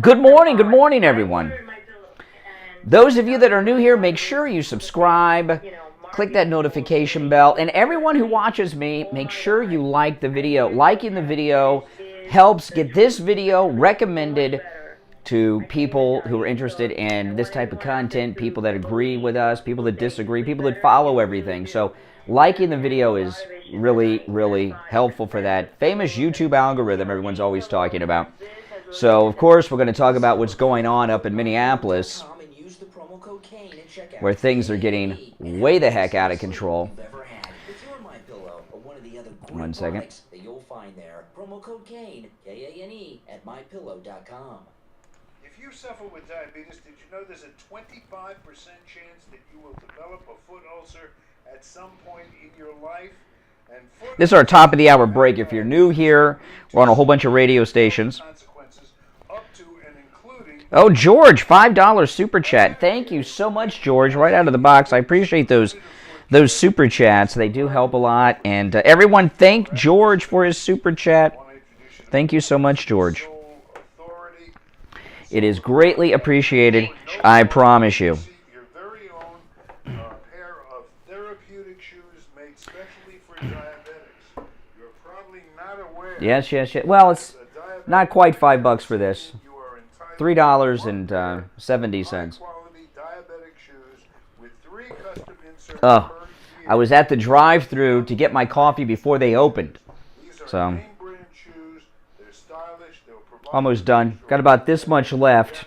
Good morning, everyone. Those of you that are new here, make sure you subscribe, click that notification bell, and everyone who watches me, make sure you like the video. Liking the video helps get this video recommended to people who are interested in this type of content, people that agree with us, people that disagree, people that follow everything. So liking the video is really, really helpful for that famous YouTube algorithm everyone's always talking about. So, of course, we're going to talk about what's going on up in Minneapolis, where things are getting way the heck out of control. 1 second. You'll find there. Promo code Kane, K-A-N-E, at mypillow.com. If you suffer with diabetes, did you know there's a 25% chance that you will develop a foot ulcer at some point in your life? And this is our top of the hour break. If you're new here, we're on a whole bunch of radio stations. Oh, George, $5 super chat. Thank you so much, George, right out of the box. I appreciate those super chats. They do help a lot. And everyone, thank George for his super chat. Thank you so much, George. It is greatly appreciated, I promise you. Your very own pair of therapeutic shoes made specially for diabetics. You're probably not aware. Yes. Well, it's not quite $5 for this. $3.70. Oh, I was at the drive-thru to get my coffee before they opened. So, almost done. Got about this much left.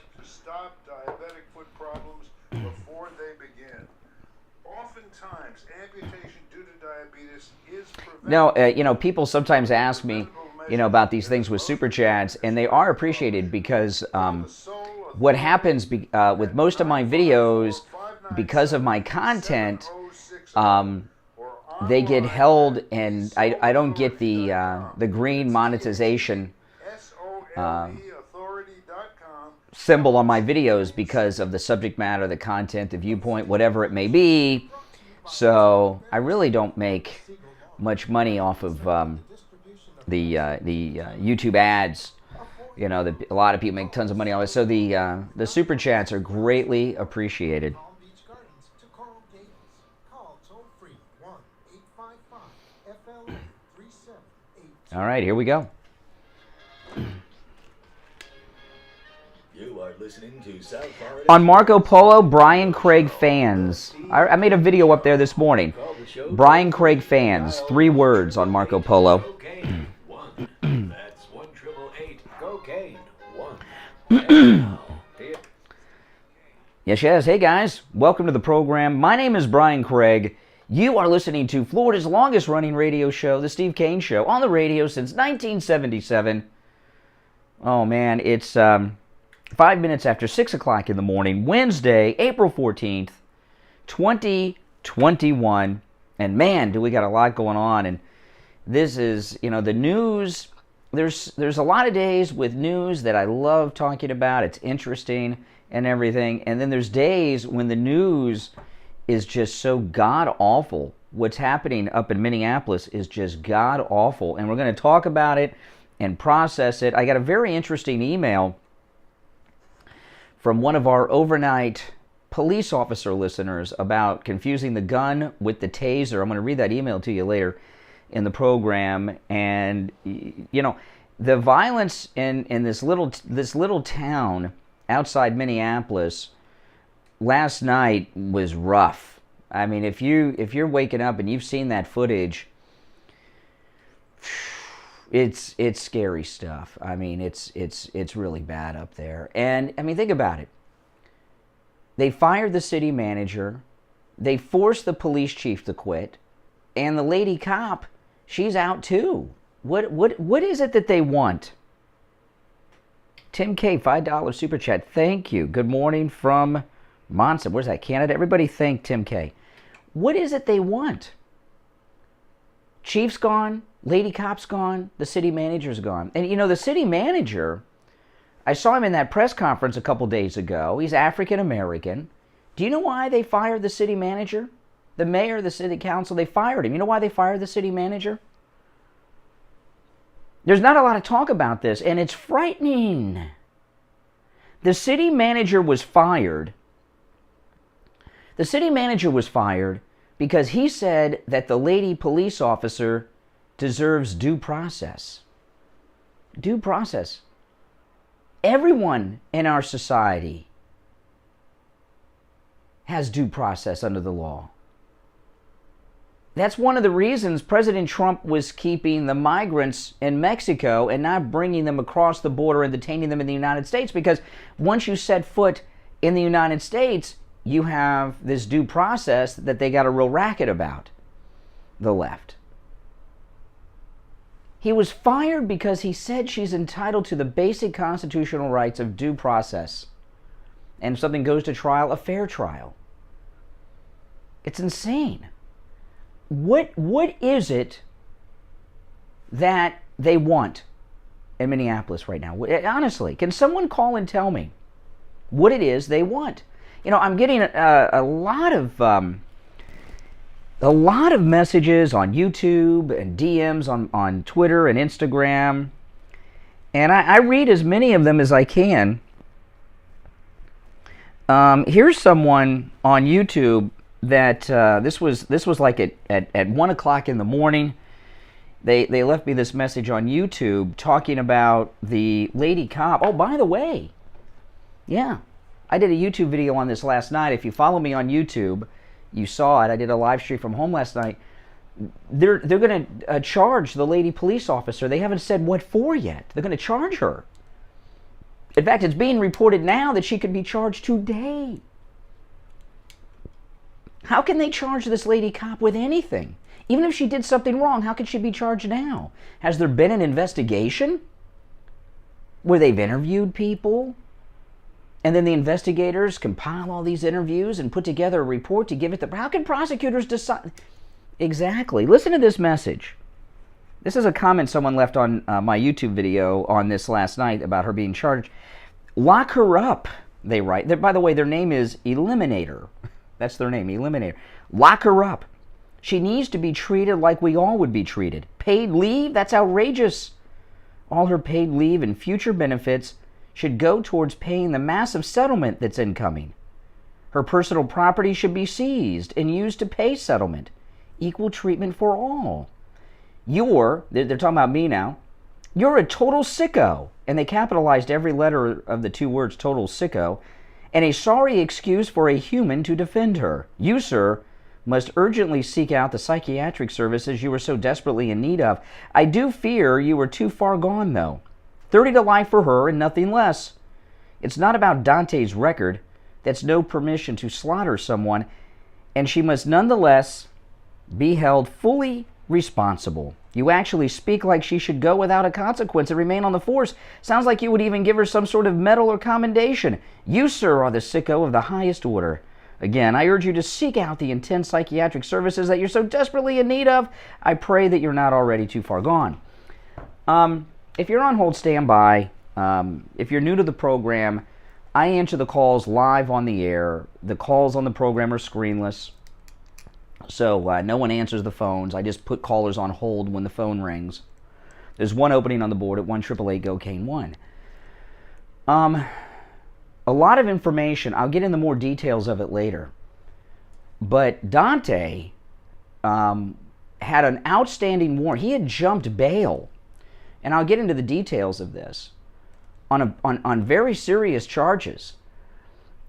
Now, people sometimes ask me, about these things with super chats, and they are appreciated because what happens with most of my videos, because of my content, they get held, and I don't get the green monetization symbol on my videos because of the subject matter, the content, the viewpoint, whatever it may be. So I really don't make much money off of the YouTube ads. A lot of people make tons of money on it. So the super chats are greatly appreciated. All right, here we go. You are listening to South Florida. On Marco Polo, Brian Craig fans. I made a video up there this morning. Brian Craig fans, 3 words on Marco Polo. That's 1-888 cocaine 1. Yes. Hey guys, welcome to the program. My name is Brian Craig. You are listening to Florida's longest running radio show, The Steve Kane Show, on the radio since 1977. Oh man, it's 5 minutes after 6 o'clock in the morning, Wednesday, April 14th, 2021. And man, do we got a lot going on. And this is, the news. There's a lot of days with news that I love talking about. It's interesting and everything. And then there's days when the news is just so god-awful. What's happening up in Minneapolis is just god-awful. And we're going to talk about it and process it. I got a very interesting email from one of our overnight police officer listeners about confusing the gun with the taser. I'm going to read that email to you later in the program. And the violence in this little town outside Minneapolis last night was rough. I mean, if you're waking up and you've seen that footage, it's scary stuff. I mean, it's really bad up there. And I mean, think about it. They fired the city manager. They forced the police chief to quit. And the lady cop, she's out too. What is it that they want? Tim K, $5 super chat. Thank you. Good morning from Monson. Where's that? Canada? Everybody thank Tim K. What is it they want? Chief's gone. Lady cop's gone. The city manager's gone. And the city manager, I saw him in that press conference a couple days ago. He's African American. Do you know why they fired the city manager? The mayor, the city council, they fired him. You know why they fired the city manager? There's not a lot of talk about this, and it's frightening. The city manager was fired. The city manager was fired because he said that the lady police officer deserves due process. Due process. Everyone in our society has due process under the law. That's one of the reasons President Trump was keeping the migrants in Mexico and not bringing them across the border and detaining them in the United States, because once you set foot in the United States, you have this due process that they got a real racket about, the left. He was fired because he said she's entitled to the basic constitutional rights of due process. And if something goes to trial, a fair trial. It's insane. What is it that they want in Minneapolis right now? Honestly, can someone call and tell me what it is they want? You know, I'm getting a lot of messages on YouTube and DMs on Twitter and Instagram, and I read as many of them as I can. Here's someone on YouTube that this was like at 1 o'clock in the morning. They left me this message on YouTube talking about the lady cop. Oh, by the way, yeah, I did a YouTube video on this last night. If you follow me on YouTube, you saw it. I did a live stream from home last night. They're going to charge the lady police officer. They haven't said what for yet. They're going to charge her. In fact, it's being reported now that she could be charged today. How can they charge this lady cop with anything? Even if she did something wrong, how could she be charged now? Has there been an investigation where they've interviewed people? And then the investigators compile all these interviews and put together a report to give it the... How can prosecutors decide? Exactly. Listen to this message. This is a comment someone left on my YouTube video on this last night about her being charged. Lock her up, they write. By the way, their name is Eliminator. That's their name, Eliminator. Lock her up. She needs to be treated like we all would be treated. Paid leave? That's outrageous. All her paid leave and future benefits should go towards paying the massive settlement that's incoming. Her personal property should be seized and used to pay settlement. Equal treatment for all. They're talking about me now, you're a total sicko. And they capitalized every letter of the two words total sicko, and a sorry excuse for a human to defend her. You, sir, must urgently seek out the psychiatric services you are so desperately in need of. I do fear you are too far gone, though. 30 to life for her and nothing less. It's not about Dante's record. That's no permission to slaughter someone, and she must nonetheless be held fully responsible. You actually speak like she should go without a consequence and remain on the force. Sounds like you would even give her some sort of medal or commendation. You, sir, are the sicko of the highest order. Again, I urge you to seek out the intense psychiatric services that you're so desperately in need of. I pray that you're not already too far gone. If you're on hold, stand by. If you're new to the program, I answer the calls live on the air. The calls on the program are screenless. So no one answers the phones. I just put callers on hold when the phone rings. There's one opening on the board at 1-888-GO-CANE-1. A lot of information. I'll get into more details of it later. But Dante had an outstanding warrant. He had jumped bail. And I'll get into the details of this. On very serious charges.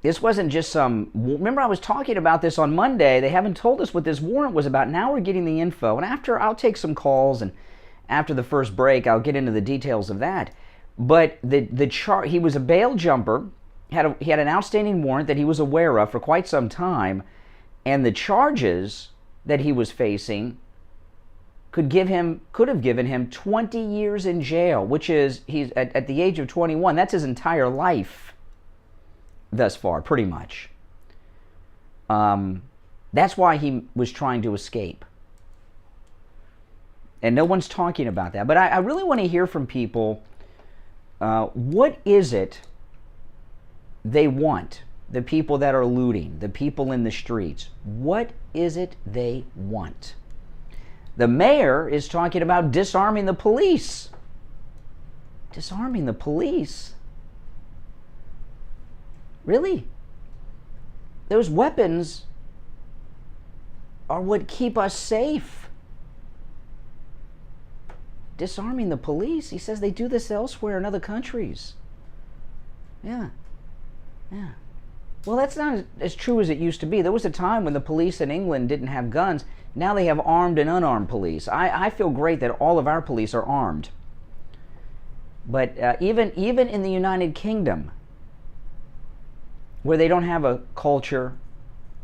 This wasn't just some... Remember, I was talking about this on Monday. They haven't told us what this warrant was about. Now we're getting the info. And after, I'll take some calls, and after the first break, I'll get into the details of that. But he was a bail jumper. He had an outstanding warrant that he was aware of for quite some time. And the charges that he was facing could have given him 20 years in jail, which is, he's at the age of 21. That's his entire life. Thus far, pretty much. That's why he was trying to escape. And no one's talking about that. But I really want to hear from people. What is it they want? The people that are looting, the people in the streets. What is it they want? The mayor is talking about disarming the police. Disarming the police? Really? Those weapons are what keep us safe. Disarming the police. He says they do this elsewhere in other countries. Yeah. Well, that's not as true as it used to be. There was a time when the police in England didn't have guns. Now they have armed and unarmed police. I feel great that all of our police are armed. But even in the United Kingdom, where they don't have a culture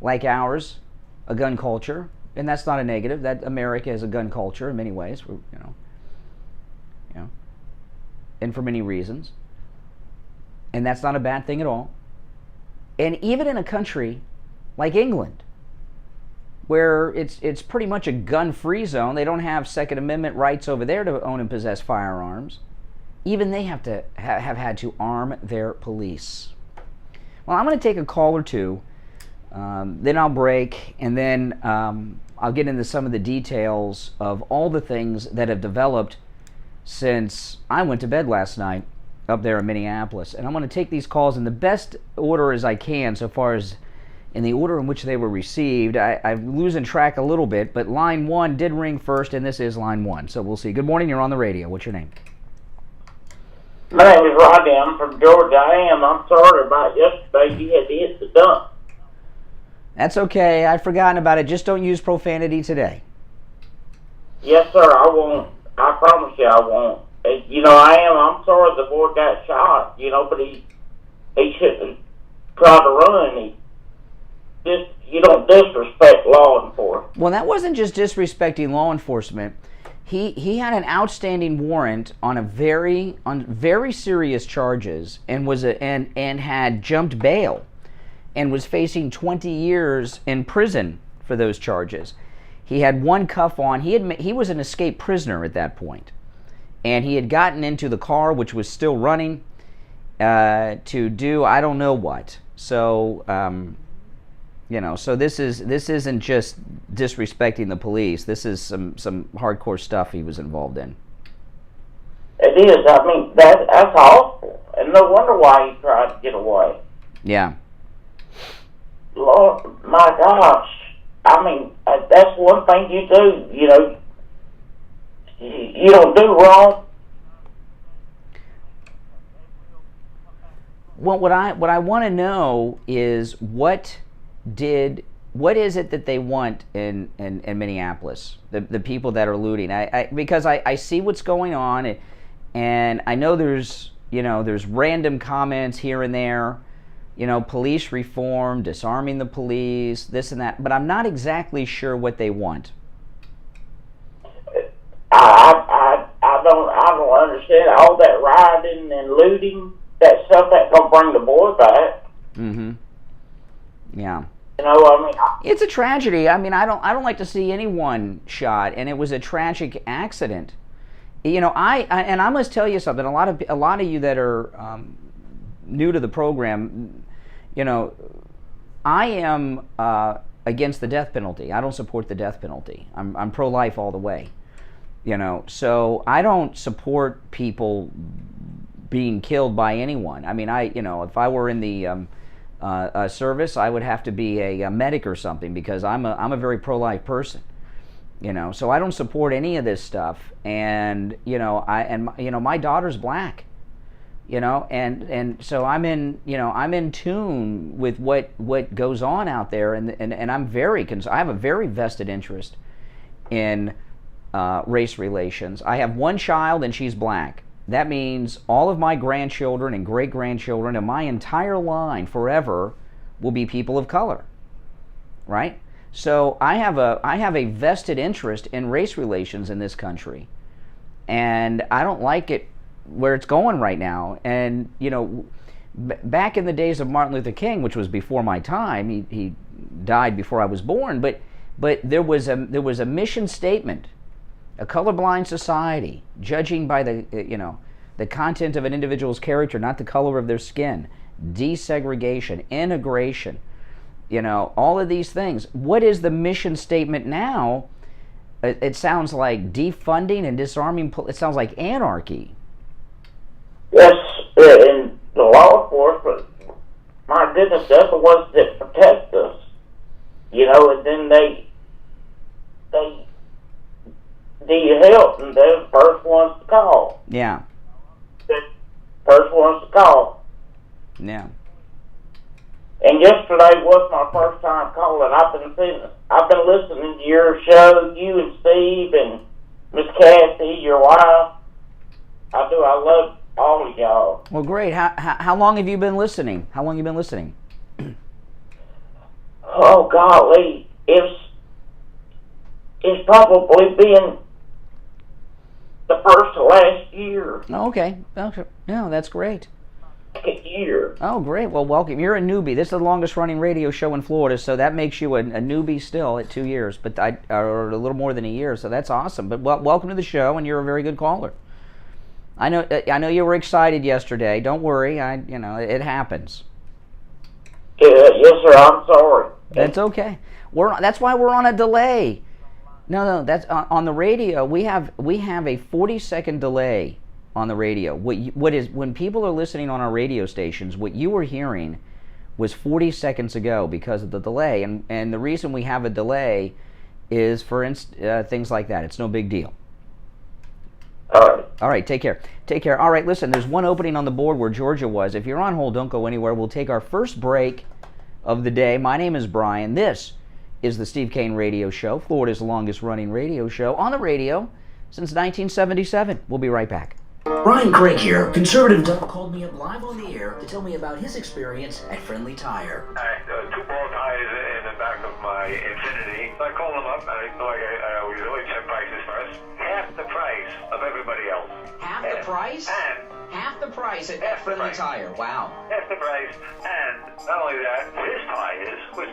like ours, a gun culture, and that's not a negative. That America has a gun culture in many ways, and for many reasons, and that's not a bad thing at all. And even in a country like England, where it's pretty much a gun-free zone, they don't have Second Amendment rights over there to own and possess firearms. Even they have to have had to arm their police. Well, I'm going to take a call or two, then I'll break, and then I'll get into some of the details of all the things that have developed since I went to bed last night up there in Minneapolis. And I'm going to take these calls in the best order as I can, so far as in the order in which they were received. I'm losing track a little bit, but line 1 did ring first, and this is line 1. So we'll see. Good morning, you're on the radio. What's your name? My name is Rodney. I'm from Georgia. I'm sorry about yesterday. You had to hit the dump. That's okay. I'd forgotten about it. Just don't use profanity today. Yes, sir. I won't. I promise you I won't. I'm sorry the boy got shot, but he shouldn't have tried to run. You don't disrespect law enforcement. Well, that wasn't just disrespecting law enforcement. He had an outstanding warrant on very serious charges and and had jumped bail and was facing 20 years in prison for those charges. He had one cuff on. He was an escaped prisoner at that point, and he had gotten into the car, which was still running, to do I don't know what. So so this isn't just disrespecting the police. This is some hardcore stuff he was involved in. It is. I mean, that's awful, and no wonder why he tried to get away. Yeah. Lord, my gosh. I mean, that's one thing you do. You don't do wrong. Well, what I want to know is what is it that they want in Minneapolis? The people that are looting. Because I see what's going on, and I know there's random comments here and there, police reform, disarming the police, this and that, but I'm not exactly sure what they want. I don't understand all that rioting and looting. That stuff that gonna bring the boy back. Mm-hmm. Yeah. It's a tragedy. I mean, I don't like to see anyone shot, and it was a tragic accident. I must tell you something. A lot of you that are new to the program, I am against the death penalty. I don't support the death penalty. I'm pro-life all the way. So I don't support people being killed by anyone. I mean, if I were in the service, I would have to be a medic or something, because I'm a very pro-life person. So I don't support any of this stuff. And my daughter's black. And so I'm in tune with what goes on out there, and I'm I have a very vested interest in race relations. I have one child, and she's black. That means all of my grandchildren and great-grandchildren and my entire line forever will be people of color, right? So I have a vested interest in race relations in this country, and I don't like it where it's going right now. And back in the days of Martin Luther King, which was before my time, he died before I was born, but there was a mission statement. A colorblind society, judging by the content of an individual's character, not the color of their skin, desegregation, integration, all of these things. What is the mission statement now? It sounds like defunding and disarming. It sounds like anarchy. Yes, in the law enforcement, my for goodness, they're the ones that protect us. You know, and then they need your help, and they're the first ones to call. Yeah. First ones to call. Yeah. And yesterday was my first time calling. I've been listening to your show, you and Steve and Miss Kathy, your wife. I do. I love all of y'all. Well, great. How long have you been listening? How long have you been listening? Oh, golly. It's probably been the first to last year. Oh, okay. No, that's great. Second year. Oh, great. Well, welcome. You're a newbie. This is the longest running radio show in Florida, so that makes you a newbie still at 2 years, but or a little more than a year, so that's awesome. But welcome to the show, and you're a very good caller. I know you were excited yesterday. Don't worry. It happens. Yeah, yes, sir. I'm sorry. That's okay. That's why we're on a delay. No, that's on the radio. We have a 40-second delay on the radio. When people are listening on our radio stations, what you were hearing was 40 seconds ago because of the delay, and the reason we have a delay is for things like that. It's no big deal. All right, take care. All right, listen, there's one opening on the board where Georgia was. If you're on hold, don't go anywhere. We'll take our first break of the day. My name is Brian. This is the Steve Kane Radio Show, Florida's longest running radio show on the radio since 1977. We'll be right back. Brian Craig here. Conservative Doug called me up live on the air to tell me about his experience at Friendly Tire. I had 2 ball ties in the back of my Infiniti. So I called them up, and I always check prices first. Half the price of everybody else. Half the price? And half the price at half the Friendly price. Tire. Wow. Half the price, and not only that, his tires, which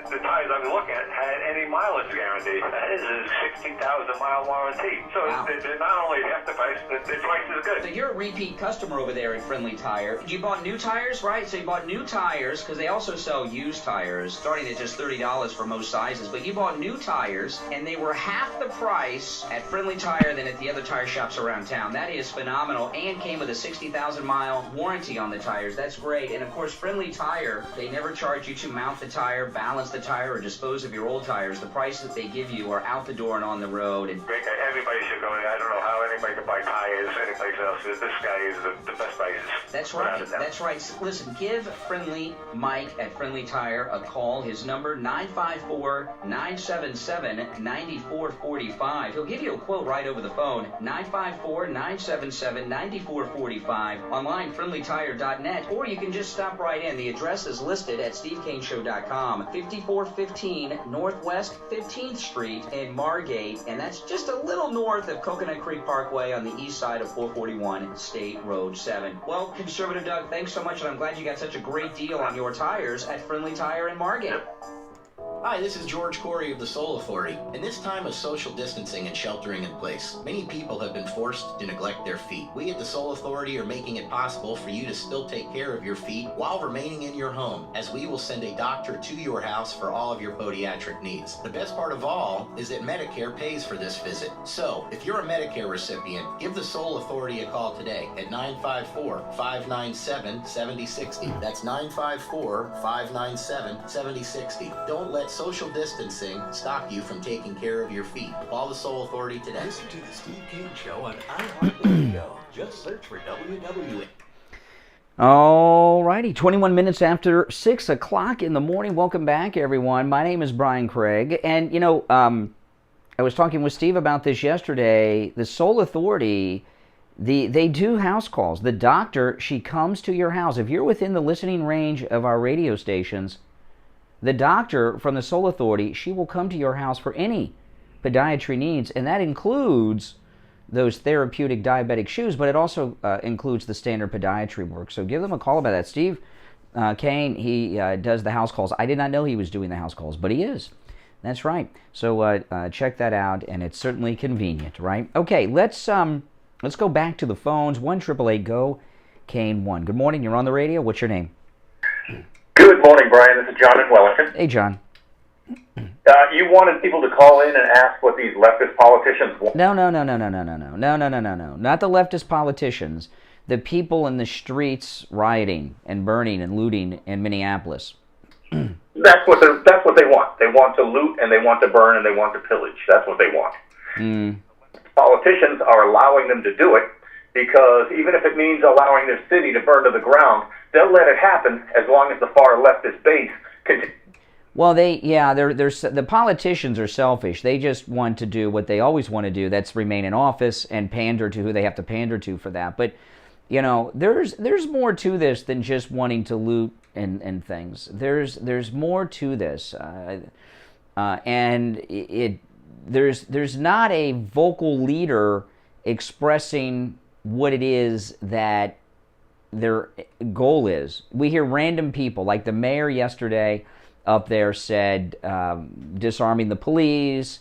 the tires I was looking at had any mileage guarantee. His is 16,000 mile warranty. So Wow. they're not only half the price, they're twice as good. So you're a repeat customer over there at Friendly Tire. You bought new tires, right? So you bought new tires, because they also sell used tires, starting at just $30 for most sizes. But you bought new tires, and they were half the price at Friendly Tire than at the other tire shops around town. That is phenomenal, and came with a 60,000 mile warranty on the tires. That's great. And of course, Friendly Tire, they never charge you to mount the tire, balance the tire, or dispose of your old tires. The prices that they give you are out the door and on the road. And Rick, everybody should go. I don't know how anybody can buy tires anyplace else. This guy is the best prices. That's right. That's right. Listen, give Friendly Mike at Friendly Tire a call. His number, 954-977-9445. He'll give you a quote right over the phone, 954-977-9445. Online, friendlytire.net, or you can just stop right in. The address is listed at stevekaneshow.com. 5415 Northwest 15th Street in Margate, and that's just a little north of Coconut Creek Parkway on the east side of 441 State Road 7. Well, Conservative Doug, thanks so much, and I'm glad you got such a great deal on your tires at Friendly Tire in Margate. Hi, this is George Corey of the Soul Authority. In this time of social distancing and sheltering in place, many people have been forced to neglect their feet. We at the Soul Authority are making it possible for you to still take care of your feet while remaining in your home, as we will send a doctor to your house for all of your podiatric needs. The best part of all is that Medicare pays for this visit. So, if you're a Medicare recipient, give the Soul Authority a call today at 954-597-7060. That's 954-597-7060. Don't let social distancing stop you from taking care of your feet. Call the Soul Authority today. Listen to the Steve Kane Show on iHeartRadio. Just search for WWE. All righty, 21 minutes after 6 o'clock in the morning. Welcome back, everyone. My name is Brian Craig, and I was talking with Steve about this yesterday. The Soul Authority, they do house calls. The doctor, she comes to your house. If you're within the listening range of our radio stations, the doctor from the Soul Authority, she will come to your house for any podiatry needs, and that includes those therapeutic diabetic shoes, but it also includes the standard podiatry work. So give them a call about that. Steve Kane, he does the house calls. I did not know he was doing the house calls, but he is. That's right. So check that out, and it's certainly convenient, right? Okay, let's go back to the phones. 1-888-GO-KANE-1. Good morning. You're on the radio. What's your name? Good morning, Brian. This is John in Wellington. Hey, John. You wanted people to call in and ask what these leftist politicians want. No. Not the leftist politicians. the people in the streets rioting and burning and looting in Minneapolis. That's what they want. They want to loot and they want to burn and they want to pillage. That's what they want. Politicians are allowing them to do it because even if it means allowing their city to burn to the ground, they'll let it happen as long as the far leftist base continues. Well, the politicians are selfish. They just want to do what they always want to do. That's remain in office and pander to who they have to pander to for that. But, you know, there's more to this than just wanting to loot and things. There's more to this, and there's not a vocal leader expressing what it is that their goal is. We hear random people, like the mayor yesterday up there said disarming the police.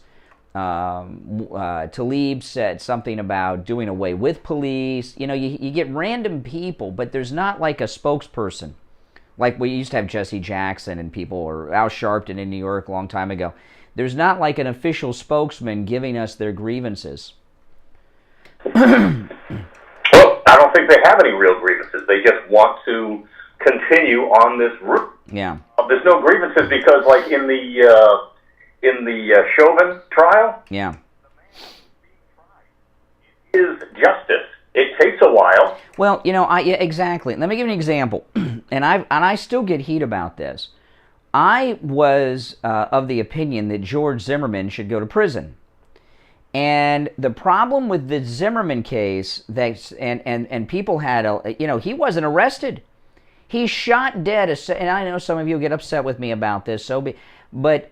Tlaib said something about doing away with police. You know, you get random people, but there's not like a spokesperson. Like we used to have Jesse Jackson and people, or Al Sharpton in New York a long time ago. There's not like an official spokesman giving us their grievances. Well, I don't think they have any real grievances. They just want to continue on this route. Yeah. There's no grievances because, like in the Chauvin trial, yeah, is justice. It takes a while. Well, you know, yeah, exactly. Let me give you an example, and I still get heat about this. I was of the opinion that George Zimmerman should go to prison. And the problem with the Zimmerman case, and people had, he wasn't arrested. He shot dead, and I know some of you will get upset with me about this, but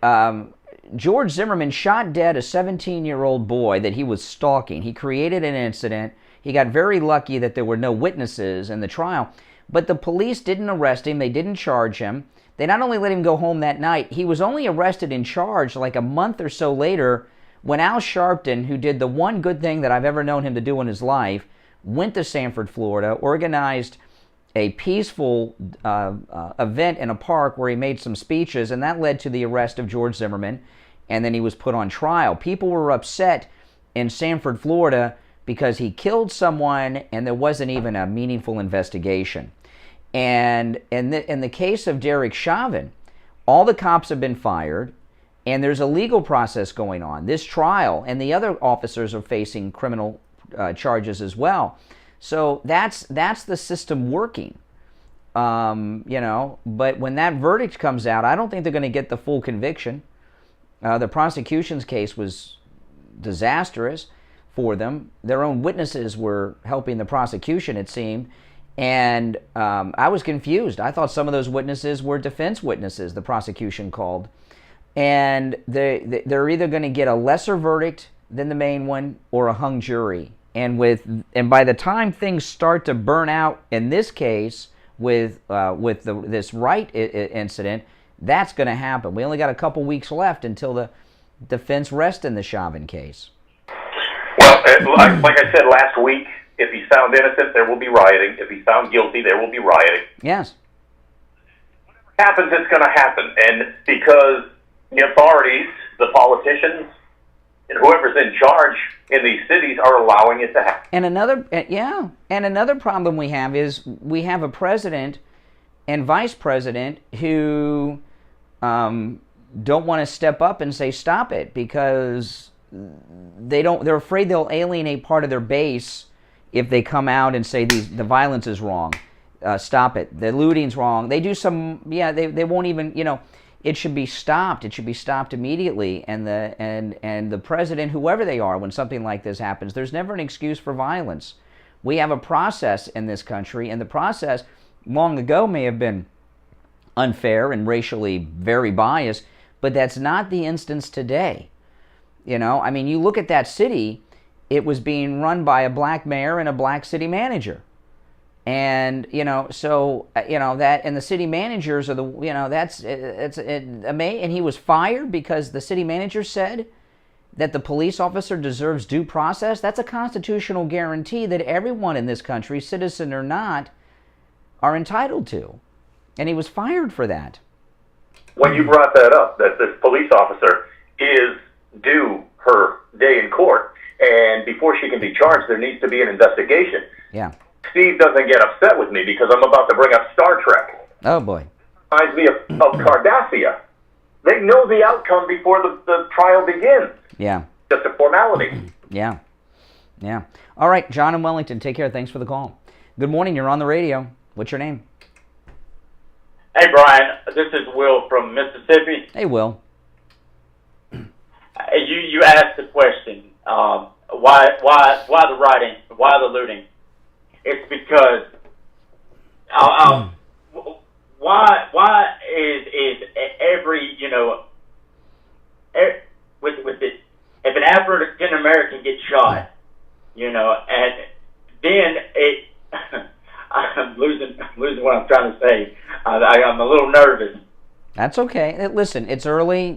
George Zimmerman shot dead a 17-year-old boy that he was stalking. He created an incident. He got very lucky that there were no witnesses in the trial, but the police didn't arrest him. They didn't charge him. They not only let him go home that night, he was only arrested and charged like a month or so later when Al Sharpton, who did the one good thing that I've ever known him to do in his life, went to Sanford, Florida, organized a peaceful event in a park where he made some speeches, and that led to the arrest of George Zimmerman, and then he was put on trial. People were upset in Sanford, Florida, because he killed someone and there wasn't even a meaningful investigation. And in the case of Derek Chauvin, all the cops have been fired, and there's a legal process going on. This trial, and the other officers are facing criminal charges as well. So that's the system working, But when that verdict comes out, I don't think they're going to get the full conviction. The prosecution's case was disastrous for them. Their own witnesses were helping the prosecution, it seemed. And I was confused. I thought some of those witnesses were defense witnesses, the prosecution called. And they're either going to get a lesser verdict than the main one or a hung jury. And by the time things start to burn out in this case with this Wright incident, that's going to happen. We only got a couple weeks left until the defense rests in the Chauvin case. Well, like I said last week, if he's found innocent, there will be rioting. If he's found guilty, there will be rioting. Yes. Whatever happens, it's going to happen. And because the authorities, the politicians, and whoever's in charge in these cities are allowing it to happen. And another problem we have is we have a president and vice president who don't want to step up and say stop it because they're afraid they'll alienate part of their base if they come out and say the violence is wrong. Stop it. The looting's wrong. They do they won't even, it should be stopped. It should be stopped immediately. And the president, whoever they are, when something like this happens, there's never an excuse for violence. We have a process in this country, and the process long ago may have been unfair and racially very biased, but that's not the instance today. You look at that city, it was being run by a black mayor and a black city manager. And, that, and the city managers are and he was fired because the city manager said that the police officer deserves due process. That's a constitutional guarantee that everyone in this country, citizen or not, are entitled to. And he was fired for that. When you brought that up, that this police officer is due her day in court, and before she can be charged, there needs to be an investigation. Yeah. Steve doesn't get upset with me because I'm about to bring up Star Trek. Oh, boy. Reminds me of Cardassia. They know the outcome before the trial begins. Yeah. Just a formality. Yeah. Yeah. All right, John in Wellington, take care. Thanks for the call. Good morning. You're on the radio. What's your name? Hey, Brian. This is Will from Mississippi. Hey, Will. You asked the question, why the rioting, why the looting? It's because why is every with it, if an African American gets shot, and then it I'm losing what I'm trying to say. I'm a little nervous. That's okay. Listen, it's early.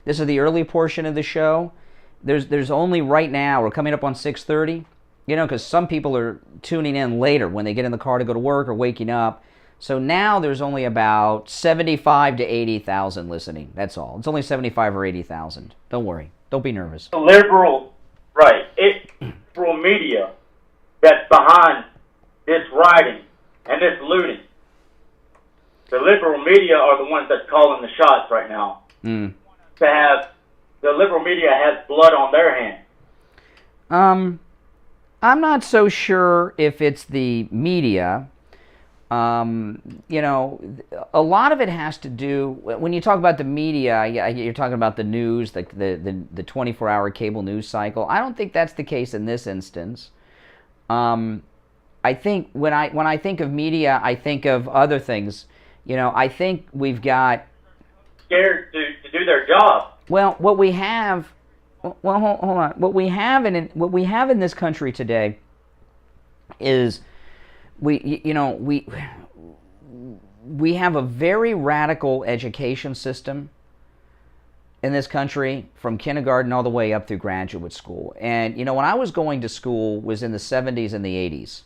This is the early portion of the show. There's only right now. We're coming up on 6:30. Because some people are tuning in later when they get in the car to go to work or waking up. So now there's only about 75 to 80,000 listening. That's all. It's only 75 or 80,000. Don't worry. Don't be nervous. The liberal media that's behind this rioting and this looting. The liberal media are the ones that's calling the shots right now. The liberal media has blood on their hands. I'm not so sure if it's the media. A lot of it has to do, when you talk about the media, you're talking about the news, the 24-hour cable news cycle. I don't think that's the case in this instance. I think when I think of media, I think of other things. I think we've got scared to do their job. Well, what we have. Well, hold on. What we have in this country today is we have a very radical education system in this country, from kindergarten all the way up through graduate school. And when I was going to school was in the 70s and the 80s.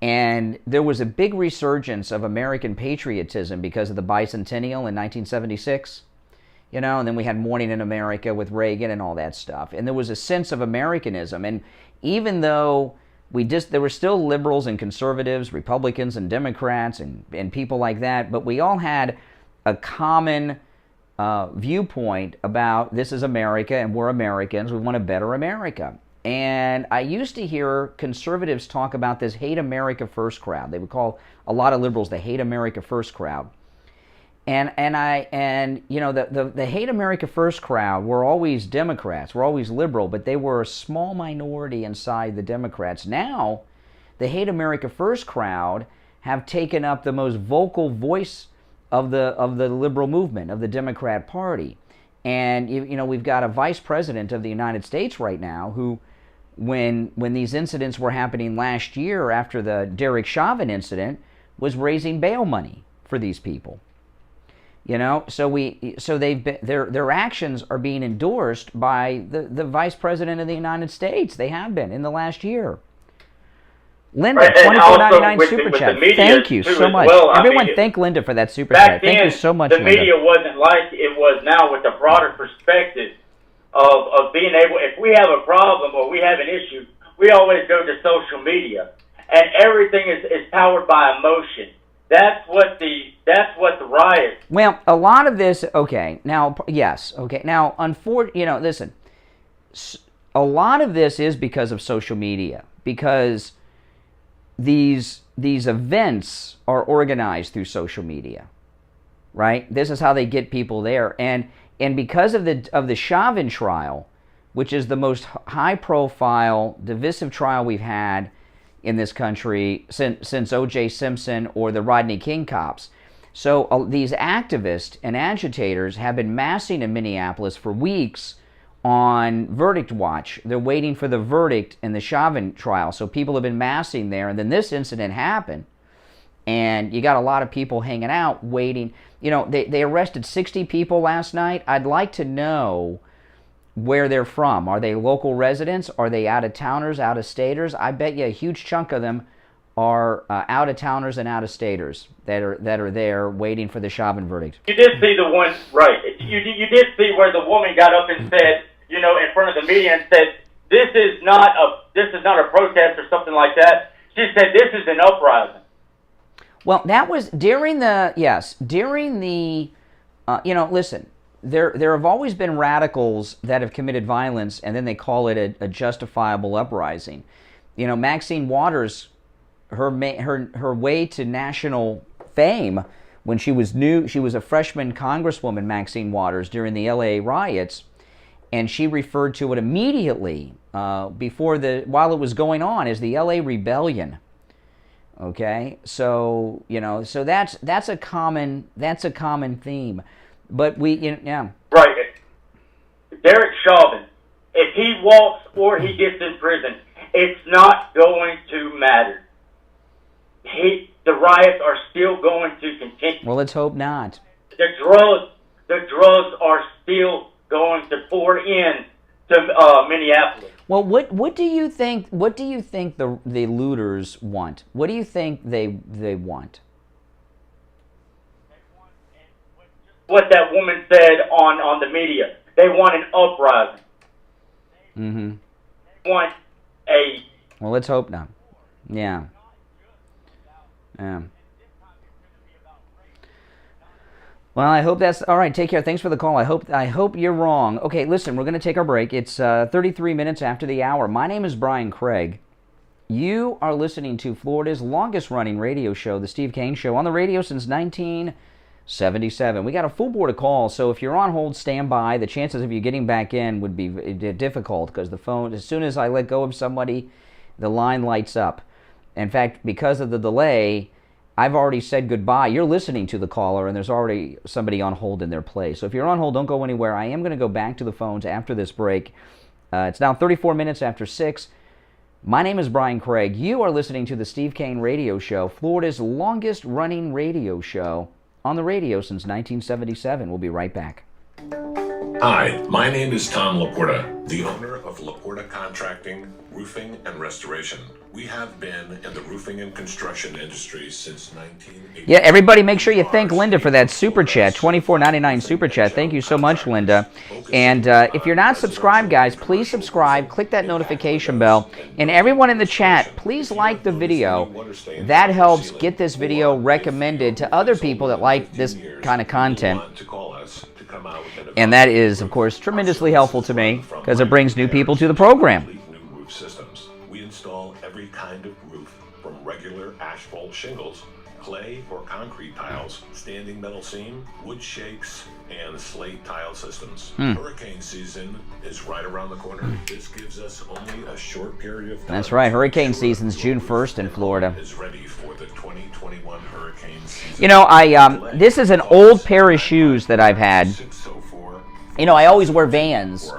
And there was a big resurgence of American patriotism because of the bicentennial in 1976. And then we had Morning in America with Reagan and all that stuff. And there was a sense of Americanism. And even though there were still liberals and conservatives, Republicans and Democrats and people like that, but we all had a common viewpoint about this is America and we're Americans. We want a better America. And I used to hear conservatives talk about this hate America first crowd. They would call a lot of liberals the hate America first crowd. And the hate America first crowd were always Democrats, were always liberal, but they were a small minority inside the Democrats. Now, the hate America first crowd have taken up the most vocal voice of the liberal movement, of the Democrat Party. And we've got a vice president of the United States right now who, when these incidents were happening last year after the Derek Chauvin incident, was raising bail money for these people. So their actions are being endorsed by the vice president of the United States. They have been in the last year. Linda, $24.99 super chat. Thank you so much. Everyone, thank Linda for that super chat. Thank you so much, Linda. The media Linda. wasn't like it was now, with a broader perspective of being able. If we have a problem or we have an issue, we always go to social media, and everything is powered by emotion. That's what the riot. Well, a lot of this, okay. Now, yes, okay. Now, listen. A lot of this is because of social media, because these events are organized through social media, right? This is how they get people there, and because of the Chauvin trial, which is the most high-profile, divisive trial we've had in this country since O.J. Simpson or the Rodney King cops. So these activists and agitators have been massing in Minneapolis for weeks on verdict watch. They're waiting for the verdict in the Chauvin trial. So people have been massing there, and then this incident happened, and you got a lot of people hanging out waiting. They arrested 60 people last night. I'd like to know where they're from. Are they local residents? Are they out-of-towners, out-of-staters? I bet you a huge chunk of them are out-of-towners and out-of-staters that are there waiting for the Chauvin verdict. You did see the one, right? You did see where the woman got up and said, in front of the media, and said, "This is not a protest or something like that." She said this is an uprising. Well, that was during the listen, there have always been radicals that have committed violence, and then they call it a justifiable uprising. Maxine Waters, her way to national fame when she was a freshman congresswoman, Maxine Waters, during the LA riots, and she referred to it immediately while it was going on as the LA Rebellion. Okay, so that's a common theme, but right. Derek Chauvin, if he walks or he gets in prison, it's not going to matter. The riots are still going to continue. Well, let's hope not. The drugs are still going to pour in to Minneapolis. Well, what do you think? What do you think the looters want? What do you think they want? What that woman said on the media. They want an uprising. Mm-hmm. They want a... Well, let's hope not. Yeah. Well, I hope that's all right. Take care. Thanks for the call. I hope you're wrong. Okay, listen, we're going to take our break. It's 33 minutes after the hour. My name is Brian Craig. You are listening to Florida's longest-running radio show, The Steve Kane Show, on the radio since 1977. We got a full board of calls, so if you're on hold, stand by. The chances of you getting back in would be difficult because the phone, as soon as I let go of somebody, the line lights up. In fact, because of the delay, I've already said goodbye. You're listening to the caller, and there's already somebody on hold in their place. So if you're on hold, don't go anywhere. I am going to go back to the phones after this break. It's now 34 minutes after 6. My name is Brian Craig. You are listening to the Steve Kane Radio Show, Florida's longest-running radio show on the radio since 1977. We'll be right back. Hi, my name is Tom Laporta, the owner of Laporta Contracting, Roofing, and Restoration. We have been in the roofing and construction industry since 1980. Yeah, everybody make sure you thank Linda for that super chat, $24.99 super chat. Thank you so much, Linda. And if you're not subscribed, guys, please subscribe. Click that notification bell. And everyone in the chat, please like the video. That helps get this video recommended to other people that like this kind of content. And that is, of course, tremendously helpful to me because it brings new people to the program. Systems. We install every kind of roof, from regular asphalt shingles, clay or concrete tiles, standing metal seam, wood shakes, and slate tile systems. Hurricane season is right around the corner. This gives us only a short period of time. That's right. Hurricane season's June 1st in Florida. Is ready for the 2021 hurricane season. You know, this is an old pair of shoes that I've had. You know, I always wear Vans.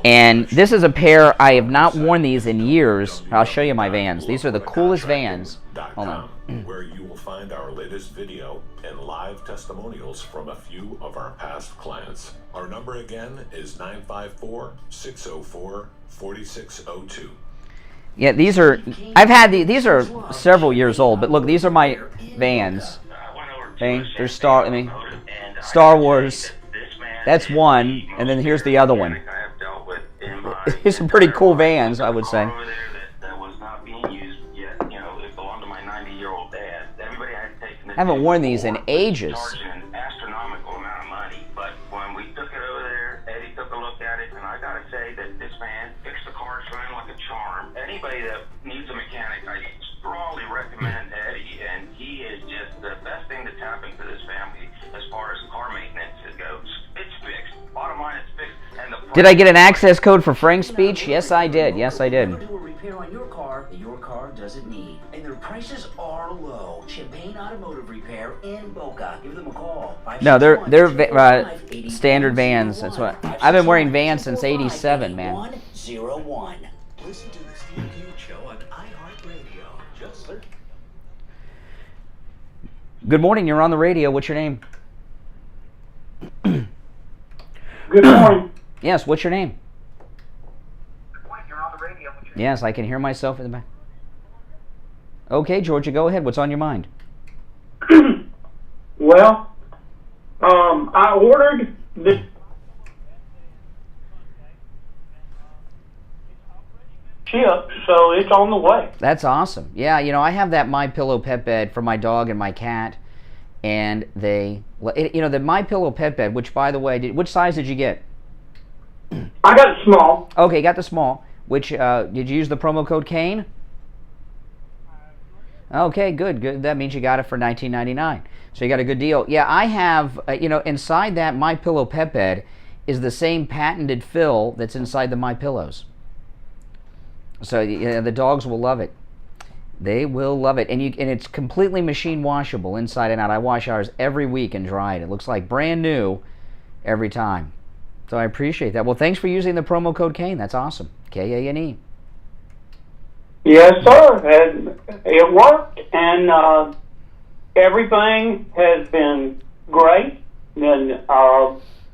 And this is a pair, I have not worn these in years. I'll show you my Vans. These are the coolest Vans. Hold on. Where you will find our latest video and live testimonials from a few of our past clients. Our number again is 954-604-4602. Yeah, these are, I've had these are several years old, but look, these are my Vans. Okay, they're Star Wars. That's one, and then here's the other one. These are pretty cool Vans, I would say. That was not being used yet. You know, it belonged to my 90-year-old dad. Everybody had taken it. I haven't worn these in ages. Charging an astronomical amount of money. But when we took it over there, Eddie took a look at it, and I gotta say that this man fixed the cars for him like a charm. Anybody that needs a mechanic, I strongly recommend Eddie, and he is just the best thing that's happened to this family as far as car maintenance goes. It's fixed. Bottom line, it's fixed. Did I get an access code for Frank's speech? Yes, I did. Yes, I did. Do a repair on your car that your car doesn't need. And their prices are low. Champagne Automotive Repair in Boca. Give them a call. No, they're standard Vans. That's what I've been wearing Vans since '87, man. 101. Listen to the Steve Kane Show on iHeartRadio. Just search. Good morning. You're on the radio. What's your name? Good morning. Yes, what's your name? You're on the radio. Yes, I can hear myself in the back. Okay, Georgia, go ahead. What's on your mind? Well, I ordered this. shipped, so it's on the way. That's awesome. Yeah, I have that MyPillow pet bed for my dog and my cat, and the MyPillow pet bed, which, by the way, which size did you get? I got it small. Okay, got the small. Which, did you use the promo code Kane? Okay, good. That means you got it for $19.99. So you got a good deal. Yeah, I have, inside that MyPillow pet bed is the same patented fill that's inside the MyPillows. So the dogs will love it. They will love it. And it's completely machine washable inside and out. I wash ours every week and dry it. It looks like brand new every time. So I appreciate that. Well, thanks for using the promo code Kane. That's awesome. Kane. Yes, sir. It worked, and everything has been great. And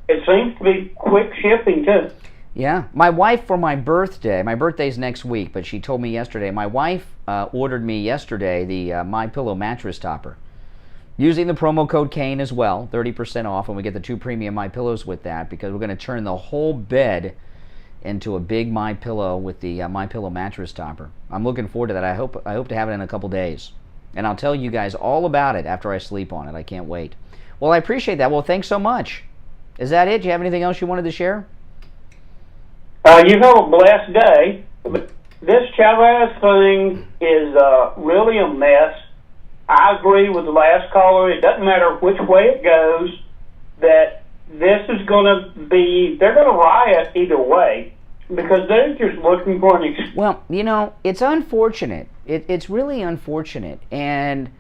it seems to be quick shipping, too. Yeah. My wife, for my birthday's next week, but she told me yesterday, my wife ordered me yesterday the MyPillow mattress topper. Using the promo code Kane as well, 30% off, and we get the 2 premium MyPillows with that, because we're going to turn the whole bed into a big MyPillow with the MyPillow mattress topper. I'm looking forward to that. I hope to have it in a couple days. And I'll tell you guys all about it after I sleep on it. I can't wait. Well, I appreciate that. Well, thanks so much. Is that it? Do you have anything else you wanted to share? You have a blessed day. This Chavez thing is really a mess. I agree with the last caller. It doesn't matter which way it goes, that this is going to be, they're going to riot either way, because they're just looking for an excuse. Well, it's unfortunate. It's really unfortunate. And,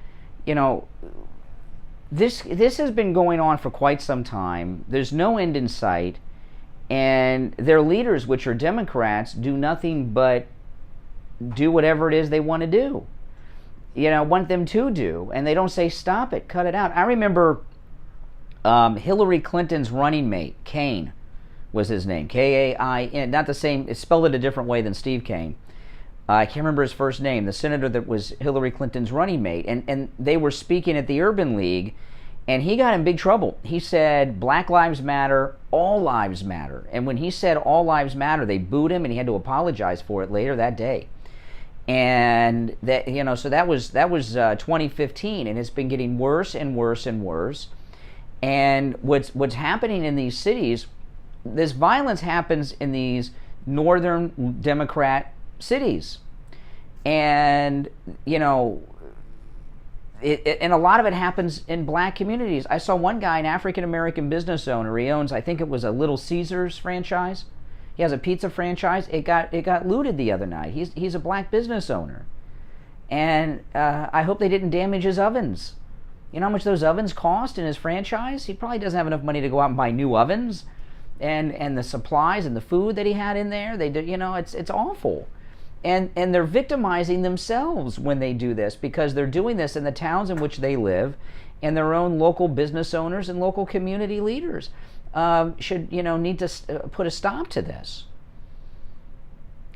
this has been going on for quite some time. There's no end in sight. And their leaders, which are Democrats, do nothing but do whatever it is they want to do. Want them to do, and they don't say stop it, cut it out. I remember Hillary Clinton's running mate, Kane was his name, Kain, not the same, it spelled it a different way than Steve Kane. I can't remember his first name, the senator that was Hillary Clinton's running mate, and they were speaking at the Urban League, and he got in big trouble. He said, Black Lives Matter, all lives matter. And when he said all lives matter, they booed him, and he had to apologize for it later that day. And that, so that was 2015, and it's been getting worse and worse and worse. And what's happening in these cities, this violence happens in these northern Democrat cities, and and a lot of it happens in black communities. I saw one guy, an African American business owner. He owns, I think it was a Little Caesars franchise. He has a pizza franchise. It got looted the other night. He's a black business owner, and I hope they didn't damage his ovens. You know how much those ovens cost in his franchise? He probably doesn't have enough money to go out and buy new ovens, and the supplies and the food that he had in there. They do, it's awful, and they're victimizing themselves when they do this, because they're doing this in the towns in which they live, and their own local business owners and local community leaders should need to put a stop to this.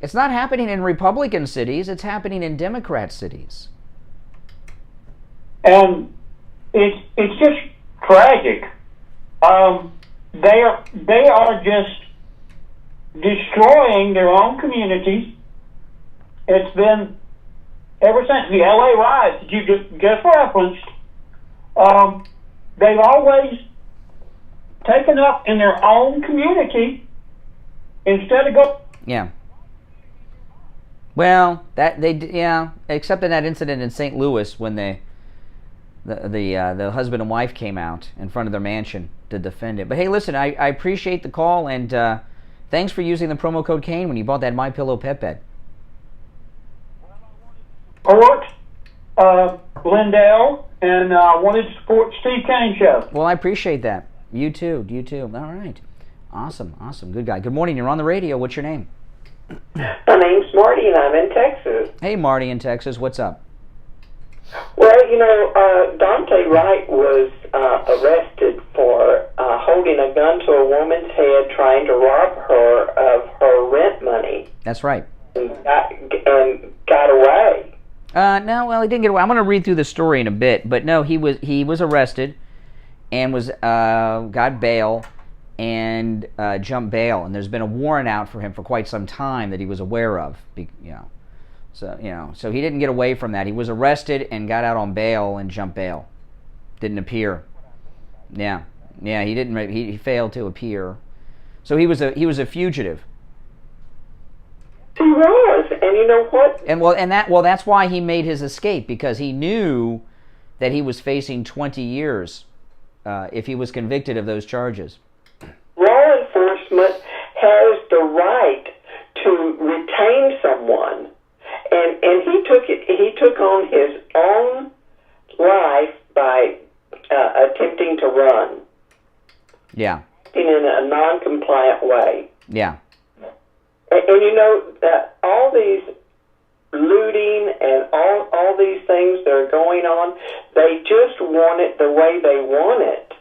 It's not happening in Republican cities; it's happening in Democrat cities. And it's just tragic. They are just destroying their own communities. It's been ever since the LA riots that you just referenced. They've always taken up in their own community instead of go. Yeah. Well, except in that incident in St. Louis when the husband and wife came out in front of their mansion to defend it. But hey, listen, I appreciate the call, and thanks for using the promo code Kane when you bought that MyPillow pet bed. Lindell, and wanted to support Steve Kane Show. Well, I appreciate that. You too. All right. Awesome. Good guy. Good morning. You're on the radio. What's your name? My name's Marty, and I'm in Texas. Hey, Marty in Texas. What's up? Well, Daunte Wright was arrested for holding a gun to a woman's head, trying to rob her of her rent money. That's right. And got away. No, well, he didn't get away. I'm going to read through the story in a bit, but no, he was arrested and was got bail, and jump bail. And there's been a warrant out for him for quite some time that he was aware of. So he didn't get away from that. He was arrested and got out on bail and jumped bail. Didn't appear. Yeah, he didn't. He failed to appear. So he was a fugitive. He was, and you know what? And that's why he made his escape, because he knew that he was facing 20 years if he was convicted of those charges. Law enforcement has the right to retain someone, and he took on his own life by attempting to run. Yeah. In a non-compliant way. Yeah. And you know, all these looting and all these things that are going on, they just want it the way they want it.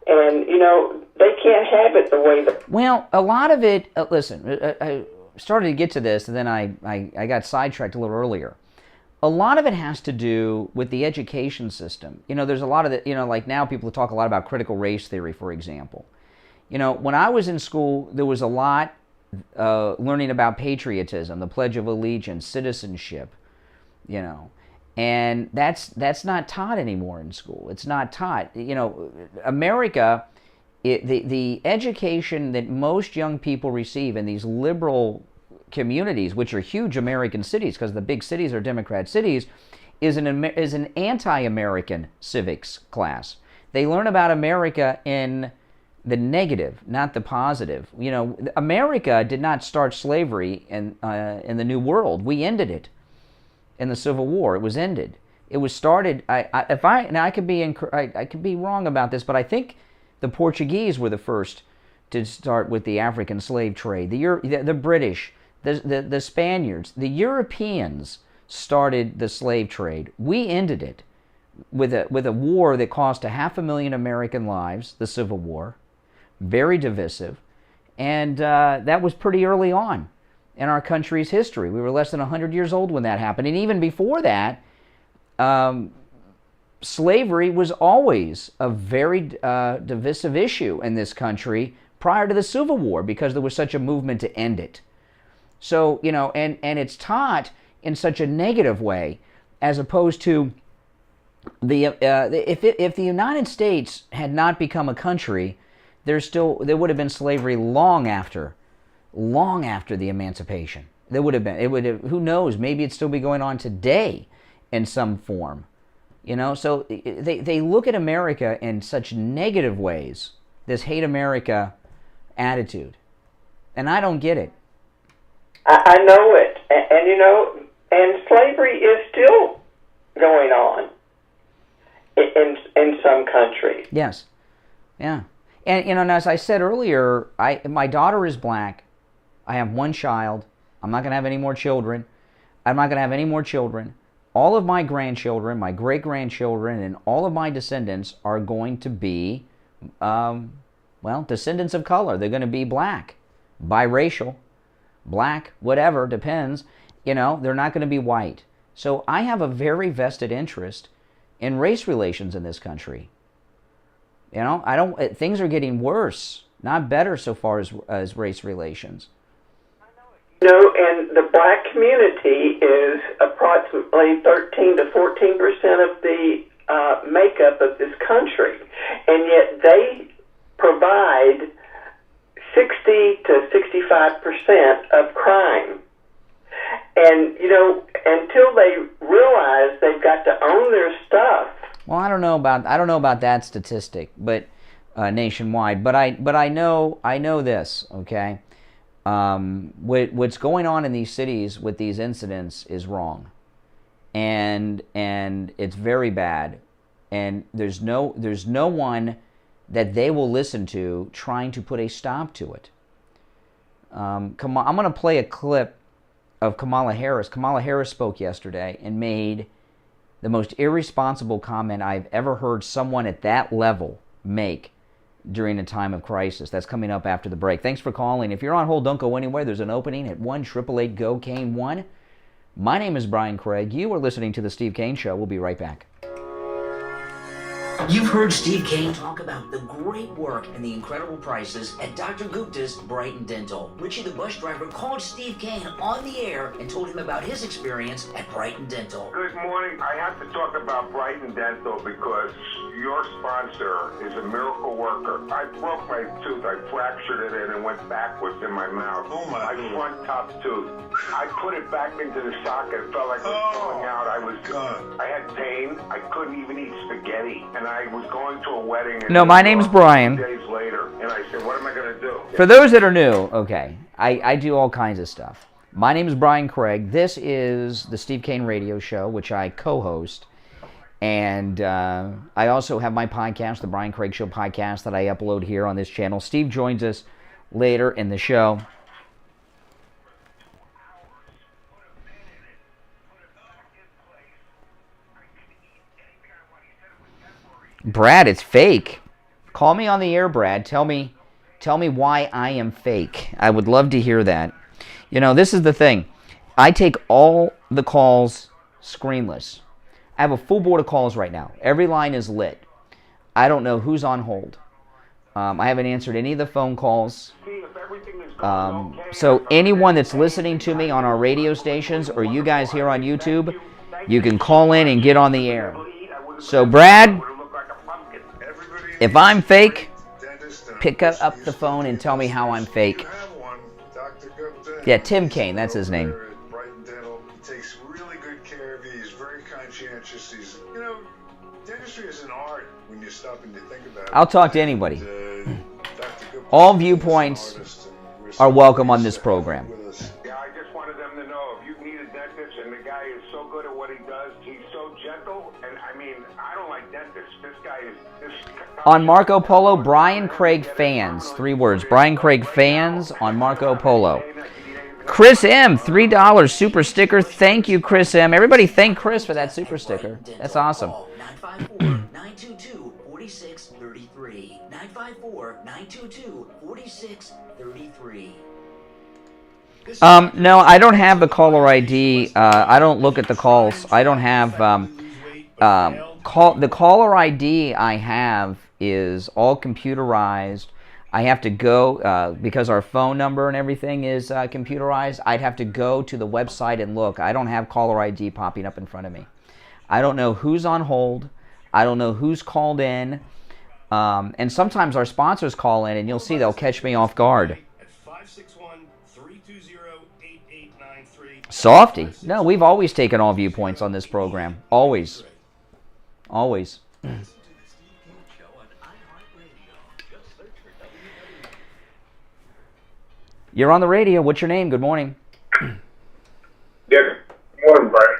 And, you know, they can't have it the way that... Well, a lot of it... listen, I started to get to this, and then I got sidetracked a little earlier. A lot of it has to do with the education system. You know, there's a lot of the... You know, like now people talk a lot about critical race theory, for example. You know, when I was in school, there was a lot... learning about patriotism, the Pledge of Allegiance, citizenship, you know, and that's not taught anymore in school. It's not taught. You know, America, the education that most young people receive in these liberal communities, which are huge American cities, because the big cities are Democrat cities, is an anti-American civics class. They learn about America in the negative, not the positive. You know, America did not start slavery in the New World. We ended it in the Civil War. It was ended. It was started. I could be wrong about this, but I think the Portuguese were the first to start with the African slave trade. The British, the Spaniards, the Europeans started the slave trade. We ended it with a war that cost 500,000 American lives, the Civil War. Very divisive, and that was pretty early on in our country's history. We were less than 100 years old when that happened, and even before that, slavery was always a very divisive issue in this country prior to the Civil War, because there was such a movement to end it. So, you know, and it's taught in such a negative way, as opposed to if the United States had not become a country, there would have been slavery long after the emancipation. There would have been. Who knows? Maybe it'd still be going on today in some form. You know, so they look at America in such negative ways, this hate America attitude, and I don't get it. I know it, and you know, and slavery is still going on in some countries. Yes, yeah. And, you know, as I said earlier, my daughter is black. I have one child. I'm not going to have any more children. I'm not going to have any more children. All of my grandchildren, my great-grandchildren, and all of my descendants are going to be, descendants of color. They're going to be black, biracial, black, whatever, depends. You know, they're not going to be white. So I have a very vested interest in race relations in this country. You know, things are getting worse, not better so far as race relations. You know, and the black community is approximately 13 to 14% of the makeup of this country, and yet they provide 60 to 65% of crime. And, you know, until they realize they've got to own their stuff. Well, I don't know about that statistic, but nationwide. But I know this. Okay, what's going on in these cities with these incidents is wrong, and it's very bad. And there's no one that they will listen to trying to put a stop to it. I'm going to play a clip of Kamala Harris. Kamala Harris spoke yesterday and made the most irresponsible comment I've ever heard someone at that level make during a time of crisis. That's coming up after the break. Thanks for calling. If you're on hold, don't go anywhere. There's an opening at 1-888-GO-CANE-1. My name is Brian Craig. You are listening to The Steve Kane Show. We'll be right back. You've heard Steve Kane talk about the great work and the incredible prices at Dr. Gupta's Brighton Dental. Richie the bus driver called Steve Kane on the air and told him about his experience at Brighton Dental. Good morning. I have to talk about Brighton Dental because your sponsor is a miracle worker. I broke my tooth. I fractured it and it went backwards in my mouth. Oh my God. front top tooth. I put it back into the socket. It felt like it was falling out. I had pain. I couldn't even eat spaghetti. And I was going to a wedding. And No, my name's Brian. 2 days later, and I said, what am I going to do? For those that are new, okay, I do all kinds of stuff. My name is Brian Craig. This is the Steve Kane Radio Show, which I co-host. And I also have my podcast, the Brian Craig Show podcast, that I upload here on this channel. Steve joins us later in the show. Brad, it's fake. Call me on the air, Brad. Tell me why I am fake. I would love to hear that. You know, this is the thing. I take all the calls screenless. I have a full board of calls right now. Every line is lit. I don't know who's on hold. I haven't answered any of the phone calls. So anyone that's listening to me on our radio stations or you guys here on YouTube, you can call in and get on the air. So, Brad, if I'm fake, pick up the phone and tell me how I'm fake. Yeah, Tim Kane, that's his name. He takes really good care of you. He's very conscientious. You know, dentistry is an art when you stop and you think about it. I'll talk to anybody. All viewpoints are welcome on this program. Yeah, I just wanted them to know if you need a dentist and the guy is so good at what he does, he's so gentle, and I mean, I don't like dentists. This guy is... On Marco Polo, Brian Craig fans. 3 words. Brian Craig fans on Marco Polo. Chris M, $3 super sticker. Thank you, Chris M. Everybody thank Chris for that super sticker. That's awesome. 954-922-4633. 954-922-4633. No, I don't have the caller ID. I don't look at the calls. I don't have... the caller ID I have is all computerized. I have to go, because our phone number and everything is computerized, I'd have to go to the website and look. I don't have caller ID popping up in front of me. I don't know who's on hold. I don't know who's called in. And sometimes our sponsors call in, and you'll see they'll catch me off guard. Softy. No, we've always taken all viewpoints on this program. Always. Always. You're on the radio. What's your name? Good morning. Yeah, good morning, Brian.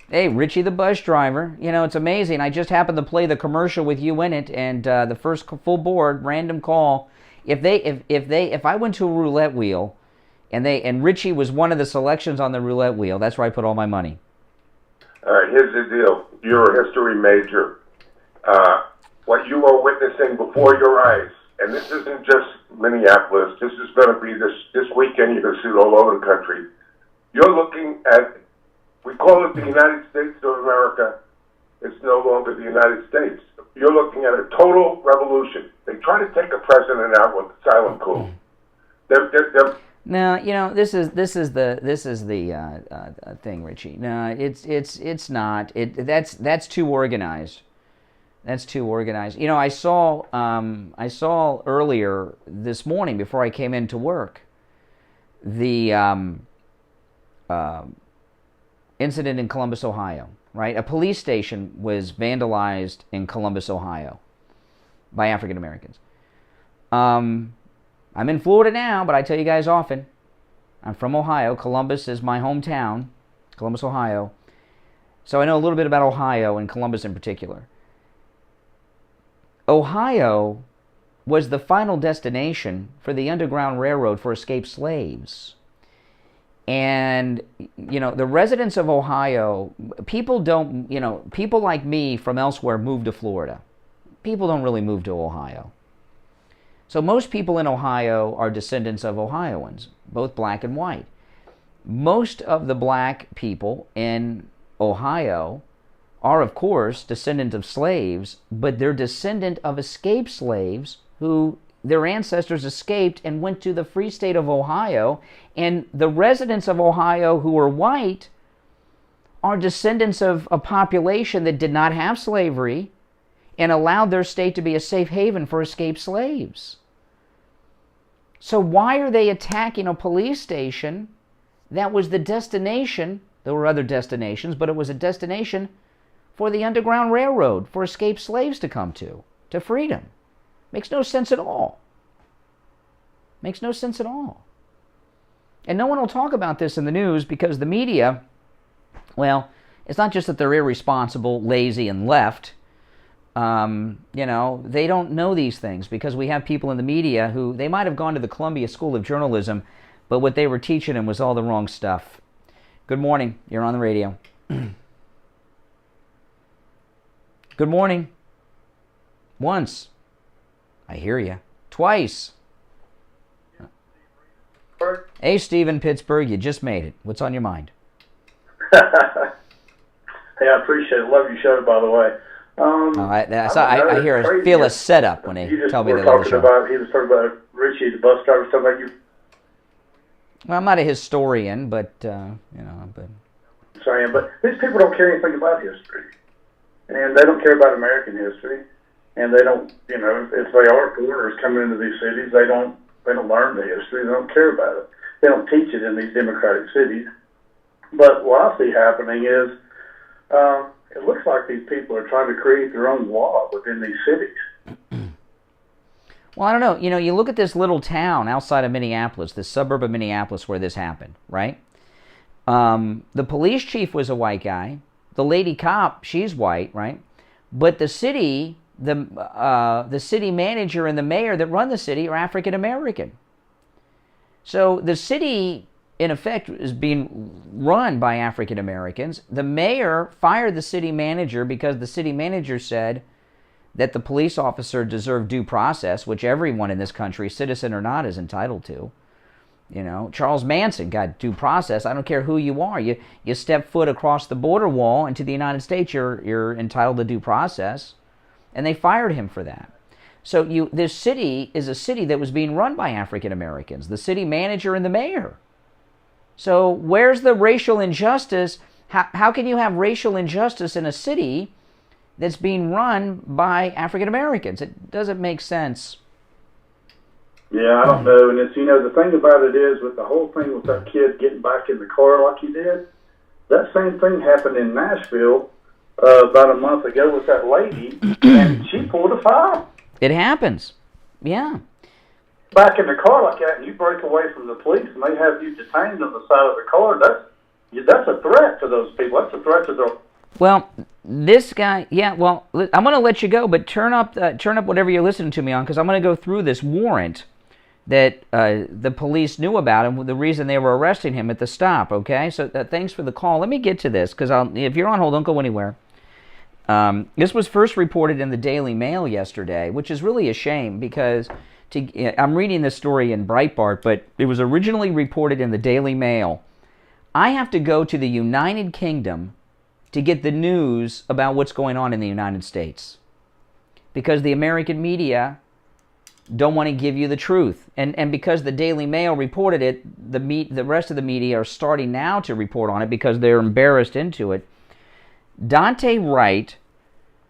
Hey, Richie the bus driver. You know, it's amazing. I just happened to play the commercial with you in it, and the first full board, random call. If I went to a roulette wheel, and Richie was one of the selections on the roulette wheel, that's where I put all my money. All right, here's the deal. You're a history major. What you are witnessing before your eyes, and this isn't just Minneapolis, this is going to be this weekend, you're going to see it all over the country. You're looking at, we call it the United States of America. It's no longer the United States. You're looking at a total revolution. They try to take a president out with a silent coup. They're No, you know, this is the thing, Richie. No, it's not. That's too organized. That's too organized. You know, I saw earlier this morning before I came into work the incident in Columbus, Ohio. Right, a police station was vandalized in Columbus, Ohio, by African Americans. I'm in Florida now, but I tell you guys often, I'm from Ohio. Columbus is my hometown, Columbus, Ohio. So I know a little bit about Ohio and Columbus in particular. Ohio was the final destination for the Underground Railroad for escaped slaves. And, you know, the residents of Ohio, people like me from elsewhere move to Florida. People don't really move to Ohio. So most people in Ohio are descendants of Ohioans, both black and white. Most of the black people in Ohio are, of course, descendants of slaves, but they're descendant of escaped slaves who their ancestors escaped and went to the free state of Ohio. And the residents of Ohio who are white are descendants of a population that did not have slavery and allowed their state to be a safe haven for escaped slaves. So why are they attacking a police station that was the destination? There were other destinations, but it was a destination for the Underground Railroad, for escaped slaves to come to freedom. Makes no sense at all. Makes no sense at all. And no one will talk about this in the news because the media, well, it's not just that they're irresponsible, lazy, and left. They don't know these things because we have people in the media who, they might have gone to the Columbia School of Journalism, but what they were teaching them was all the wrong stuff. Good morning. You're on the radio. Good morning. Once. I hear you. Twice. Hey, Steve in Pittsburgh. You just made it. What's on your mind? Hey, I appreciate it. Love your show, by the way. I feel a setup when they tell me they love the show. He was talking about Richie, the bus driver, talking about you. Well, I'm not a historian, but. Sorry, but these people don't care anything about history. And they don't care about American history. And they don't, if they are foreigners coming into these cities, they don't learn the history. They don't care about it. They don't teach it in these democratic cities. But what I see happening is, it looks like these people are trying to create their own law within these cities. Well, I don't know. You look at this little town outside of Minneapolis, this suburb of Minneapolis where this happened, right? The police chief was a white guy. The lady cop, she's white, right? But the city, the city manager and the mayor that run the city are African American. So the city, in effect, is being run by African Americans. The mayor fired the city manager because the city manager said that the police officer deserved due process, which everyone in this country, citizen or not, is entitled to. Charles Manson got due process. I don't care who you are. You step foot across the border wall into the United States, you're entitled to due process. And they fired him for that. So this city is a city that was being run by African Americans, the city manager and the mayor. So where's the racial injustice? How can you have racial injustice in a city that's being run by African Americans? It doesn't make sense. Yeah, I don't know. And it's, the thing about it is with the whole thing with that kid getting back in the car like he did, that same thing happened in Nashville about a month ago with that lady, and she pulled a fire. It happens. Yeah. Back in the car like that, and you break away from the police, and they have you detained on the side of the car. That's a threat to those people. That's a threat to their... Well, this guy, I'm going to let you go, but turn up whatever you're listening to me on, because I'm going to go through this warrant that the police knew about and the reason they were arresting him at the stop, okay? So thanks for the call. Let me get to this, because if you're on hold, don't go anywhere. This was first reported in the Daily Mail yesterday, which is really a shame, because I'm reading this story in Breitbart, but it was originally reported in the Daily Mail. I have to go to the United Kingdom to get the news about what's going on in the United States, because the American media don't want to give you the truth. And because the Daily Mail reported it, the rest of the media are starting now to report on it because they're embarrassed into it. Dante Wright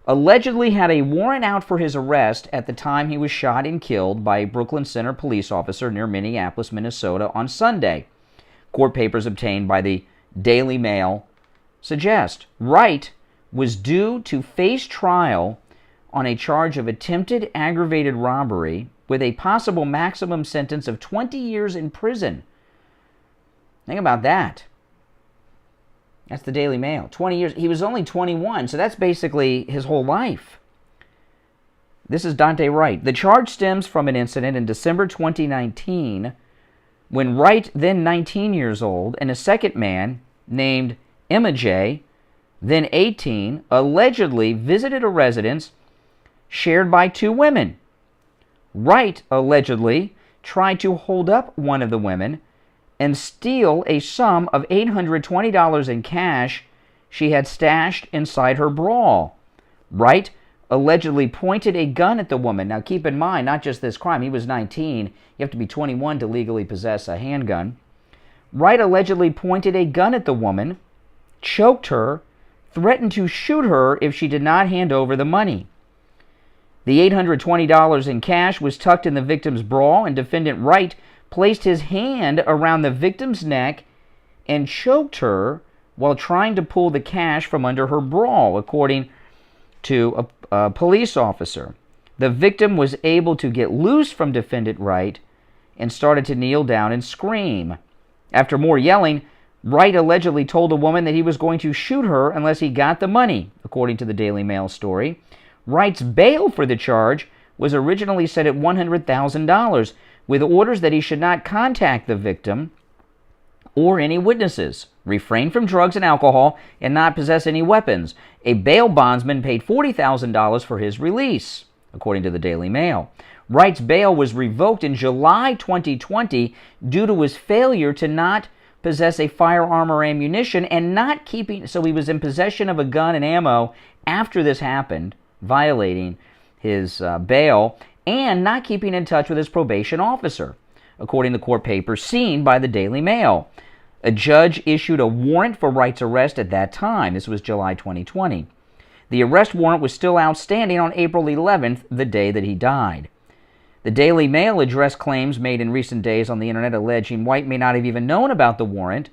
allegedly had a warrant out for his arrest at the time he was shot and killed by a Brooklyn Center police officer near Minneapolis, Minnesota on Sunday. Court papers obtained by the Daily Mail suggest Wright was due to face trial on a charge of attempted aggravated robbery with a possible maximum sentence of 20 years in prison. Think about that. That's the Daily Mail. 20 years. He was only 21, so that's basically his whole life. This is Dante Wright. The charge stems from an incident in December 2019 when Wright, then 19 years old, and a second man named Emma J., then 18, allegedly visited a residence shared by two women. Wright allegedly tried to hold up one of the women and steal a sum of $820 in cash she had stashed inside her bra. Wright allegedly pointed a gun at the woman. Now keep in mind, not just this crime. He was 19. You have to be 21 to legally possess a handgun. Wright allegedly pointed a gun at the woman, choked her, threatened to shoot her if she did not hand over the money. The $820 in cash was tucked in the victim's bra, and defendant Wright placed his hand around the victim's neck and choked her while trying to pull the cash from under her bra, according to a police officer. The victim was able to get loose from defendant Wright and started to kneel down and scream. After more yelling, Wright allegedly told the woman that he was going to shoot her unless he got the money, according to the Daily Mail story. Wright's bail for the charge was originally set at $100,000, with orders that he should not contact the victim or any witnesses, refrain from drugs and alcohol, and not possess any weapons. A bail bondsman paid $40,000 for his release, according to the Daily Mail. Wright's bail was revoked in July 2020 due to his failure to not possess a firearm or ammunition and not keeping, so he was in possession of a gun and ammo after this happened, violating his bail, and not keeping in touch with his probation officer, according to court papers seen by the Daily Mail. A judge issued a warrant for Wright's arrest at that time. This was July 2020. The arrest warrant was still outstanding on April 11th, the day that he died. The Daily Mail addressed claims made in recent days on the internet alleging Wright may not have even known about the warrant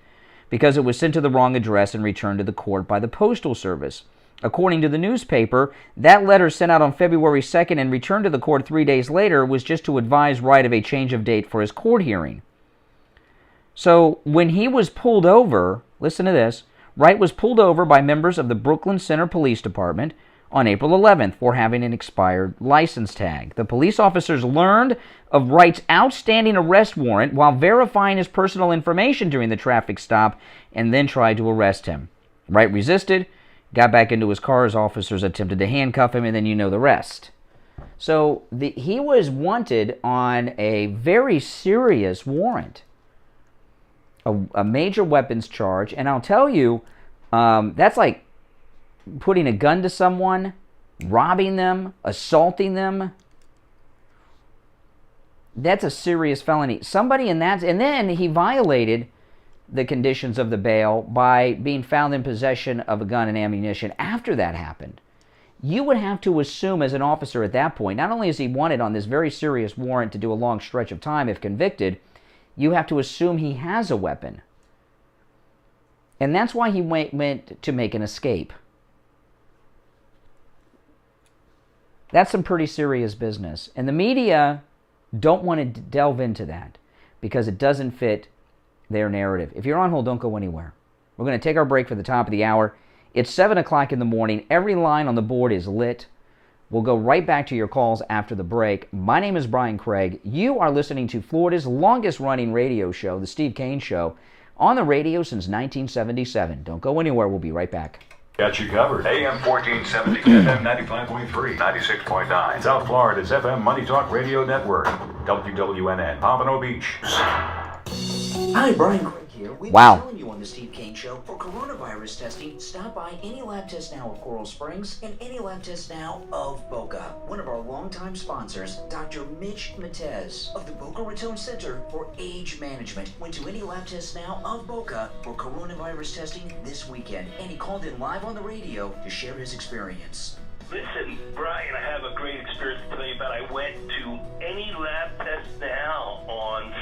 because it was sent to the wrong address and returned to the court by the Postal Service. According to the newspaper, that letter sent out on February 2nd and returned to the court 3 days later was just to advise Wright of a change of date for his court hearing. So when he was pulled over, listen to this, Wright was pulled over by members of the Brooklyn Center Police Department on April 11th for having an expired license tag. The police officers learned of Wright's outstanding arrest warrant while verifying his personal information during the traffic stop and then tried to arrest him. Wright resisted, got back into his car as officers attempted to handcuff him, and then you know the rest. So he was wanted on a very serious warrant, a major weapons charge, and I'll tell you, that's like putting a gun to someone, robbing them, assaulting them. That's a serious felony. Somebody in that, and then he violated the conditions of the bail by being found in possession of a gun and ammunition after that happened. You would have to assume as an officer at that point, not only is he wanted on this very serious warrant to do a long stretch of time if convicted, you have to assume he has a weapon. And that's why he went to make an escape. That's some pretty serious business. And the media don't want to delve into that because it doesn't fit their narrative. If you're on hold, don't go anywhere. We're going to take our break for the top of the hour. It's 7 o'clock in the morning. Every line on the board is lit. We'll go right back to your calls after the break. My name is Brian Craig. You are listening to Florida's longest-running radio show, The Steve Kane Show, on the radio since 1977. Don't go anywhere. We'll be right back. Got you covered. AM 1470, FM 95.3, 96.9. South Florida's FM Money Talk Radio Network. WWNN, Pompano Beach. Hi, Brian Craig here. We've been telling you on the Steve Kane Show, for coronavirus testing, stop by any lab test now of Coral Springs and any lab test now of Boca. One of our longtime sponsors, Dr. Mitch Matez of the Boca Raton Center for Age Management, went to any lab test now of Boca for coronavirus testing this weekend, and he called in live on the radio to share his experience. Listen, Brian, I have a great experience to tell you about. I went to any lab test now on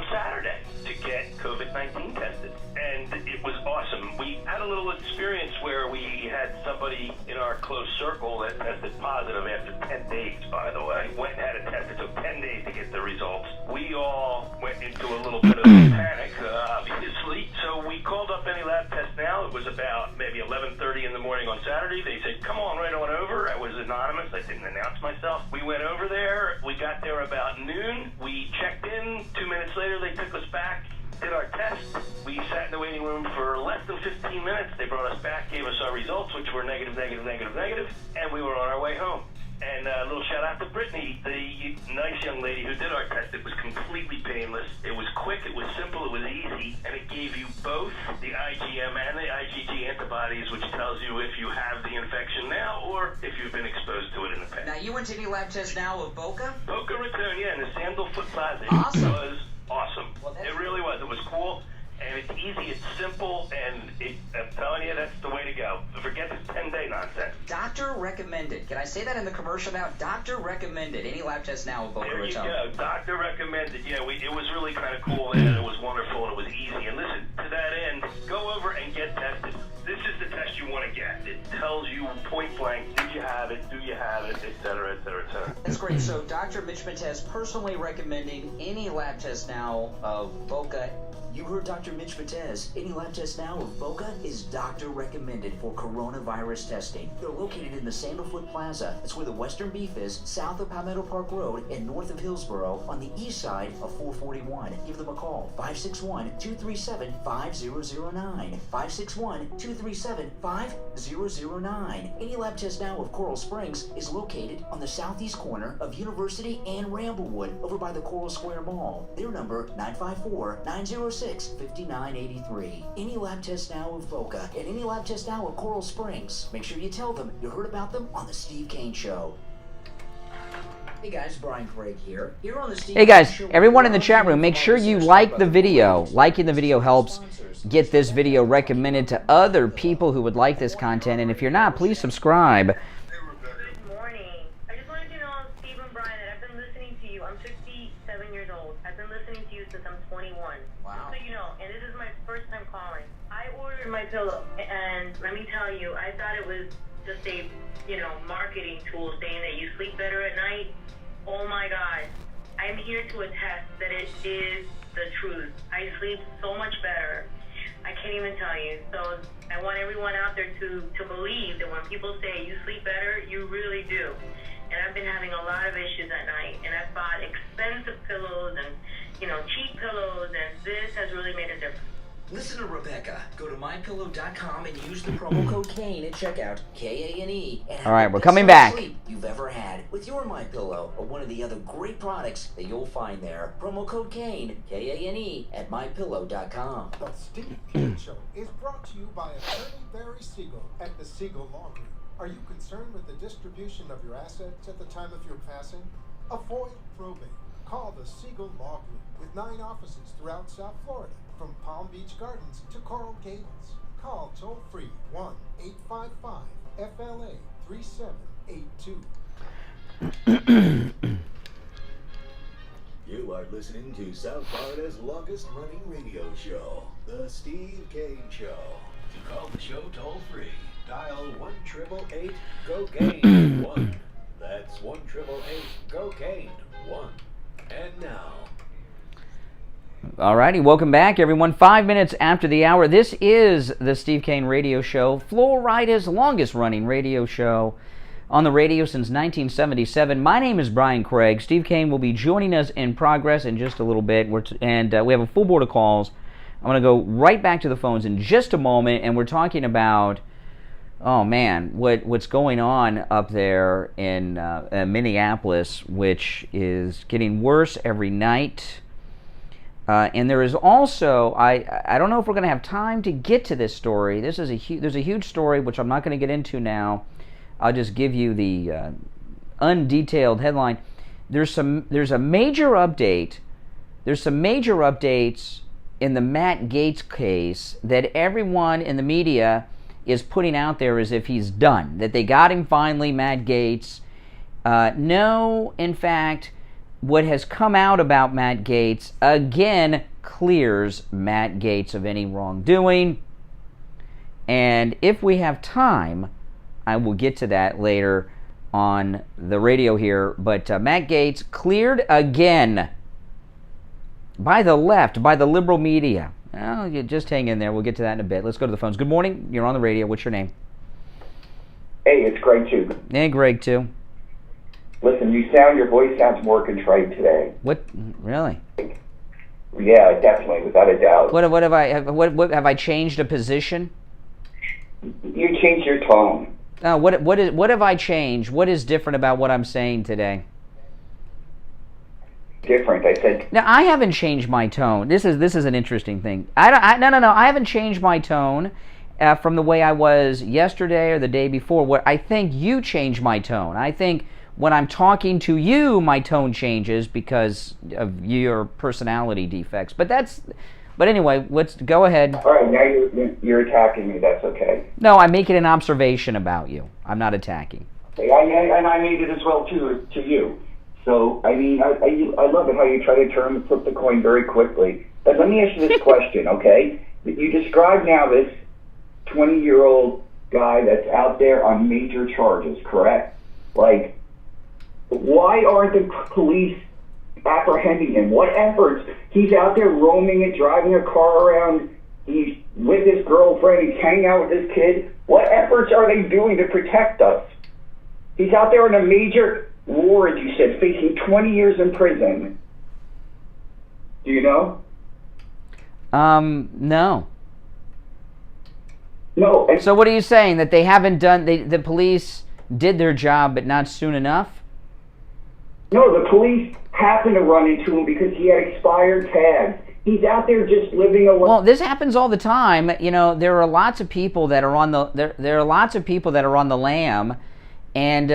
Saturday to get COVID-19 tested. And it was awesome. We had a little experience where we had somebody in our close circle that tested positive after 10 days, by the way. Went and had a test. It took 10 days to get the results. We all went into a little bit of panic, obviously. So we called up any lab test now. It was about maybe 11:30 in the morning on Saturday. They said, come on right on over. I was anonymous. I didn't announce myself. We went over there. We got there about noon. We checked in. 2 minutes later, they took us back, did our test. We sat in the waiting room for less than 15 minutes. They brought us back, gave us our results, which were negative, and we were on our way home. And a little shout out to Brittany, the nice young lady who did our test. It was completely painless. It was quick, it was simple, it was easy, and it gave you both the IgM and the IgG antibodies, which tells you if you have the infection now or if you've been exposed to it in the past. Now, you went to any lab test now of Boca? Boca Raton, yeah, in the Sandalfoot Plaza. Awesome. It was awesome. It really was. It was cool. And it's easy, it's simple, and I'm telling you, that's the way to go. Forget this 10-day nonsense. Doctor recommended. Can I say that in the commercial now? Doctor recommended. Any lab test now of Boca There you Raton? go. Doctor recommended. Yeah, it was really kind of cool, and it was wonderful, and it was easy. And listen, to that end, go over and get tested. This is the test you want to get. It tells you point blank, did you have it, do you have it, et cetera, et cetera, et cetera. That's great. So Dr. Mitch Matez personally recommending any lab test now of Boca. You heard Dr. Mitch Matez. Any lab test now of Boca is doctor recommended for coronavirus testing. They're located in the Sandalfoot Plaza. That's where the Western Beef is, south of Palmetto Park Road and north of Hillsboro on the east side of 441. Give them a call, 561-237-5009. 561-237-5009. Any lab test now of Coral Springs is located on the southeast corner of University and Ramblewood over by the Coral Square Mall. Their number, 954-906-5983. Any lab test now of Boca and any lab test now of Coral Springs. Make sure you tell them you heard about them on the Steve Kane Show. Hey guys, Brian Craig here. Here on the Steve Hey guys, Kane Show, everyone in the chat room, make sure you like the video. Liking the video helps get this video recommended to other people who would like this content. And if you're not, please subscribe. Good morning. I just wanted to know, Steve and Brian, that I've been listening to you. I'm 57 years old. I've been listening to you since I'm 21. Wow. Just so you know, and this is my first time calling. I ordered my pillow, and let me tell you, I thought it was just a, marketing tool saying that you sleep better at night. Oh my God. I'm here to attest that it is the truth. I sleep so much better. I can't even tell you. So I want everyone out there to believe that when people say you sleep better, you really do. And I've been having a lot of issues at night, and I've bought expensive pillows and, cheap pillows, and this has really made a difference. Listen to Rebecca. Go to mypillow.com and use the promo code KANE at checkout, K-A-N-E. All right, we're coming back. Sleep you've ever had with your MyPillow or one of the other great products that you'll find there. Promo code KANE, K-A-N-E, at mypillow.com. The Steve Kane Show is brought to you by Attorney Barry Siegel at the Siegel Law Group. Are you concerned with the distribution of your assets at the time of your passing? Avoid probate. Call the Siegel Law Group with 9 offices throughout South Florida, from Palm Beach Gardens to Coral Gables. Call toll-free 1-855-FLA-3782. You are listening to South Florida's longest running radio show, The Steve Kane Show. To call the show toll free, dial 1-888-GO-KANE-1. That's 1-888-GO-KANE-1. And now. Alrighty, welcome back, everyone. 5 minutes after the hour. This is the Steve Kane Radio Show, Florida's longest-running radio show on the radio since 1977. My name is Brian Craig. Steve Kane will be joining us in progress in just a little bit, and we have a full board of calls. I'm going to go right back to the phones in just a moment, and we're talking about, oh man, what's going on up there in Minneapolis, which is getting worse every night. And there is also, I don't know if we're going to have time to get to this story. There's a huge story, which I'm not going to get into now. I'll just give you the undetailed headline. There's a major update. There's some major updates in the Matt Gaetz case that everyone in the media is putting out there as if he's done, that they got him finally, Matt Gaetz. No, in fact, what has come out about Matt Gaetz again clears Matt Gaetz of any wrongdoing. And if we have time, I will get to that later on the radio here. But Matt Gaetz cleared again by the left, by the liberal media. Well, you just hang in there. We'll get to that in a bit. Let's go to the phones. Good morning. You're on the radio. What's your name? Hey, it's Greg, too. Hey, Greg, too. Listen, your voice sounds more contrite today. What? Really? Yeah, definitely, without a doubt. What have I changed a position? You changed your tone. What have I changed? What is different about what I'm saying today? Different. I said. Now, I haven't changed my tone. This is an interesting thing. No. I haven't changed my tone from the way I was yesterday or the day before. What I think you changed my tone. I think when I'm talking to you, my tone changes because of your personality defects. But anyway, let's go ahead. All right, now you're attacking me. That's okay. No, I'm making an observation about you. I'm not attacking. And I made it as well to you. So, I mean, I love it how you try to flip the coin very quickly. But let me ask you this question, okay? You describe now this 20-year-old guy that's out there on major charges, correct? Like, why aren't the police apprehending him? What efforts? He's out there roaming and driving a car around. He's with his girlfriend. He's hanging out with his kid. What efforts are they doing to protect us? He's out there on a major warrant, you said, facing 20 years in prison. Do you know? No. No. So what are you saying? That they haven't done, the police did their job but not soon enough? No, the police happened to run into him because he had expired tags. He's out there just living a. Well, this happens all the time. You know, there are lots of people that are on the there are lots of people that are on the lam, and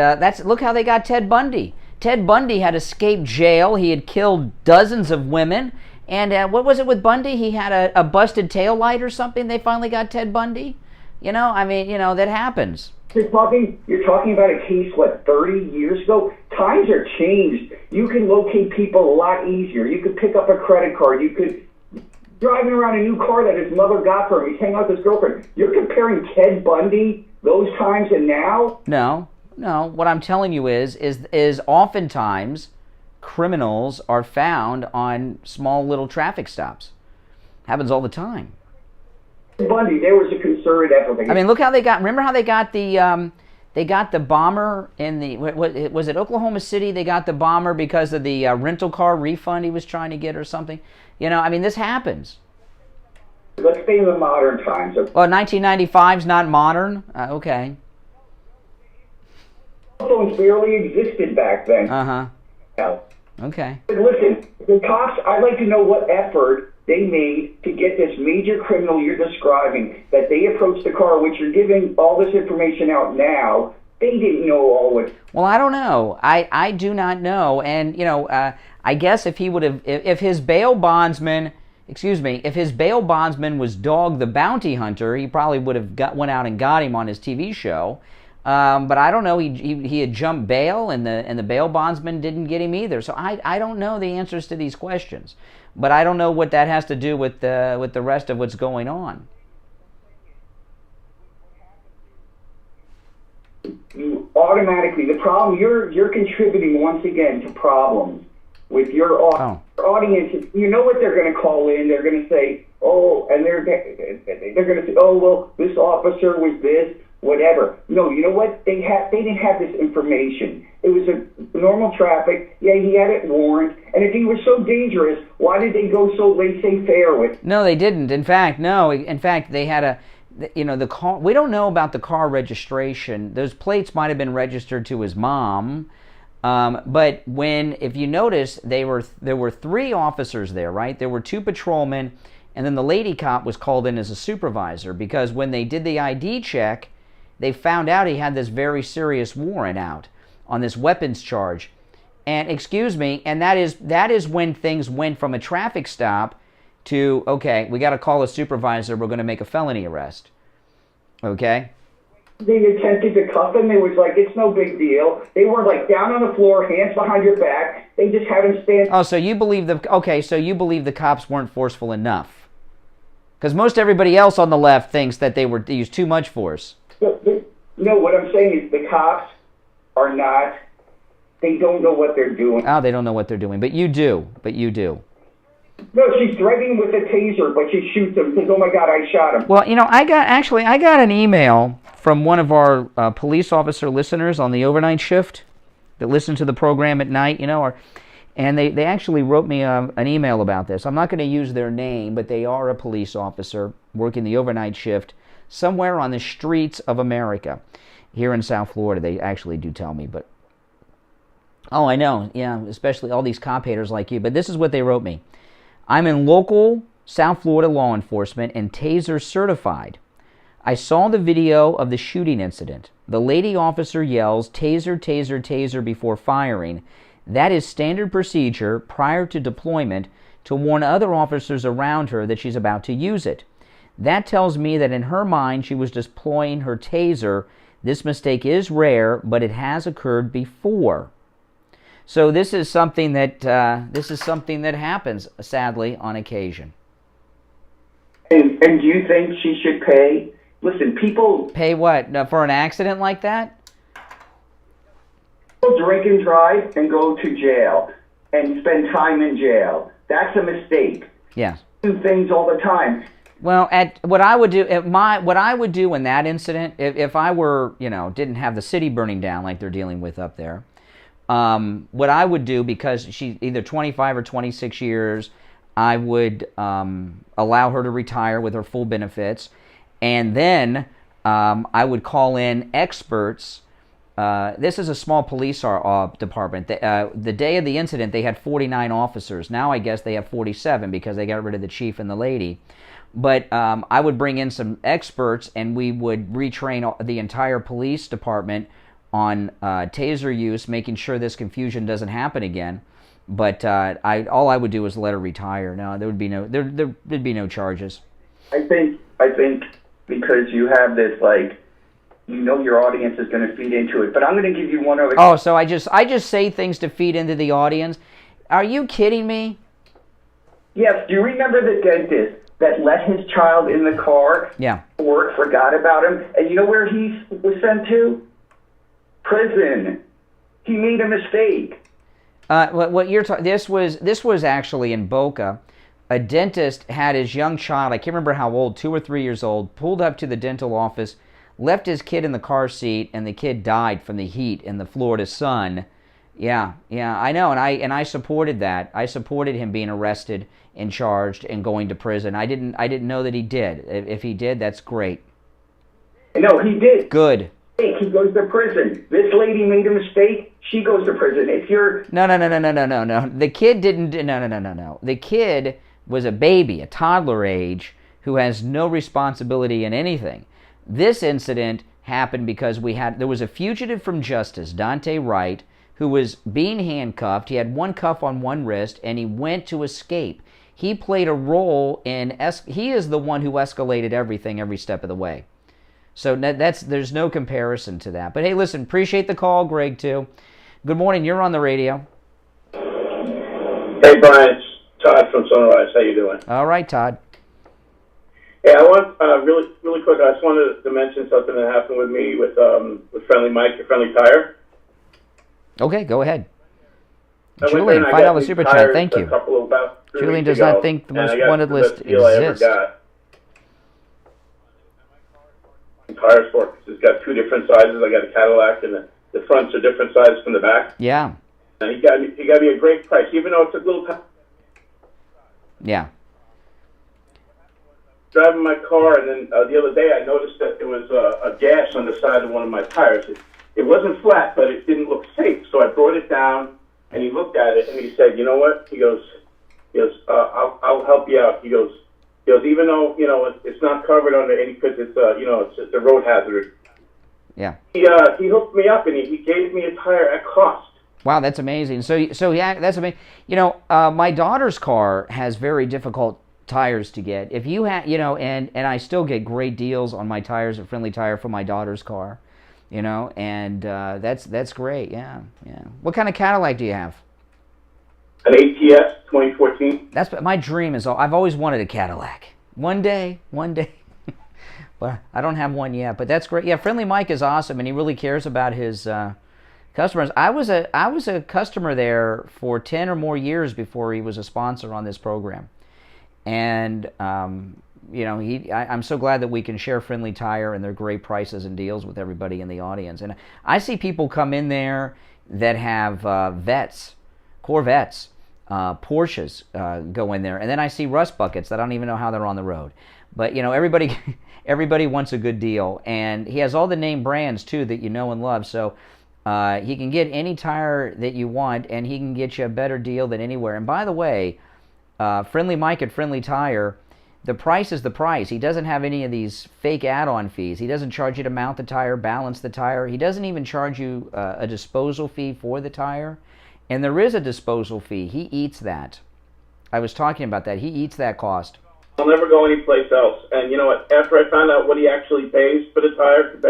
look how they got Ted Bundy. Ted Bundy had escaped jail. He had killed dozens of women, and what was it with Bundy? He had a busted tail light or something. They finally got Ted Bundy. You know, I mean, that happens. You're talking about a case, 30 years ago? Times are changed. You can locate people a lot easier. You could pick up a credit card. You could driving around a new car that his mother got for him. He's hanging out with his girlfriend. You're comparing Ted Bundy, those times and now? No. What I'm telling you is oftentimes criminals are found on small little traffic stops. Happens all the time. Bundy, there was a concerted effort. I mean, look how they got. Remember how they got the bomber in the was it Oklahoma City? They got the bomber because of the rental car refund he was trying to get or something. I mean, this happens. Let's stay in the modern times. Well, 1995's not modern. Okay. Phones barely existed back then. Yeah. Okay. Listen, the cops. I'd like to know what effort they made to get this major criminal you're describing, that they approached the car, which you're giving all this information out now. They didn't know all of it. Well, I don't know. I do not know. And, I guess if he would have, if his bail bondsman was Dog the Bounty Hunter, he probably would have went out and got him on his TV show. But I don't know. He had jumped bail, and the bail bondsman didn't get him either. So I don't know the answers to these questions. But I don't know what that has to do with the rest of what's going on. You automatically, the problem, you're contributing once again to problems with your audience. You know what they're going to call in. They're going to say, and they're going to say, well, this officer was this, whatever. No, you know what? They didn't have this information. It was a normal traffic. Yeah, he had it warrant. And if he was so dangerous, why did they go so laissez-faire with? No, they didn't. In fact, no. In fact, they had the car. We don't know about the car registration. Those plates might have been registered to his mom. But if you notice, there were 3 officers there, right? There were 2 patrolmen, and then the lady cop was called in as a supervisor because when they did the ID check, they found out he had this very serious warrant out on this weapons charge. And that is when things went from a traffic stop to, okay, we got to call a supervisor, we're going to make a felony arrest. Okay? They attempted to cuff him. It was like, it's no big deal. They weren't like down on the floor, hands behind your back. They just had him stand. Oh, so you believe the cops weren't forceful enough? Because most everybody else on the left thinks that they used too much force. No, what I'm saying is the cops are not, they don't know what they're doing. Oh, they don't know what they're doing, but you do. No, she's threatening with a taser, but she shoots him and says, oh my God, I shot him. Well, I got an email from one of our police officer listeners on the overnight shift that listen to the program at night, and they actually wrote me an email about this. I'm not going to use their name, but they are a police officer working the overnight shift somewhere on the streets of America. Here in South Florida, they actually do tell me, but... Oh, I know, yeah, especially all these cop haters like you. But this is what they wrote me. I'm in local South Florida law enforcement and Taser certified. I saw the video of the shooting incident. The lady officer yells, "Taser, taser, taser," before firing. That is standard procedure prior to deployment to warn other officers around her that she's about to use it. That tells me that in her mind she was deploying her taser. This mistake is rare, but it has occurred before. So this is something that happens, sadly, on occasion. And do you think she should pay? Listen, people... Pay what? For an accident like that? People drink and drive and go to jail and spend time in jail. That's a mistake. Yes. Do things all the time. Well, what I would do in that incident, if I were, didn't have the city burning down like they're dealing with up there, what I would do, because she's either 25 or 26 years, I would allow her to retire with her full benefits, and then I would call in experts. This is a small police department. The day of the incident, they had 49 officers. Now I guess they have 47 because they got rid of the chief and the lady. But I would bring in some experts, and we would retrain the entire police department on taser use, making sure this confusion doesn't happen again. But all I would do is let her retire. No, there'd be no charges. I think because you have this, your audience is going to feed into it. But I'm going to give you one other. Oh, so I just say things to feed into the audience? Are you kidding me? Yes. Do you remember the dentist that let his child in the car? Yeah. Work, forgot about him, and you know where he was sent to? Prison. He made a mistake. What you're talking? This was actually in Boca. A dentist had his young child, I can't remember how old, 2 or 3 years old, pulled up to the dental office, left his kid in the car seat, and the kid died from the heat in the Florida sun. Yeah, I know, and I supported that. I supported him being arrested and charged and going to prison. I didn't know that he did. If he did, that's great. No, he did. Good. He goes to prison. This lady made a mistake. She goes to prison. If you're... No. The kid didn't... No. The kid was a baby, a toddler age, who has no responsibility in anything. This incident happened because there was a fugitive from justice, Daunte Wright, who was being handcuffed. He had one cuff on one wrist, and he went to escape. He played a role in... He is the one who escalated everything every step of the way. So there's no comparison to that. But hey, listen, appreciate the call, Greg, too. Good morning. You're on the radio. Hey, Brian. It's Todd from Sunrise. How you doing? All right, Todd. Yeah, I want really quick. I just wanted to mention something that happened with me with Friendly Mike at Friendly Tire. Okay, go ahead. Julian, $5 super chat. Thank you. Julian does not think the most wanted list exists. Tire store. It's got 2 different sizes. I got a Cadillac, and the fronts are different sizes from the back. Yeah. And he got me a great price, even though it's a little. Yeah. Driving my car, and then the other day I noticed that there was a gash on the side of one of my tires. It wasn't flat, but it didn't look safe. So I brought it down, and he looked at it, and he said, "You know what?" He goes, I'll help you out. He goes, even though it's not covered under any, because it's a road hazard. Yeah. He hooked me up, and he gave me a tire at cost. Wow, that's amazing. So yeah, that's amazing. My daughter's car has very difficult tires to get. If you have, and I still get great deals on my tires at Friendly Tire for my daughter's car, and that's great. Yeah. What kind of Cadillac do you have? An ATS 2014. That's my dream. I've always wanted a Cadillac. One day. But I don't have one yet. But that's great. Yeah, Friendly Mike is awesome, and he really cares about his customers. I was a customer there for 10 or more years before he was a sponsor on this program, and I'm so glad that we can share Friendly Tire and their great prices and deals with everybody in the audience. And I see people come in there that have Corvettes, Porsches go in there, and then I see rust buckets that I don't even know how they're on the road. But, you know, everybody wants a good deal. And he has all the name brands, too, that you know and love. So he can get any tire that you want, and he can get you a better deal than anywhere. And by the way, Friendly Mike at Friendly Tire, the price is the price. He doesn't have any of these fake add-on fees. He doesn't charge you to mount the tire, balance the tire. He doesn't even charge you a disposal fee for the tire. And there is a disposal fee. He eats that. I was talking about that. He eats that cost. I'll never go anyplace else. And you know what? After I found out what he actually pays for the tire,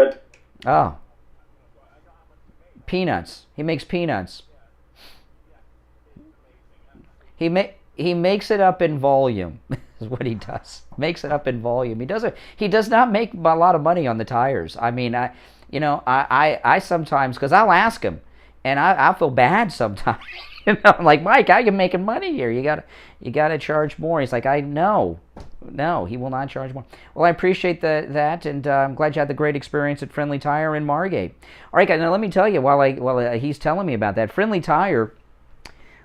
oh, peanuts. He makes peanuts. He makes it up in volume. Is what he does. Makes it up in volume. He does not make a lot of money on the tires. I mean, I sometimes, because I'll ask him, and I feel bad sometimes. You know, I'm like, Mike, how you making money here? You gotta charge more. He's like, I know. No, he will not charge more. Well, I appreciate that, and I'm glad you had the great experience at Friendly Tire in Margate. All right, guys, now let me tell you, while he's telling me about that, Friendly Tire,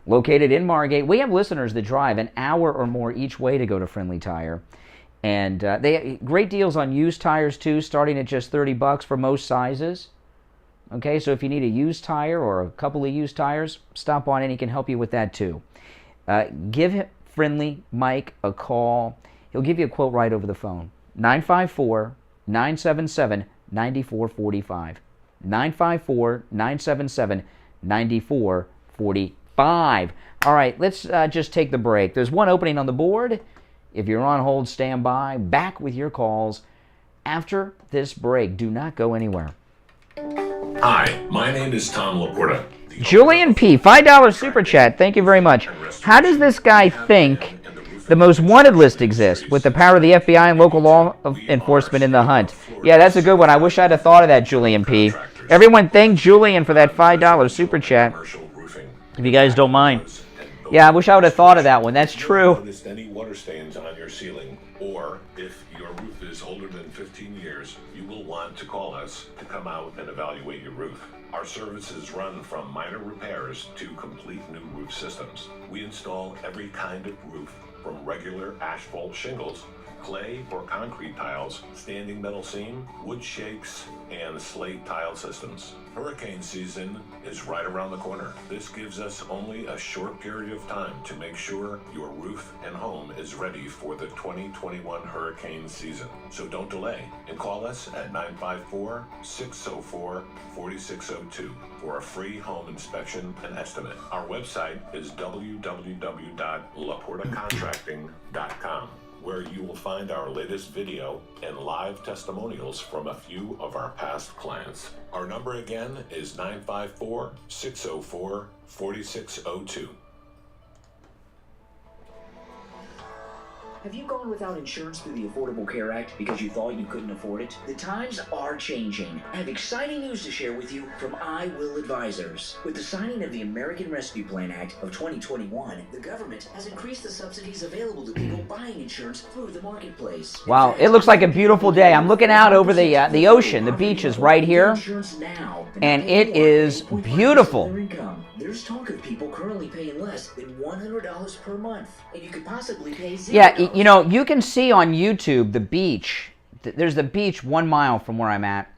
located in Margate, we have listeners that drive an hour or more each way to go to Friendly Tire. And they have great deals on used tires, too, starting at just $30 for most sizes. Okay, so if you need a used tire or a couple of used tires, stop on and he can help you with that, too. Give Friendly Mike a call. He'll give you a quote right over the phone. 954-977-9445. 954-977-9445. All right, let's just take the break. There's one opening on the board. If you're on hold, stand by. Back with your calls after this break. Do not go anywhere. Hi, my name is Tom Laporta. Julian P., $5 super chat. Thank you very much. How does this guy think the most wanted list exists with the power of the FBI and local law enforcement in the hunt? Yeah, that's a good one. I wish I'd have thought of that, Julian P. Everyone thank Julian for that $5 super chat. If you guys don't mind. Yeah, I wish I would have thought of that one. That's true. Noticed any water stains on your ceiling, or if your roof is older than 15 years, you will want to call us to come out and evaluate your roof. Our services run from minor repairs to complete new roof systems. We install every kind of roof, from regular asphalt shingles, clay or concrete tiles, standing metal seam, wood shakes, and slate tile systems. Hurricane season is right around the corner. This gives us only a short period of time to make sure your roof and home is ready for the 2021 hurricane season. So don't delay and call us at 954-604-4602 for a free home inspection and estimate. Our website is www.laportacontracting.com, where you will find our latest video and live testimonials from a few of our past clients. Our number again is 954-604-4602. Have you gone without insurance through the Affordable Care Act because you thought you couldn't afford it? The times are changing. I have exciting news to share with you from I Will Advisors. With the signing of the American Rescue Plan Act of 2021, the government has increased the subsidies available to people buying insurance through the marketplace. Wow, it looks like a beautiful day. I'm looking out over the ocean. The beach is right here, and it is beautiful. There's talk of people currently paying less than $100 per month, and you could possibly pay $0. Yeah, you know, you can see on YouTube the beach. There's the beach 1 mile from where I'm at.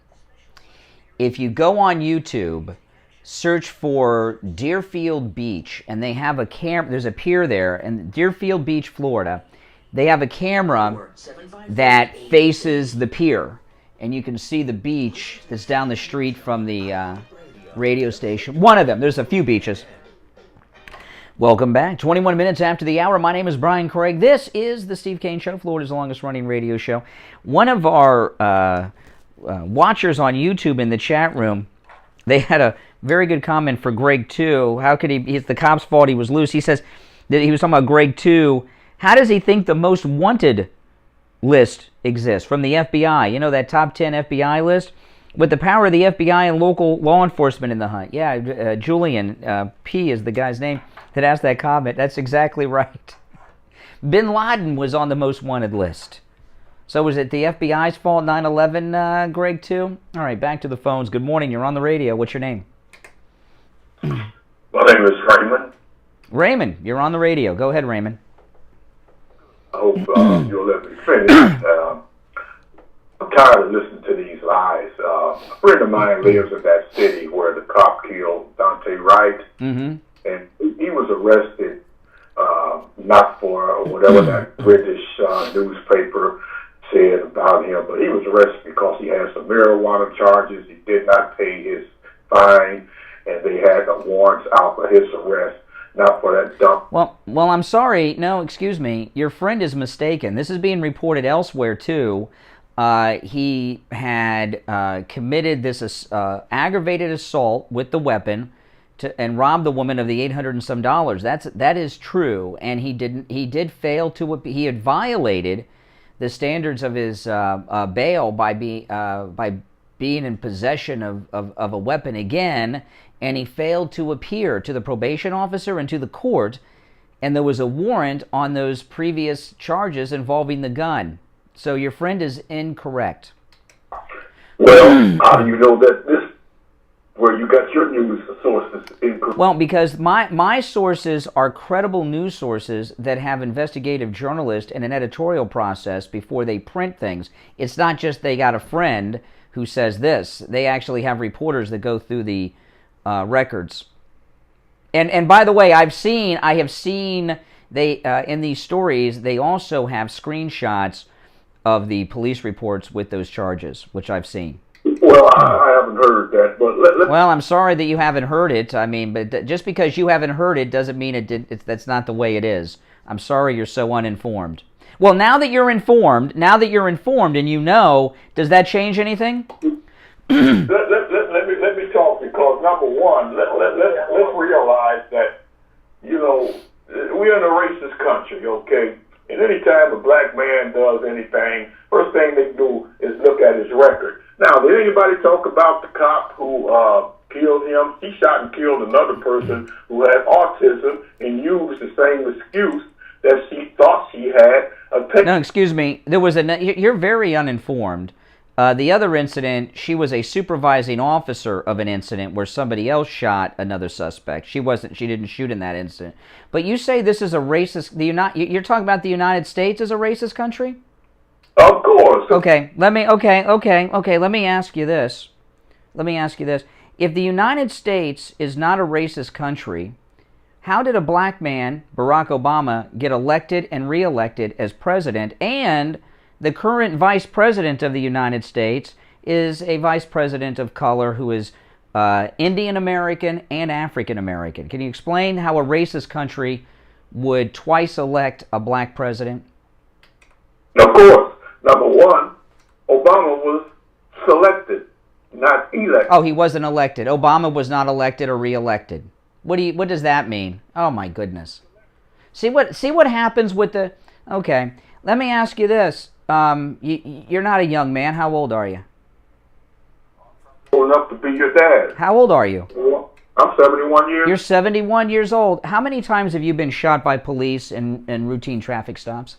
If you go on YouTube, search for Deerfield Beach, and they have a there's a pier there, in Deerfield Beach, Florida. They have a camera that faces the pier, and you can see the beach that's down the street from the radio station. One of them. There's a few beaches. Welcome back. 21 minutes after the hour. My name is Brian Craig. This is the Steve Kane Show, Florida's longest running radio show. One of our watchers on YouTube in the chat room, they had a very good comment for Greg 2. How could he? It's the cop's fault he was loose. He says that he was talking about Greg 2. How does he think the most wanted list exists from the FBI? You know, that top 10 FBI list? With the power of the FBI and local law enforcement in the hunt. Yeah, Julian P. is the guy's name that asked that comment. That's exactly right. Bin Laden was on the most wanted list. So was it the FBI's fault, 9/11, Greg, too? All right, back to the phones. Good morning. You're on the radio. What's your name? My name is Raymond. Raymond, you're on the radio. Go ahead, Raymond. Okay, hope you'll let me finish. I'm tired of listening to these lies. A friend of mine lives in that city where the cop killed Daunte Wright, and he was arrested not for whatever that British newspaper said about him, but he was arrested because he had some marijuana charges. He did not pay his fine, and they had warrants out for his arrest, not for that dump. Well, I'm sorry. No, excuse me. Your friend is mistaken. This is being reported elsewhere, too. He had committed this aggravated assault with the weapon and robbed the woman of the $800 and some. That is true, and he did fail to. He had violated the standards of his bail by being in possession of a weapon again, and he failed to appear to the probation officer and to the court, and there was a warrant on those previous charges involving the gun. So your friend is incorrect. Well, how do you know that this, where you got your news sources incorrect? Well, because my sources are credible news sources that have investigative journalists and an editorial process before they print things. It's not just they got a friend who says this. They actually have reporters that go through the records. And by the way, I have seen they in these stories they also have screenshots of the police reports with those charges, which I've seen. Well, I haven't heard that, but well, I'm sorry that you haven't heard it. I mean, but just because you haven't heard it doesn't mean that's not the way it is. I'm sorry you're so uninformed. Well, now that you're informed and you know, does that change anything? let me talk, because number one, let's realize that, you know, we're in a racist country, okay? And any time a black man does anything, first thing they do is look at his record. Now, did anybody talk about the cop who killed him? He shot and killed another person who had autism and used the same excuse that she thought she had. No, excuse me. There was you're very uninformed. The other incident, she was a supervising officer of an incident where somebody else shot another suspect. She didn't shoot in that incident. But you say this is a racist. You're talking about the United States as a racist country? Of course. Okay. Let me ask you this. If the United States is not a racist country, how did a black man, Barack Obama, get elected and reelected as president, and the current vice president of the United States is a vice president of color who is Indian American and African American? Can you explain how a racist country would twice elect a black president? Of course. Number one, Obama was selected, not elected. Oh, he wasn't elected. Obama was not elected or reelected. What does that mean? Oh my goodness. See what happens with the. Okay, let me ask you this. You're not a young man. How old are you? Old enough to be your dad. How old are you? Well, I'm 71 years. You're 71 years old. How many times have you been shot by police in routine traffic stops?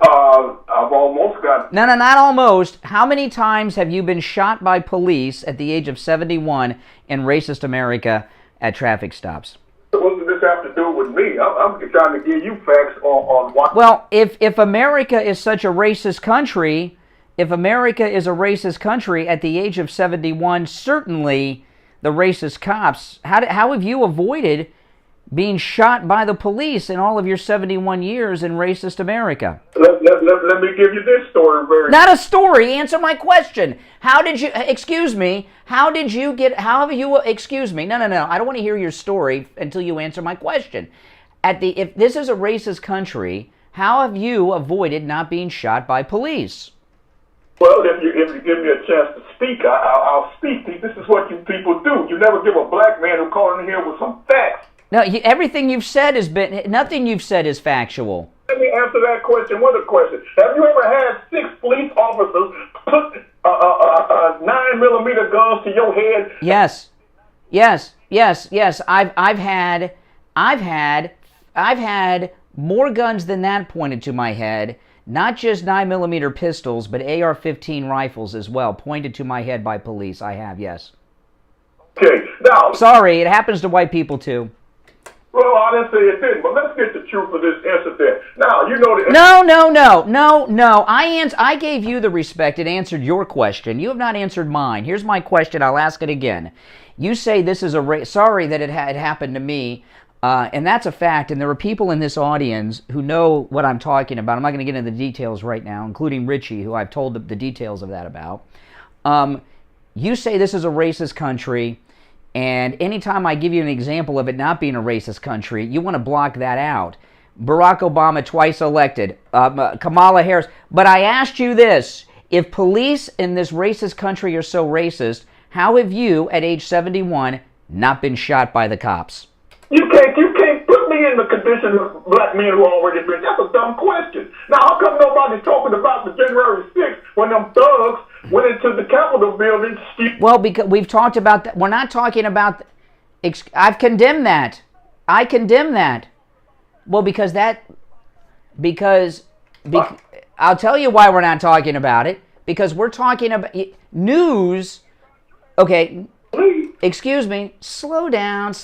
I've almost got... No, not almost. How many times have you been shot by police at the age of 71 in racist America at traffic stops? What does this have to do with me? I'm trying to give you facts on what... Well, if America is such a racist country, if America is a racist country at the age of 71, certainly the racist cops, how have you avoided being shot by the police in all of your 71 years in racist America? Let me give you this story very... Not a story. Answer my question. How did you... Excuse me. How have you... Excuse me. No. I don't want to hear your story until you answer my question. If this is a racist country, how have you avoided not being shot by police? Well, if you give me a chance to speak, I'll speak. This is what you people do. You never give a black man who called in here with some facts. No, everything you've said has been... Nothing you've said is factual. Let me answer that question with a question. Have you ever had 6 police officers put 9mm guns to your head? Yes. I've had more guns than that pointed to my head. Not just 9mm pistols, but AR-15 rifles as well, pointed to my head by police. I have, yes. Okay, now... Sorry, it happens to white people too. Well, I didn't say it didn't, but let's get the truth of this incident. Now, you know that... No. I gave you the respect and answered your question. You have not answered mine. Here's my question. I'll ask it again. You say this is a... Sorry that it had happened to me, and that's a fact, and there are people in this audience who know what I'm talking about. I'm not going to get into the details right now, including Richie, who I've told the details of that about. You say this is a racist country... And anytime I give you an example of it not being a racist country, you want to block that out. Barack Obama twice elected, Kamala Harris. But I asked you this, if police in this racist country are so racist, how have you, at age 71, not been shot by the cops? You can't put me in the condition of black men who already been. That's a dumb question. Now, how come nobody's talking about the January 6th when them thugs went into the Capitol building? Well, because we've talked about that. We're not talking about... I've condemned that. I condemn that. Well, because I'll tell you why we're not talking about it. Because we're talking about... News... Okay... Excuse me. Slow down.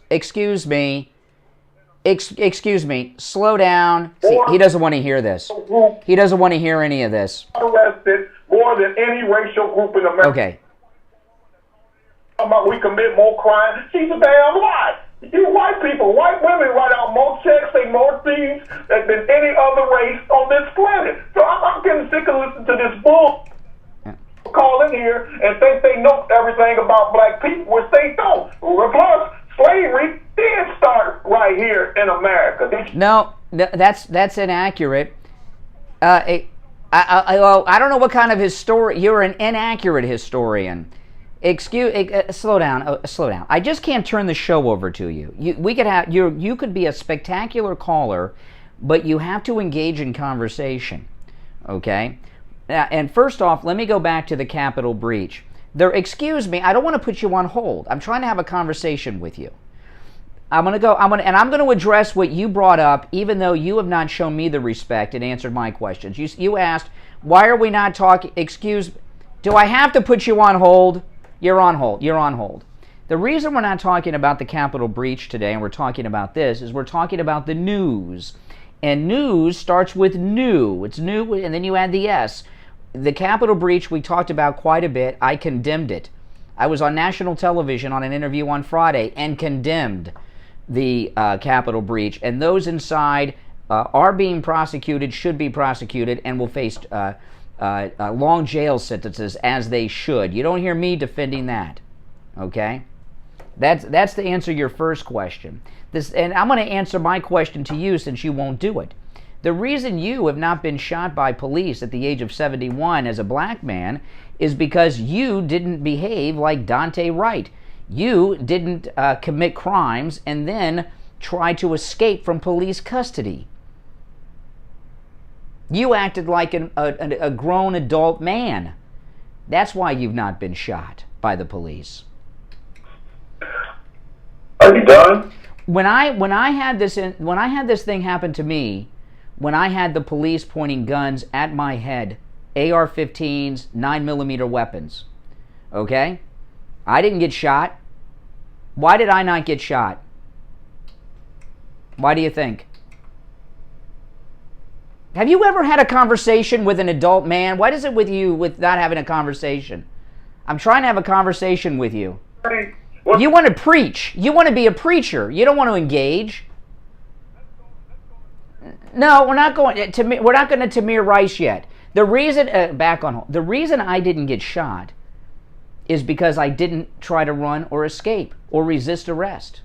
Excuse me. Slow down. See, he doesn't want to hear this. He doesn't want to hear any of this. Arrested more than any racial group in America. Okay. We commit more crime. She's a damn lie. You white people, white women write out more checks and more thieves than any other race on this planet. So I'm getting sick of listening to this bull. Call in here and think they know everything about black people, which they don't. Plus, slavery did start right here in America. No, that's inaccurate. I don't know what kind of historian. You're an inaccurate historian. Slow down. I just can't turn the show over to you. You could be a spectacular caller, but you have to engage in conversation. Okay. And first off, let me go back to the Capitol breach. Excuse me, I don't want to put you on hold. I'm trying to have a conversation with you. I'm going to address what you brought up, even though you have not shown me the respect and answered my questions. You asked, why are we not talking? Do I have to put you on hold? You're on hold. The reason we're not talking about the Capitol breach today, and we're talking about this, is we're talking about the news. And news starts with new. It's new, and then you add the S. The Capitol breach we talked about quite a bit. I condemned it. I was on national television on an interview on Friday and condemned the Capitol breach. And those inside are being prosecuted, should be prosecuted, and will face long jail sentences, as they should. You don't hear me defending that. Okay? That's to answer your first question. And I'm going to answer my question to you since you won't do it. The reason you have not been shot by police at the age of 71 as a black man is because you didn't behave like Daunte Wright. You didn't commit crimes and then try to escape from police custody. You acted like a grown adult man. That's why you've not been shot by the police. Are you done? When I had this thing happen to me, when I had the police pointing guns at my head, AR-15s, 9mm weapons, okay? I didn't get shot. Why did I not get shot? Why do you think? Have you ever had a conversation with an adult man? What is it with you with not having a conversation? I'm trying to have a conversation with you. You want to preach. You want to be a preacher. You don't want to engage. No, we're not going to Tamir Rice yet. The reason the reason I didn't get shot is because I didn't try to run or escape or resist arrest.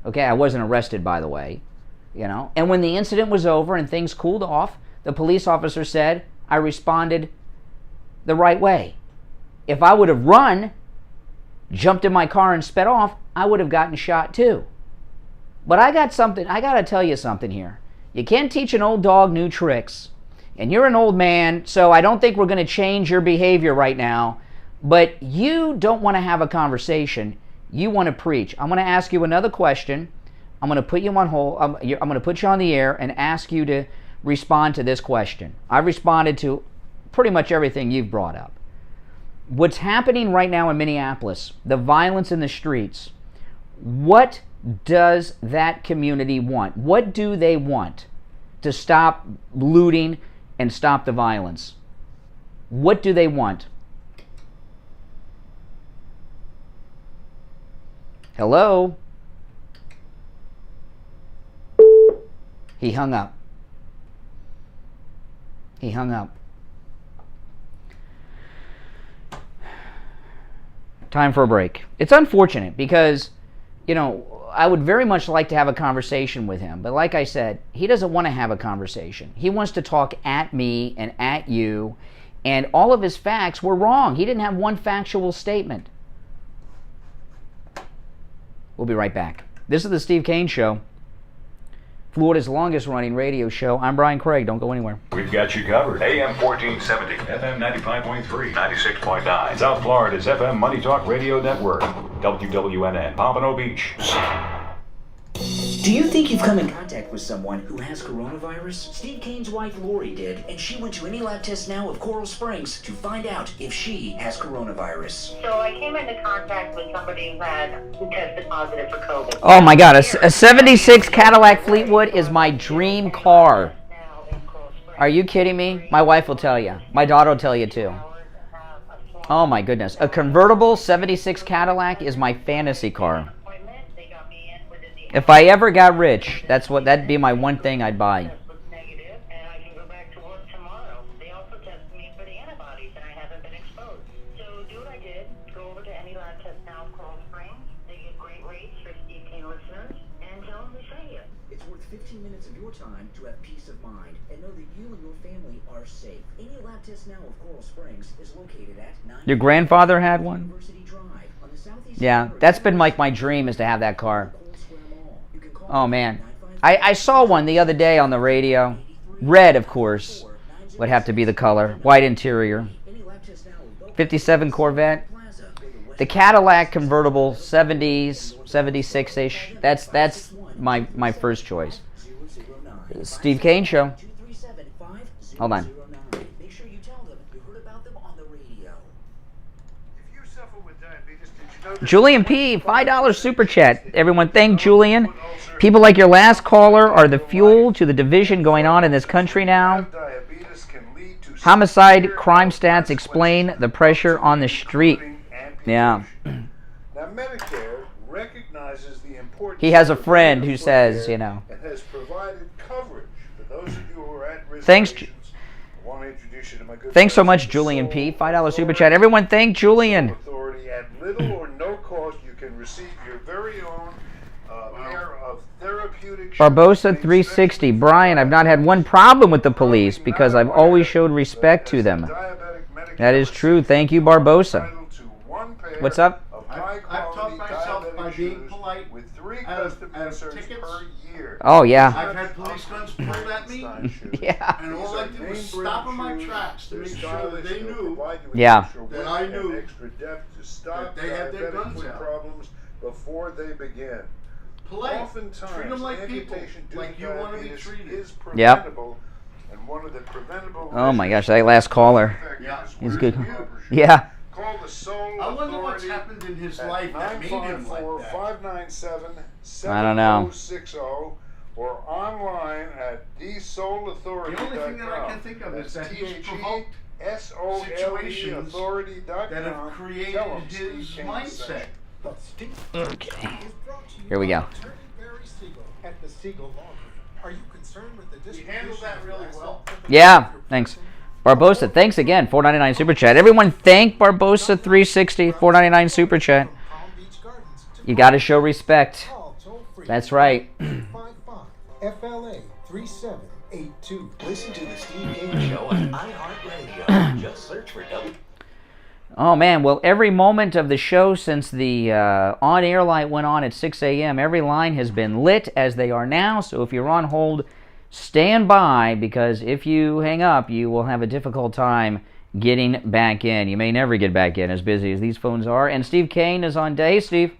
Okay, I wasn't arrested, by the way, you know. And when the incident was over and things cooled off, the police officer said I responded the right way. If I would have run, jumped in my car and sped off, I would have gotten shot too. But I got to tell you something here. You can't teach an old dog new tricks. And you're an old man, so I don't think we're going to change your behavior right now. But you don't want to have a conversation. You want to preach. I'm going to ask you another question. I'm going to put you on hold. I'm going to put you on the air and ask you to respond to this question. I've responded to pretty much everything you've brought up. What's happening right now in Minneapolis, the violence in the streets, what does that community want? What do they want to stop looting and stop the violence? What do they want? Hello? He hung up. He hung up. Time for a break. It's unfortunate because, you know, I would very much like to have a conversation with him. But like I said, he doesn't want to have a conversation. He wants to talk at me and at you. And all of his facts were wrong. He didn't have one factual statement. We'll be right back. This is the Steve Kane Show, Florida's longest running radio show. I'm Brian Craig. Don't go anywhere. We've got you covered. AM 1470, FM 95.3, 96.9. South Florida's FM Money Talk Radio Network. WWNN, Pompano Beach. Do you think you've come in contact with someone who has coronavirus? Steve Kane's wife Lori did, and she went to any lab test now of Coral Springs to find out if she has coronavirus. So I came into contact with somebody who tested positive for COVID. Oh my God, a 76 Cadillac Fleetwood is my dream car. Are you kidding me? My wife will tell you. My daughter will tell you too. Oh my goodness. A convertible 76 Cadillac is my fantasy car. If I ever got rich, that'd be my one thing I'd buy. It's worth 15 minutes of your time to have peace of mind and know that you and your family are safe. Any lab test now of Coral Springs is located at 9 Your grandfather had one? Yeah, that's been like my dream, is to have that car. Oh man, I saw one the other day on the radio. Red, of course, would have to be the color. White interior. 57 Corvette. The Cadillac convertible, 70s, 76-ish. That's my first choice. Steve Kane Show. Hold on. Julian P, $5 super chat. Everyone, thank Julian. People like your last caller are the fuel to the division going on in this country now. Homicide crime stats explain the pressure on the street. Yeah. Now, Medicare recognizes the importance. He has a friend who says, you know. And has provided coverage for those of you who are at risk. Thanks. I want to introduce you to my good Thanks so friend, much, Julian P. $5 super chat. Everyone, thank Julian. Authority at little or no cost, you can receive your very own pair of therapeutic. Barbosa 360. Brian, I've not had one problem with the police because I've always showed respect to them. That is true. Thank you, Barbosa. What's up? I've taught myself by being polite with 3 as custom tickets per year. Oh, yeah. I've had policemen pulled at me. Yeah. And all I did was stop in my tracks to make sure that they knew Yeah. that I knew extra depth to stop that they had their diabetic guns foot out. problems before they begin. Polite. Oftentimes, Treat them like people, amputation due like to you want to be diabetes treated. is Yep. preventable, and one of the preventable Oh my gosh, that last caller. Yeah. He's good. Yeah. Call the Soul I wonder what's Authority happened in his at life that made him like that. 954-597-7060 I don't know. or online at thesoulauthority.com. The only thing that I can think of is that he's provoked situations that have created his mindset. Okay. Here we go. At the Siegel Laundry. Are you concerned with the He handled that really well. Yeah, thanks. Barbosa, thanks again. $4.99 super chat. Everyone, thank Barbosa 360. $4.99 super chat. You got to show respect. That's right. FLA 3782. Listen to the Steve Kane Show on iHeartRadio. Just search for W. Oh man, well, every moment of the show since the on-air light went on at 6 a.m., every line has been lit as they are now. So if you're on hold, stand by, because if you hang up, you will have a difficult time getting back in. You may never get back in, as busy as these phones are. And Steve Kane is on day. Steve?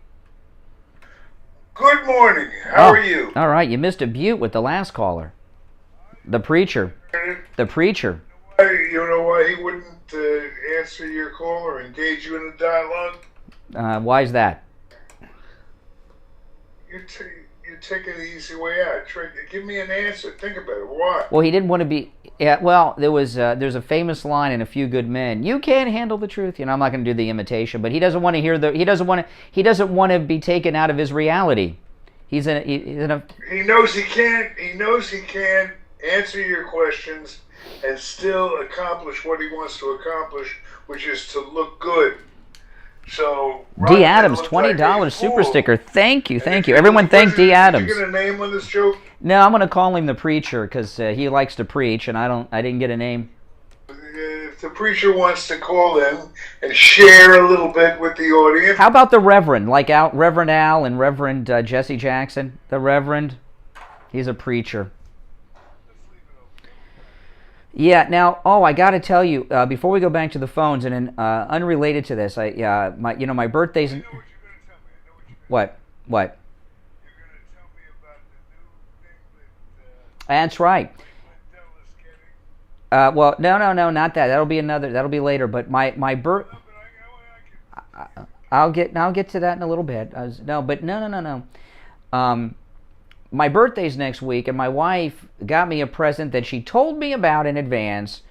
Good morning. How are you? All right, you missed a beaut with the last caller. The preacher. The preacher. You know why he wouldn't answer your call or engage you in a dialogue? Why is that? you're taking the easy way out. Give me an answer. Think about it. Why? Well, he didn't want to be. Yeah. Well, there's a famous line in A Few Good Men. You can't handle the truth. You know, I'm not going to do the imitation, but he doesn't want to hear the. He doesn't want to be taken out of his reality. He knows he can't. He knows he can't answer your questions and still accomplish what he wants to accomplish, which is to look good. So D. Adams, $20 super sticker. Thank you. Everyone, thank D. Adams. You get a name on this joke? No, I'm going to call him the preacher because he likes to preach, and I didn't get a name. If the preacher wants to call in and share a little bit with the audience. How about the Reverend, like Reverend Al and Reverend Jesse Jackson? The Reverend, he's a preacher. Yeah. Now, I got to tell you before we go back to the phones, and unrelated to this, my birthday's. What? That's right. Well, no, not that. That'll be later. But my birth. I'll get to that in a little bit. No. My birthday's next week, and my wife got me a present that she told me about in advance,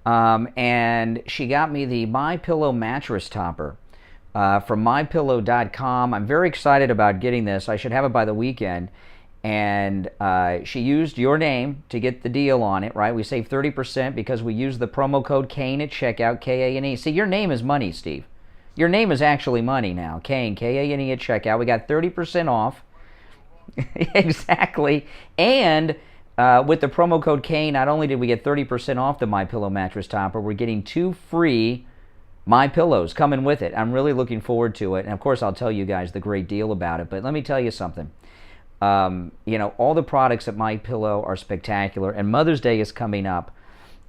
and she got me the MyPillow mattress topper from MyPillow.com. I'm very excited about getting this. I should have it by the weekend. And she used your name to get the deal on it, right? We saved 30% because we used the promo code Kane at checkout, K-A-N-E. See, your name is money, Steve. Your name is actually money now, Kane, K-A-N-E at checkout. We got 30% off. Exactly. And with the promo code Kane, not only did we get 30% off the MyPillow mattress topper, we're getting 2 free MyPillows coming with it. I'm really looking forward to it. And, of course, I'll tell you guys the great deal about it. But let me tell you something. All the products at MyPillow are spectacular, and Mother's Day is coming up,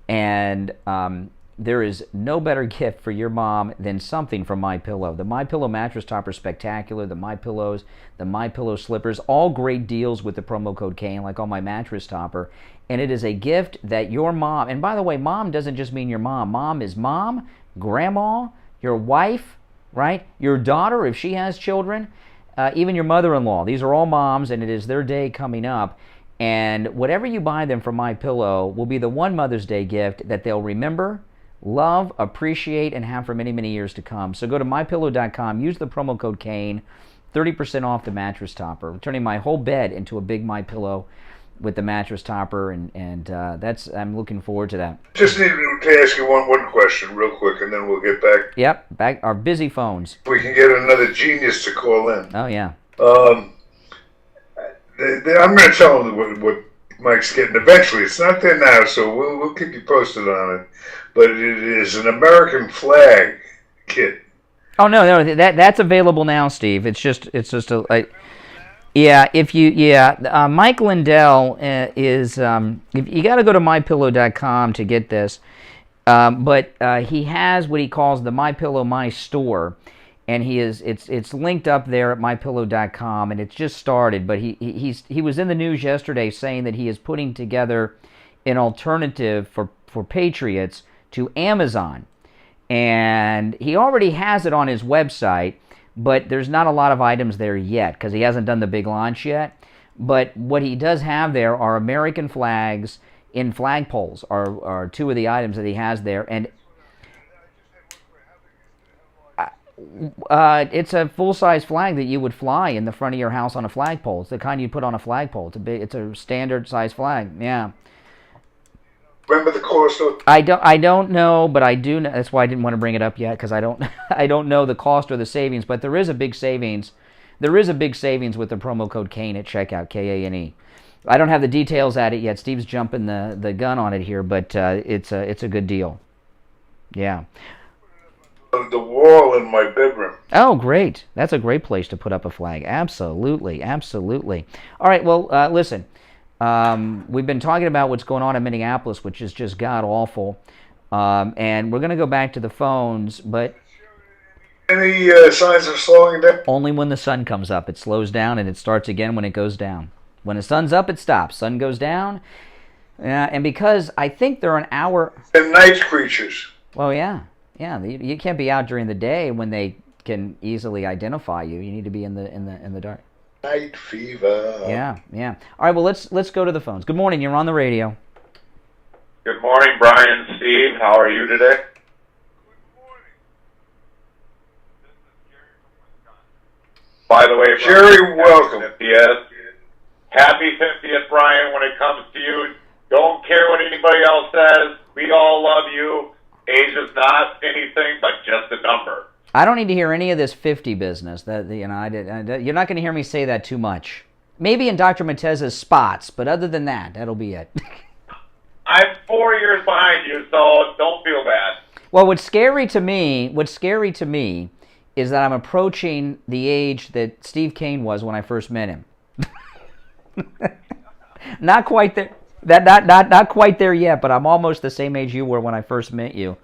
and there is no better gift for your mom than something from MyPillow. The MyPillow mattress topper is spectacular. The MyPillows, the MyPillow slippers, all great deals with the promo code Kane, like on my mattress topper. And it is a gift that your mom, and by the way, mom doesn't just mean your mom. Mom is mom, grandma, your wife, right? Your daughter, if she has children, even your mother-in-law. These are all moms, and it is their day coming up. And whatever you buy them from MyPillow will be the one Mother's Day gift that they'll remember, love, appreciate, and have for many, many years to come. So go to MyPillow.com, use the promo code Kane, 30% off the mattress topper. We're turning my whole bed into a big MyPillow with the mattress topper, and I'm looking forward to that. Just need to ask you one question real quick, and then we'll get back. Yep, back our busy phones. We can get another genius to call in. Oh, yeah. I'm going to tell him what Mike's getting eventually. It's not there now, so we'll keep you posted on it. But it is an American flag kit. Oh, no, that's available now, Steve. It's just yeah, Mike Lindell is, you got to go to MyPillow.com to get this, but he has what he calls the MyPillow My Store, and it's linked up there at MyPillow.com, and it's just started, but he was in the news yesterday saying that he is putting together an alternative for patriots to Amazon, and he already has it on his website, but there's not a lot of items there yet because he hasn't done the big launch yet. But what he does have there are American flags in flagpoles are 2 of the items that he has there. And it's a full-size flag that you would fly in the front of your house on a flagpole. It's the kind you put on a flagpole. It's a standard-size flag, yeah. Remember the cost of? I don't know, but I do know. That's why I didn't want to bring it up yet, because I don't know the cost or the savings. But there is a big savings. There is a big savings with the promo code Kane at checkout, K-A-N-E. I don't have the details at it yet. Steve's jumping the gun on it here, but it's a good deal. Yeah. The wall in my bedroom. Oh, great! That's a great place to put up a flag. Absolutely, absolutely. All right. Well, listen. We've been talking about what's going on in Minneapolis, which is just god-awful, and we're going to go back to the phones, but... Any signs of slowing down? Only when the sun comes up. It slows down, and it starts again when it goes down. When the sun's up, it stops. Sun goes down, and because I think they're an hour... And night creatures. Well, yeah. You can't be out during the day when they can easily identify you. You need to be in the dark. Night fever. Yeah, yeah. All right, well, let's go to the phones. Good morning. You're on the radio. Good morning, Brian, Steve. How are you today? By the way, Jerry, welcome. 50th. Happy 50th, Brian. When it comes to you, don't care what anybody else says. We all love you. Age is not anything but just a number. I don't need to hear any of this 50 business. That you're not going to hear me say that too much. Maybe in Dr. Montez's spots, but other than that, that'll be it. I'm 4 years behind you, so don't feel bad. Well, what's scary to me is that I'm approaching the age that Steve Kane was when I first met him. Not quite there. Not quite there yet, but I'm almost the same age you were when I first met you,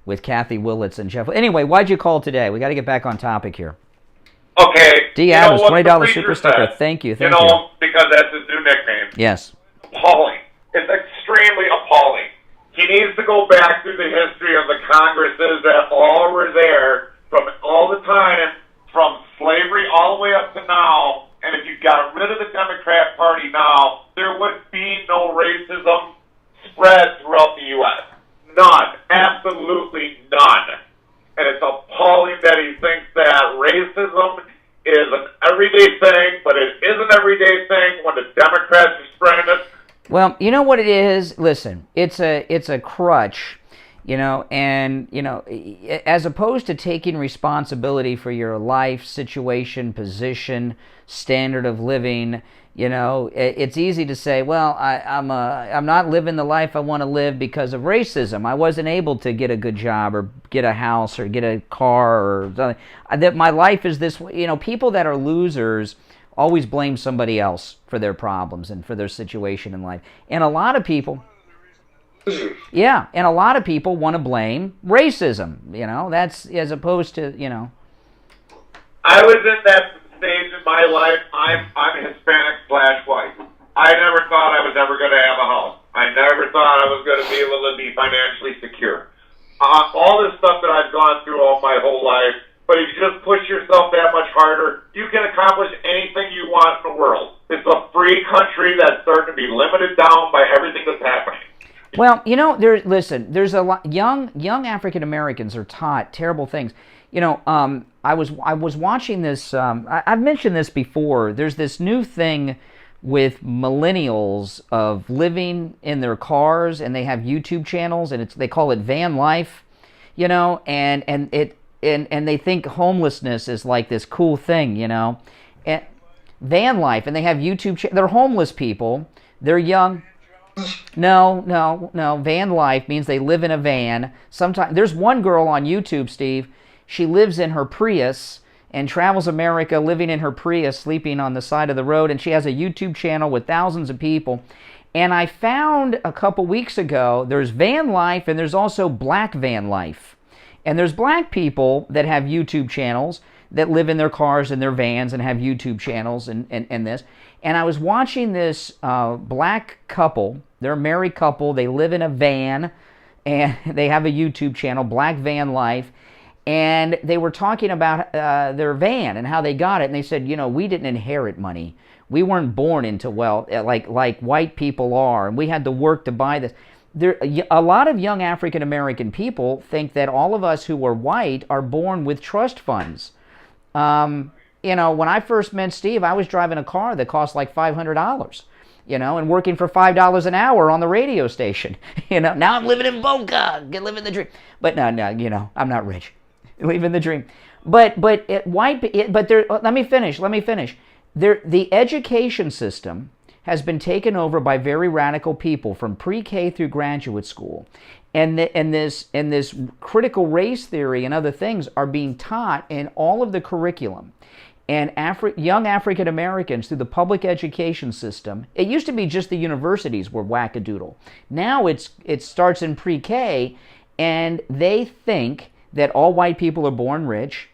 with Kathy Willits and Jeff. Anyway, why'd you call today? We got to get back on topic here. Okay. D. Adams, $20 super sticker. Thank you. Thank you. Because that's his new nickname. Yes. Appalling. It's extremely appalling. He needs to go back through the history of the Congresses that all were there from all the time, from slavery all the way up to now. And if you got rid of the Democrat Party now, there would be no racism spread throughout the U.S. None. Absolutely none. And it's appalling that he thinks that racism is an everyday thing, but it is an everyday thing when the Democrats are spreading it. Well, you know what it is? Listen, it's a crutch, and, as opposed to taking responsibility for your life, situation, position, standard of living, it's easy to say, well, I'm not living the life I want to live because of racism. I wasn't able to get a good job or get a house or get a car or something. That my life is this way. People that are losers always blame somebody else for their problems and for their situation in life. And a lot of people, and a lot of people want to blame racism. That's as opposed to, I was in that stage in my life. I'm Hispanic/white. I never thought I was ever going to have a house. I never thought I was going to be able to be financially secure. All this stuff that I've gone through all my whole life, but if you just push yourself that much harder, you can accomplish anything you want in the world. It's a free country that's starting to be limited down by everything that's happening. Well, there's a lot young African Americans are taught terrible things. I was watching this. I've mentioned this before. There's this new thing with millennials of living in their cars, and they have YouTube channels, and they call it van life, and they think homelessness is like this cool thing, and van life, and they have YouTube. They're homeless people. They're young. No. Van life means they live in a van. Sometimes there's one girl on YouTube, Steve. She lives in her Prius and travels America living in her Prius, sleeping on the side of the road, and she has a YouTube channel with thousands of people. And I found a couple weeks ago, there's van life and there's also black van life. And there's black people that have YouTube channels that live in their cars and their vans and have YouTube channels and this. And I was watching this black couple. They're a married couple. They live in a van and they have a YouTube channel, Black Van Life. And they were talking about their van and how they got it. And they said, we didn't inherit money. We weren't born into wealth like white people are. And we had to work to buy this. A lot of young African American people think that all of us who are white are born with trust funds. When I first met Steve, I was driving a car that cost like $500, and working for $5 an hour on the radio station. Now I'm living in Boca, living the dream. But no, I'm not rich. Living the dream. But let me finish. The education system has been taken over by very radical people from pre-K through graduate school. And this critical race theory and other things are being taught in all of the curriculum. And young African Americans through the public education system, it used to be just the universities were wackadoodle. Now it starts in pre-K, and they think that all white people are born rich,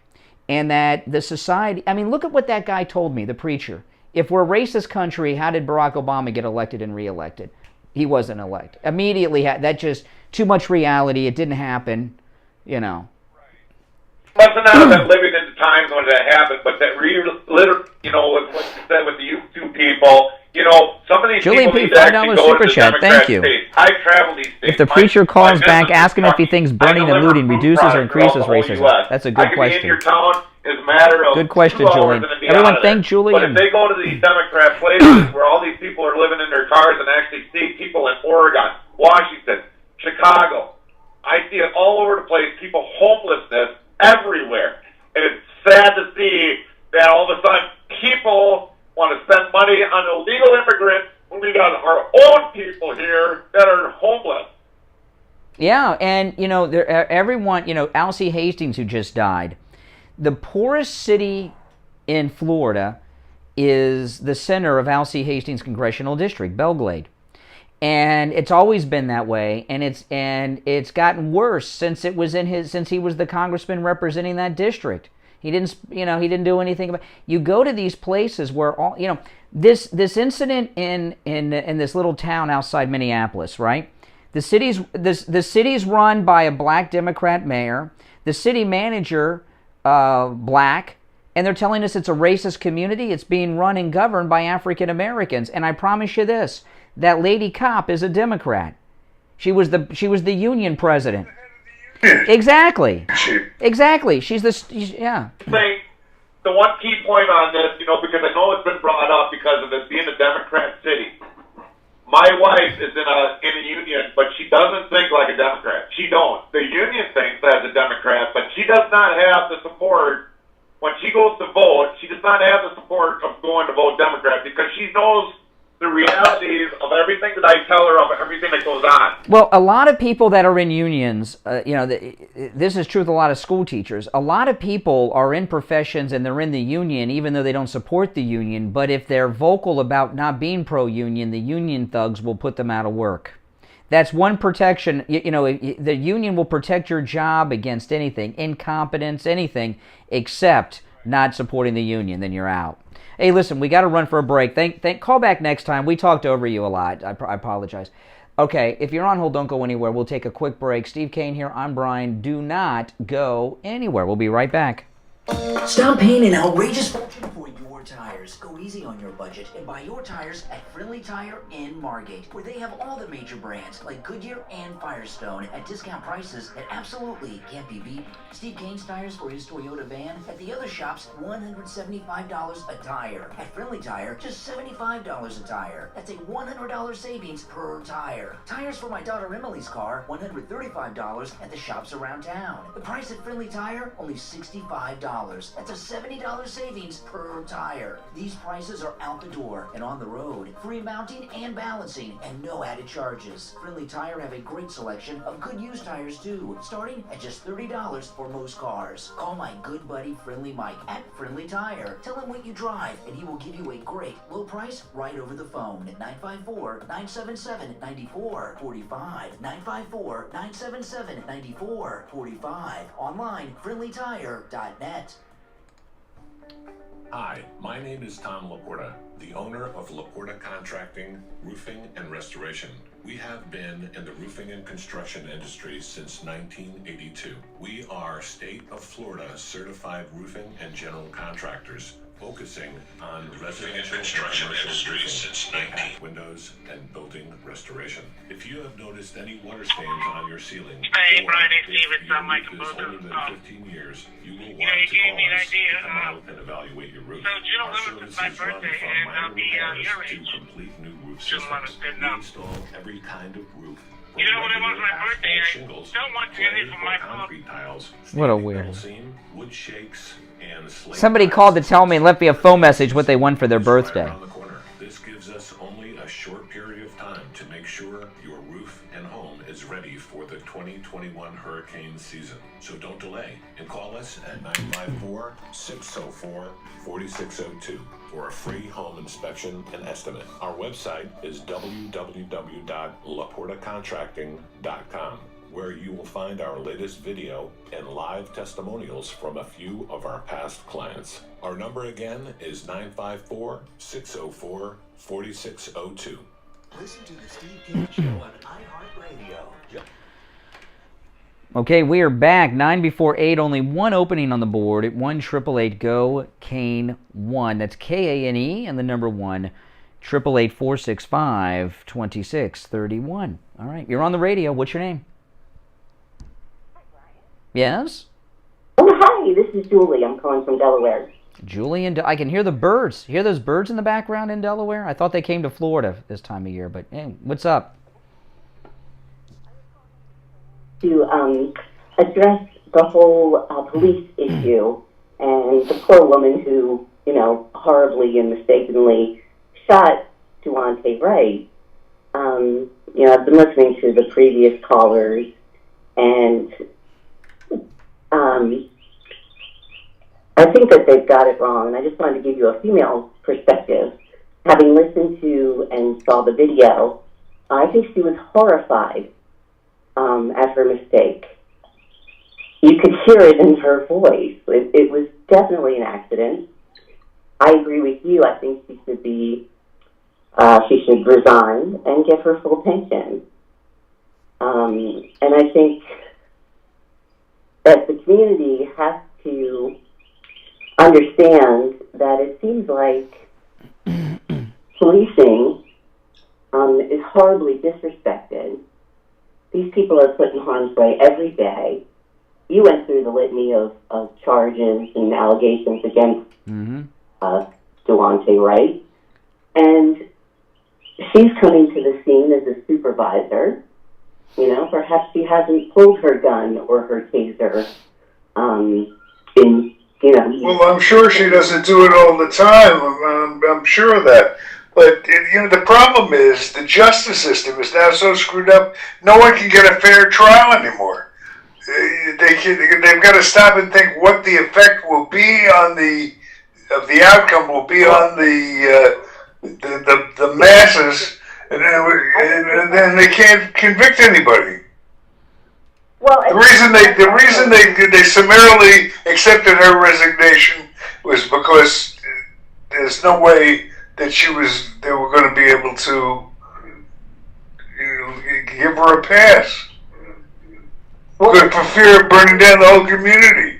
and that the society, look at what that guy told me, the preacher. If we're a racist country, how did Barack Obama get elected and reelected? He wasn't elected. Immediately, that just, too much reality, it didn't happen, Must have not been living in times when that happened, but that literally, you know, with what you said with the YouTube people, you know, some of these Julian people P. need to actually $5 go super to the chat. Democrat Thank you. states. I travel these states. If the preacher calls back business asking if he thinks burning and looting reduces or increases racism, that's a good I question. could be in your town is a matter of Good question, 2 hours Julian. and be Everyone out of there. thank Julian. But if they go to these Democrat places where all these people are living in their cars and actually see people in Oregon, Washington, Chicago, I see it all over the place, people homelessness everywhere. And it's sad to see that all of a sudden people want to spend money on illegal immigrants when we got our own people here that are homeless. Yeah, and, you know, everyone, you know, Alcee Hastings, who just died, the poorest city in Florida is the center of Alcee Hastings Congressional District, Belglade. And it's always been that way, and it's gotten worse since he was the congressman representing that district. He didn't do anything about. You go to these places where all, you know, this incident in this little town outside Minneapolis, right? The city's run by a black Democrat mayor. The city manager, black, and they're telling us it's a racist community. It's being run and governed by African Americans. And I promise you this: that lady cop is a Democrat. She was the union president. Exactly. She's yeah. The one key point on this, you know, because I know it's been brought up because of it being a Democrat city. My wife is in a union, but she doesn't think like a Democrat. She don't. The union thinks as a Democrat, but she does not have the support. When she goes to vote, she does not have the support of going to vote Democrat because she knows the realities of everything that I tell her of everything that goes on. Well, a lot of people that are in unions, you know, this is true with a lot of school teachers. A lot of people are in professions and they're in the union even though they don't support the union. But if they're vocal about not being pro-union, the union thugs will put them out of work. That's one protection. You know, the union will protect your job against anything, incompetence, anything, except not supporting the union. Then you're out. Hey, listen, we got to run for a break. Call back next time. We talked over you a lot. I apologize. Okay, if you're on hold, don't go anywhere. We'll take a quick break. Steve Kane here. I'm Brian. Do not go anywhere. We'll be right back. Stop paying an outrageous fortune for your tires. Go easy on your budget and buy your tires at Friendly Tire in Margate, where they have all the major brands like Goodyear and Firestone at discount prices that absolutely can't be beaten. Steve Kane's tires for his Toyota van at the other shops, $175 a tire. At Friendly Tire, just $75 a tire. That's a $100 savings per tire. Tires for my daughter Emily's car, $135 at the shops around town. The price at Friendly Tire, only $65. That's a $70 savings per tire. These prices are out the door and on the road. Free mounting and balancing and no added charges. Friendly Tire have a great selection of good used tires too, starting at just $30 for most cars. Call my good buddy Friendly Mike at Friendly Tire. Tell him what you drive and he will give you a great low price right over the phone at 954-977-9445. 954-977-9445. Online, friendlytire.net. Hi, my name is Tom Laporta, the owner of Laporta Contracting, Roofing and Restoration. We have been in the roofing and construction industry since 1982. We are state of Florida certified roofing and general contractors, focusing on residential and construction industry since windows and building restoration. If you have noticed any water stains on your ceiling, Hey, Brian, it's if Steve. It's Mike your roof has only been 15 years, you will want you to gave me an call us idea. to come out and evaluate your roof. So June Our 11th is my services run birthday, from and minor I'll be repairs your to age. complete new roof June systems. 11th, We install every kind of roof. You know what it was my birthday? I Shingles, don't want clay any from my or concrete tiles, What a standing weirdo. metal seam, wood shakes, and slate Somebody tiles. called to tell me and left me a phone message what they won for their birthday. Around the corner. This gives us only a short period of time to make sure your roof and home is ready for the 2021 hurricane season. So don't delay and call us at 954-604-4602 for a free home inspection and estimate. Our website is www.laportacontracting.com, where you will find our latest video and live testimonials from a few of our past clients. Our number again is 954-604-4602. Listen to the Steve Kane Show on iHeartRadio. Okay, we are back. 9 before 8. Only one opening on the board at 1-888-GO-KANE-1. That's K-A-N-E and the number 1. 888-465-2631. All right, you're on the radio. What's your name? Yes? Oh, hi. This is Julie. I'm calling from Delaware. Julie, I can hear the birds. You hear those birds in the background in Delaware? I thought they came to Florida this time of year, but hey, what's up? To address the whole police issue and the poor woman who, horribly and mistakenly shot Daunte Wright. I've been listening to the previous callers, and I think that they've got it wrong, and I just wanted to give you a female perspective. Having listened to and saw the video, I think she was horrified at her mistake. You could hear it in her voice. It was definitely an accident. I agree with you. I think she should resign and get her full pension. And I think that the community has to understand that it seems like policing is horribly disrespected. These people are put in harm's way every day. You went through the litany of charges and allegations against Daunte Wright. And she's coming to the scene as a supervisor. Perhaps she hasn't pulled her gun or her taser Well, I'm sure she doesn't do it all the time. I'm sure of that. But, the problem is the justice system is now so screwed up, no one can get a fair trial anymore. They've got to stop and think what the effect will be on the outcome will be on the masses, and then they can't convict anybody. Well, the reason they summarily accepted her resignation was because there's no way that they were going to be able to give her a pass. For fear of burning down the whole community.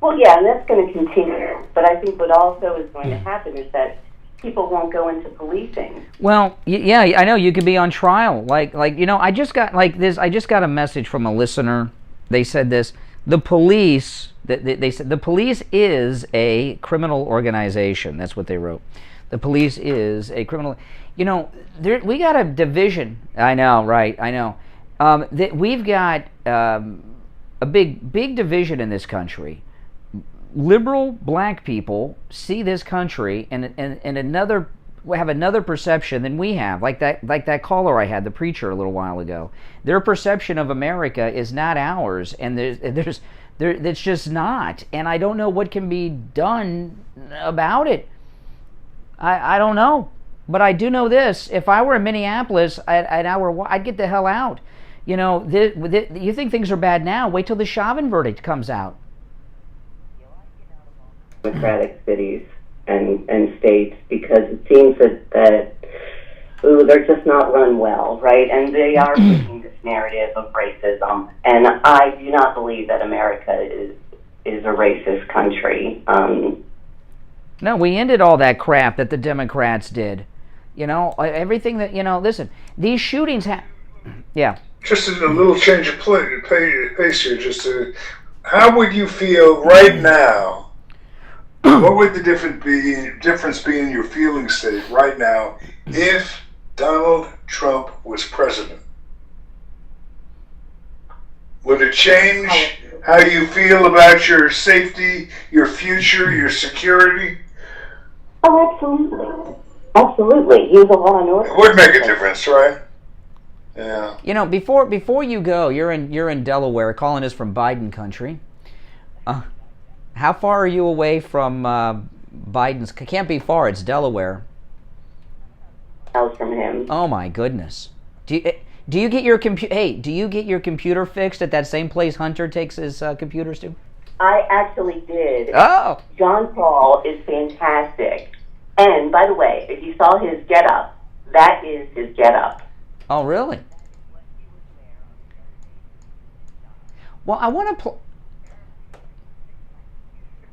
Well, yeah, and that's going to continue. But I think what also is going to happen is that people won't go into policing. Well, yeah, I know you could be on trial. I just got a message from a listener. They said this: the police. They said the police is a criminal organization. That's what they wrote. The police is a criminal. We got a division. I know, right? I know. We've got a big division in this country. Liberal black people see this country and have another perception than we have. Like that caller I had, the preacher, a little while ago. Their perception of America is not ours, and it's just not. And I don't know what can be done about it. I don't know, but I do know this: if I were in Minneapolis, I'd get the hell out. You think things are bad now? Wait till the Chauvin verdict comes out. Democratic cities and states, because it seems that they're just not run well, right? And they are pushing this narrative of racism. And I do not believe that America is a racist country. No, we ended all that crap that the Democrats did. Everything that, listen, these shootings yeah. Just a little change of pace here. How would you feel right now? What would the difference be in your feeling state right now if Donald Trump was president? Would it change how you feel about your safety, your future, your security? Oh, absolutely. Absolutely. He was a law and order. It would make a difference, right? Yeah. Before you go, you're in Delaware, calling us from Biden country. How far are you away from Biden's? Can't be far. It's Delaware. Miles from him. Oh my goodness. Do you get your do you get your computer fixed at that same place Hunter takes his computers to? I actually did. Oh. John Paul is fantastic. And by the way, if you saw his getup, that is his getup. Oh, really? Well, I want to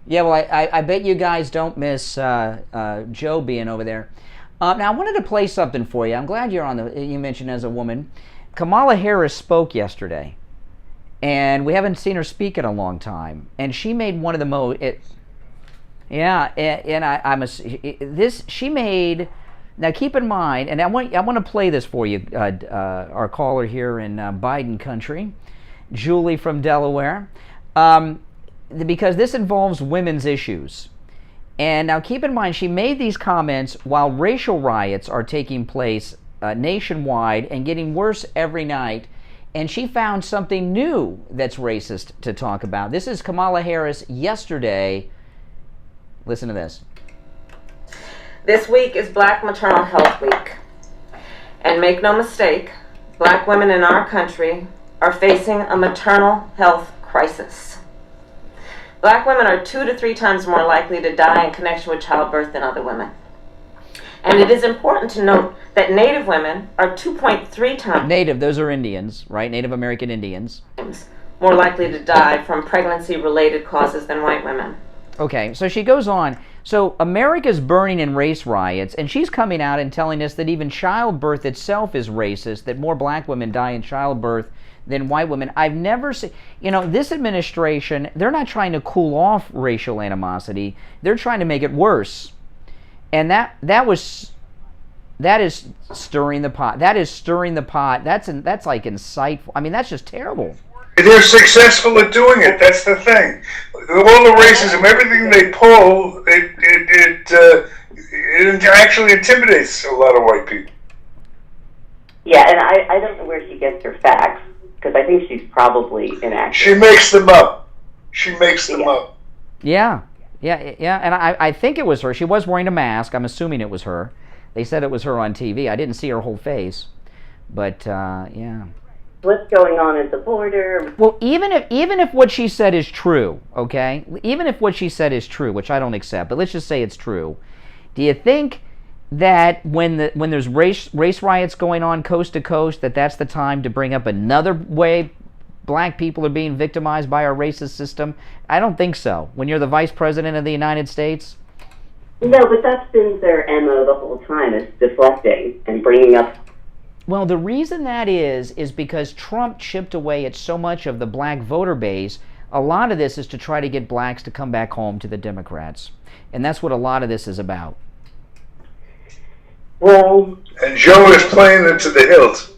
Yeah, well, I bet you guys don't miss Joe being over there. Now, I wanted to play something for you. I'm glad you're on you mentioned as a woman. Kamala Harris spoke yesterday, and we haven't seen her speak in a long time. And she made one of the most... she made... Now, keep in mind, and I want to play this for you, our caller here in Biden country, Julie from Delaware, because this involves women's issues. And now, keep in mind, she made these comments while racial riots are taking place nationwide and getting worse every night. And she found something new that's racist to talk about. This is Kamala Harris yesterday. Listen to this. This week is Black Maternal Health Week. And make no mistake, Black women in our country are facing a maternal health crisis. Black women are 2 to 3 times more likely to die in connection with childbirth than other women. And it is important to note that Native women are 2.3 times... Native, those are Indians, right? Native American Indians. ...more likely to die from pregnancy-related causes than white women. Okay, so she goes on. So America's burning in race riots, and she's coming out and telling us that even childbirth itself is racist, that more black women die in childbirth than white women. I've never seen... this administration, they're not trying to cool off racial animosity. They're trying to make it worse. And that is stirring the pot. That is stirring the pot. That's like insightful. I mean, that's just terrible. They're successful at doing it. That's the thing. All the racism, everything they pull, it actually intimidates a lot of white people. Yeah, and I don't know where she gets her facts, because I think she's probably inaccurate. She makes them up. Yeah. And I think it was her. She was wearing a mask. I'm assuming it was her. They said it was her on TV. I didn't see her whole face. But, yeah. What's going on at the border? Well, even if what she said is true, okay? Even if what she said is true, which I don't accept, but let's just say it's true. Do you think that when there's race riots going on coast to coast, that's the time to bring up another way black people are being victimized by our racist system? I don't think so. When you're the vice president of the United States? No, but that's been their MO the whole time, is deflecting and bringing up... Well, the reason that is because Trump chipped away at so much of the black voter base. A lot of this is to try to get blacks to come back home to the Democrats. And that's what a lot of this is about. Well... And Joe is playing it to the hilt.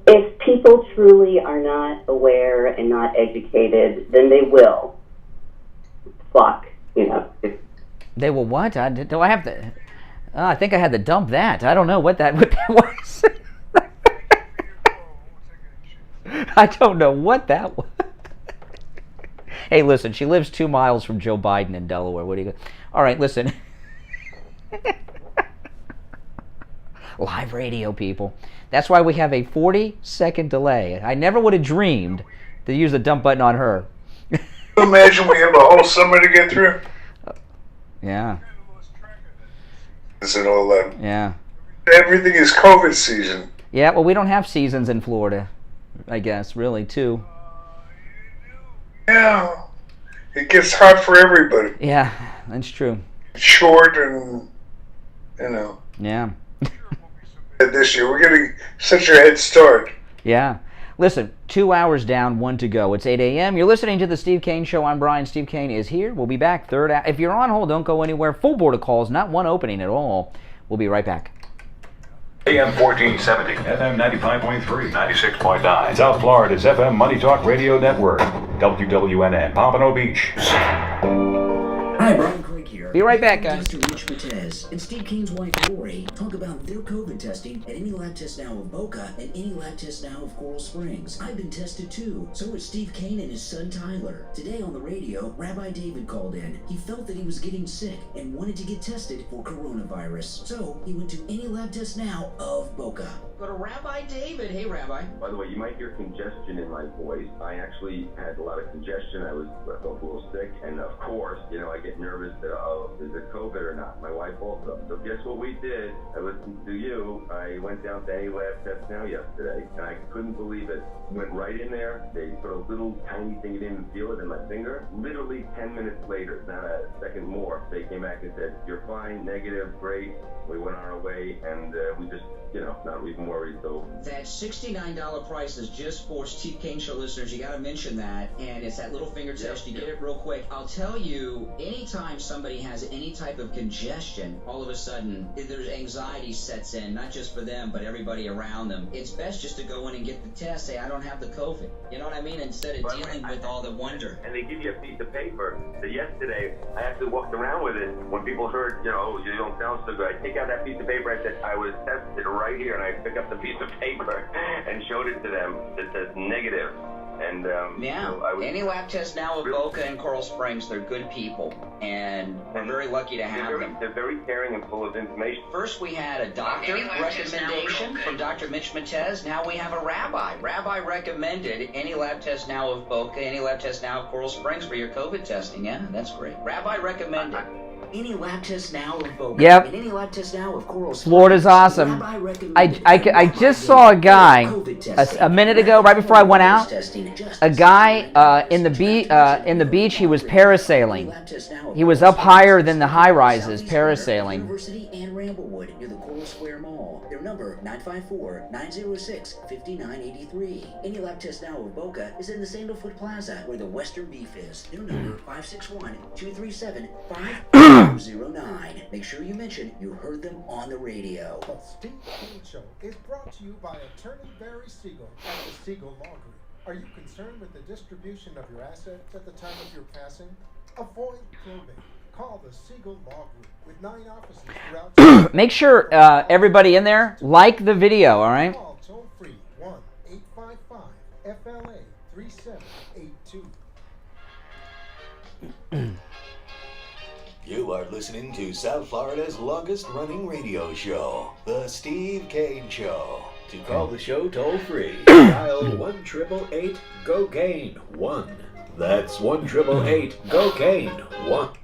If people truly are not aware and not educated, then they will flock, They will what? Do I have to... I think I had to dump that. I don't know what that was. I don't know what that was. Hey, listen, she lives 2 miles from Joe Biden in Delaware. What do you go? All right, listen. Live radio, people. That's why we have a 40-second delay. I never would have dreamed to use the dump button on her. Imagine we have a whole summer to get through. Yeah. And all that. Yeah. Everything is COVID season. Yeah, well, we don't have seasons in Florida, I guess, really, too. Yeah. It gets hot for everybody. Yeah, that's true. Short and, Yeah. This year. We're getting such a head start. Yeah. Listen, 2 hours down, 1 to go. It's 8 a.m. You're listening to The Steve Kane Show. I'm Brian. Steve Kane is here. We'll be back third hour. If you're on hold, don't go anywhere. Full board of calls, not one opening at all. We'll be right back. AM 1470, FM 95.3, 96.9. South Florida's FM Money Talk Radio Network. WWNN, Pompano Beach. Hi, Brian Craig here. Be right back, guys. Dr. Rich Matez and Steve Kane's wife, Lori, talk about their COVID testing at Any Lab Test Now of Boca and Any Lab Test Now of Coral Springs. I've been tested too. So is Steve Kane and his son, Tyler. Today on the radio, Rabbi David called in. He felt that he was getting sick and wanted to get tested for coronavirus. So he went to Any Lab Test Now of Boca. Go to Rabbi David. Hey, Rabbi. By the way, you might hear congestion in my voice. I actually had a lot of congestion. I felt a little sick. And of course, I get nervous that, is it COVID or not? My wife also. So guess what we did? I listened to you. I went down to any lab test now yesterday, and I couldn't believe it. Went right in there. They put a little tiny thing, you didn't feel it in my finger. Literally 10 minutes later, not a second more, they came back and said, you're fine, negative, great. We went on our way, and we just, not even worried. So that $69 price is just for Steve Kane Show listeners. You got to mention that, and it's that little finger test. You get it real quick. I'll tell you, anytime somebody has any type of congestion, all of a sudden there's anxiety sets in, not just for them but everybody around them. It's best just to go in and get the test. Say, I don't have the COVID. You know what I mean? Instead of dealing with all the wonder. And they give you a piece of paper. So yesterday, I actually walked around with it. When people heard, oh, you don't sound so good, I take out that piece of paper. I said, I was tested right here, and I pick up the piece of paper and showed it to them. It says negative. And so any lab test now of Boca and Coral Springs, they're good people, and we're very lucky to have them. They're very caring and full of information. First we had a doctor recommendation from Dr. Mitch Matez. Now we have a rabbi. Rabbi recommended any lab test now of Boca, any lab test now of Coral Springs for your COVID testing. Yeah, that's great. Rabbi recommended. Any lab test now of Boca. Yep. And any lab test now of Coral Springs. Florida's awesome. I just saw a guy a minute ago, right before I went out. A guy in the beach. He was parasailing. He was up higher than the high rises, parasailing. University and Ramblewood near the Coral Square Mall. Their number 954-906-5983. Any lab test now of Boca is in the Sandalfoot Plaza where the Western Beef is. Their number 561-237-5009. Make sure you mention you heard them on the radio. The Steve Kane Show is brought to you by Attorney Barry Siegel at the Siegel Laundry. Are you concerned with the distribution of your assets at the time of your passing? Avoid probate. Call the Siegel Law Group with 9 offices throughout. Make sure everybody in there like the video, all right? Call toll free 1-855-FLA-3782. You are listening to South Florida's longest-running radio show, The Steve Kane Show. To call the show toll-free, dial 1-888-GO-KANE-1. That's 1-888-GO-KANE-1.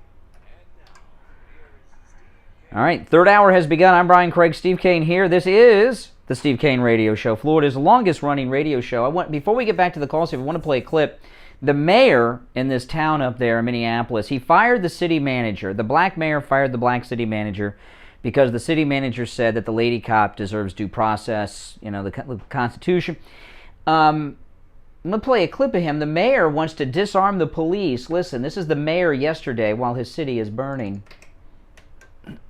All right, third hour has begun. I'm Brian Craig, Steve Kane here. This is The Steve Kane Radio Show, Florida's longest-running radio show. Before we get back to the calls, if you want to play a clip, the mayor in this town up there in Minneapolis, he fired the city manager. The black mayor fired the black city manager because the city manager said that the lady cop deserves due process, the Constitution. I'm going to play a clip of him. The mayor wants to disarm the police. Listen, this is the mayor yesterday while his city is burning.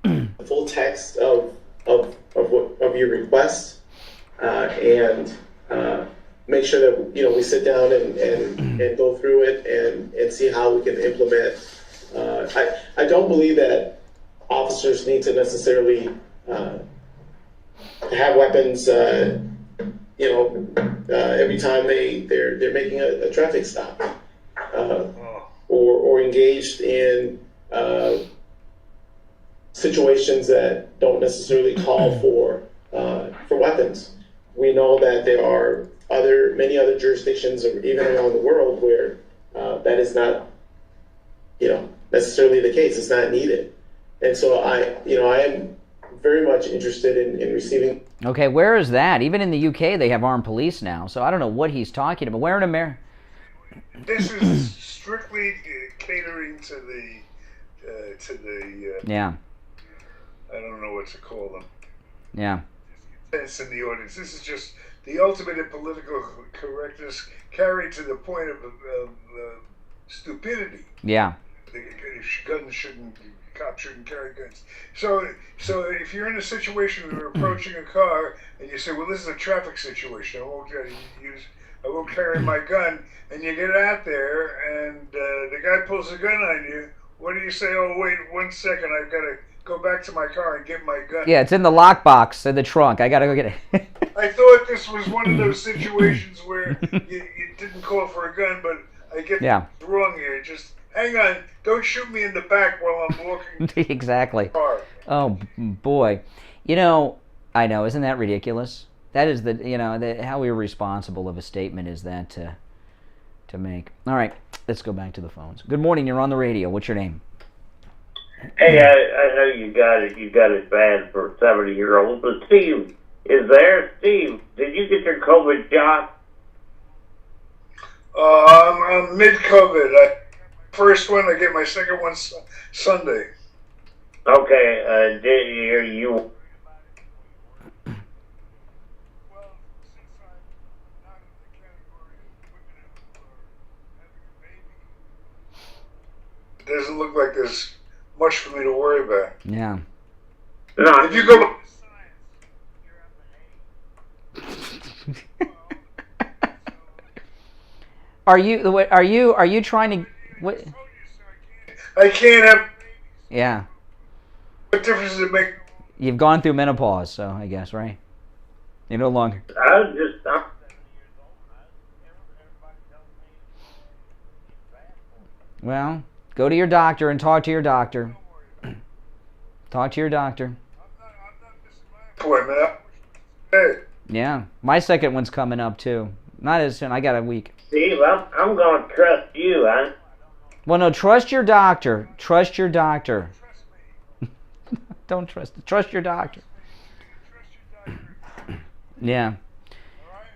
The full text of your request and make sure that we sit down and go through it and see how we can implement. I don't believe that officers need to necessarily have weapons. Every time they're making a traffic stop or engaged in situations that don't necessarily call for weapons. We know that there are many other jurisdictions, or even around the world, where that is not, necessarily the case. It's not needed, and so I am very much interested in receiving. Okay, where is that? Even in the UK, they have armed police now. So I don't know what he's talking about. Where in America? This is strictly catering to the yeah. I don't know what to call them. Yeah. In the audience, this is just the ultimate in political correctness carried to the point of stupidity. Yeah. Cops shouldn't carry guns. So if you're in a situation where you're approaching a car and you say, well, this is a traffic situation, I won't carry my gun, and you get out there and the guy pulls a gun on you, what do you say? Oh, wait 1 second, I've got to go back to my car and get my gun. Yeah, it's in the lockbox in the trunk. I gotta go get it. I thought this was one of those situations where you didn't call for a gun, but I get it wrong here. Just hang on, don't shoot me in the back while I'm walking. Exactly. To the car. Oh boy, I know, isn't that ridiculous? That is how irresponsible of a statement is that to make. All right, let's go back to the phones. Good morning. You're on the radio. What's your name? Hey, I know you got it bad for 70-year-olds, but Steve is there. Steve, did you get your COVID shot? I'm mid-COVID. First one, I get my second one Sunday. Okay, did you? It doesn't look like there's much for me to worry about. Yeah. No, if you go. Are you trying to? What? I can't have. Yeah. What difference does it make? You've gone through menopause, so I guess, right? You're no longer. I'm Well, go to your doctor and talk to your doctor. Talk to your doctor. Hey. Yeah, my second one's coming up too. Not as soon. I got a week. Steve, I'm going to trust you, huh? Well, no, trust your doctor. Trust your doctor. Don't trust your doctor. Yeah.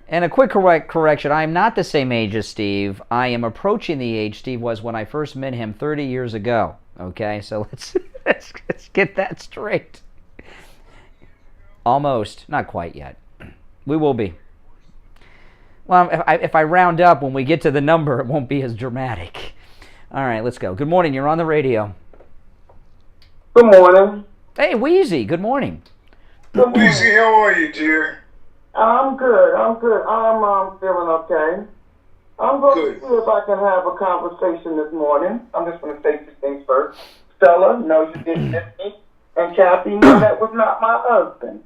And a quick correction, I am not the same age as Steve. I am approaching the age Steve was when I first met him 30 years ago. Okay, so let's get that straight. Almost. Not quite yet. We will be. Well, if I round up when we get to the number, it won't be as dramatic. All right, let's go. Good morning. You're on the radio. Good morning. Hey, Wheezy. Good morning. Wheezy, how are you, dear? I'm good. I'm feeling okay. I'm going to see if I can have a conversation this morning. I'm just going to say two things first. Stella, no, you didn't miss me. And Kathy, no, that was not my husband.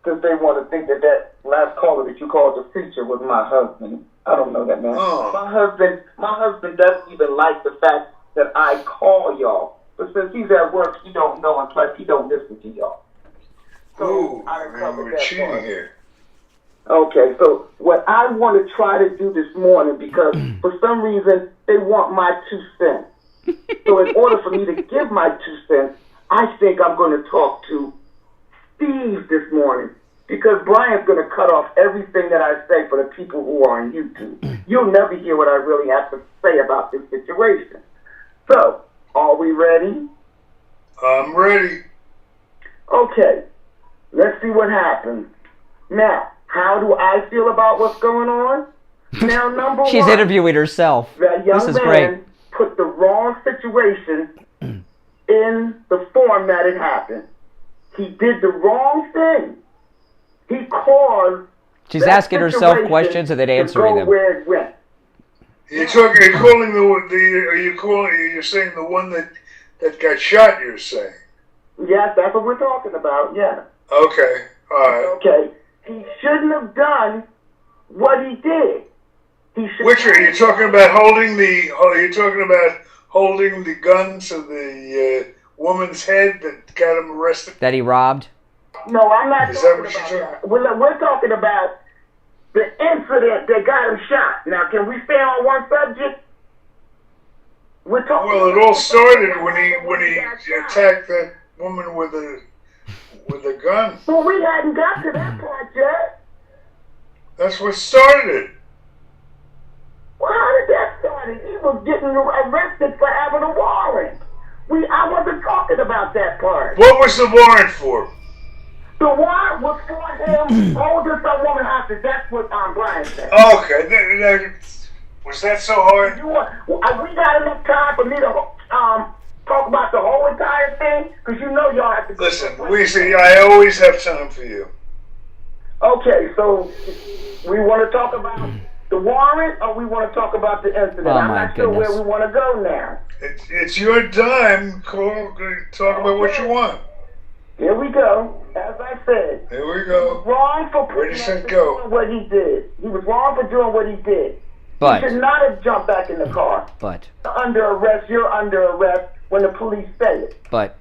Because they want to think that last caller that you called the preacher was my husband. I don't know that man. Oh. My husband doesn't even like the fact that I call y'all. But since he's at work, he don't know, and plus he don't listen to y'all. So we're cheating here. Okay, so what I want to try to do this morning, because for some reason they want my 2 cents. So in order for me to give my 2 cents, I think I'm going to talk to Steve this morning, because Brian's going to cut off everything that I say for the people who are on YouTube. You'll never hear what I really have to say about this situation. So, are we ready? I'm ready. Okay, let's see what happens. Now, how do I feel about what's going on? Now, number She's one, interviewing herself. that young This is man great. put the wrong situation in the form that it happened. He did the wrong thing. He caused. She's that asking herself situation questions and then to answering go them. where it went. You're calling you're saying the one that got shot, you're saying? Yes, that's what we're talking about, yeah. Okay, all right. Okay, he shouldn't have done what he did. Which are you talking about? Holding the gun to the woman's head that got him arrested? That he robbed? No, I'm not Is that talking what about you're that. We're talking about the incident that got him shot. Now, can we stay on one subject? We're talking. Well, it all started when he attacked that woman with a gun. Well, we hadn't got to that part yet. That's what started it. Well, how did that start? He was getting arrested for having a warrant. I wasn't talking about that part. What was the warrant for? The warrant was for him holding some woman hostage. That's what Brian said. Okay, was that so hard? We got enough time for me to talk about the whole entire thing? Because you know y'all have to... Listen, I always have time for you. Okay, so we want to talk about the warrant, or we want to talk about the incident? Oh, I'm my not sure goodness. where we want to go now. It's your time. Talk about what you want. Here we go. As I said, Here we go. he was wrong for Ready, putting set, us go. doing what he did. He was wrong for doing what he did. But- He should not have jumped back in the car. But Under arrest, you're under arrest when the police say it. But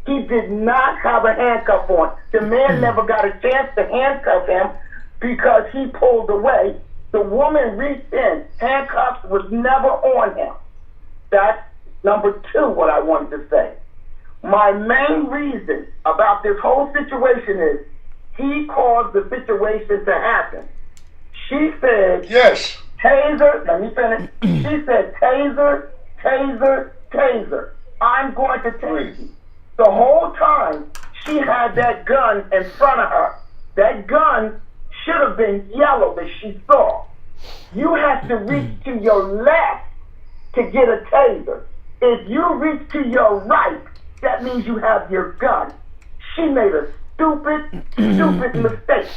He did not have a handcuff on. The man never got a chance to handcuff him because he pulled away. The woman reached in. Handcuffs was never on him. That's Number two, what I wanted to say. My main reason about this whole situation is he caused the situation to happen. She said, yes. Taser, let me finish. She said, taser, taser, taser. I'm going to take you. The whole time, she had that gun in front of her. That gun should have been yellow that she saw. You have to reach to your left to get a taser. If you reach to your right, that means you have your gun. She made a stupid mistake.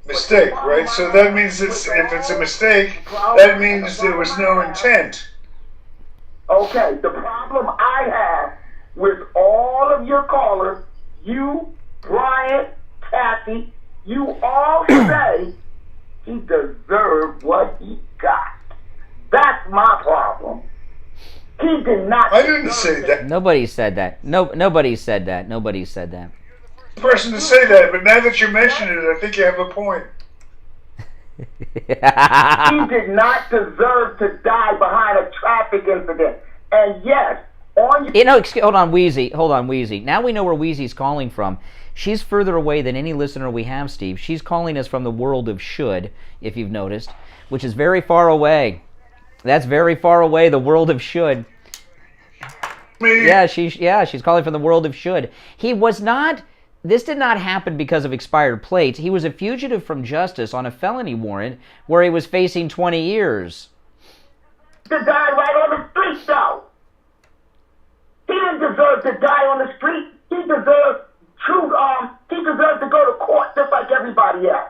Mistake, right? So that means if it's a mistake, that means there was no intent. Okay, the problem I have with all of your callers, you, Brian, Kathy, you all say he deserved what he got. That's my problem. He did not. I didn't say that. Nobody said that. Nobody said that. Nobody said that. The person to say that, but now that you mention it, I think you have a point. He did not deserve to die behind a traffic incident. And yes, on your... hold on, Wheezy. Now we know where Wheezy's calling from. She's further away than any listener we have, Steve. She's calling us from the world of should, if you've noticed, which is very far away. That's very far away, the world of should. Me? Yeah, she's calling from the world of should. This did not happen because of expired plates. He was a fugitive from justice on a felony warrant where he was facing 20 years. To die right on the street, though. He didn't deserve to die on the street. He deserved to go to court just like everybody else.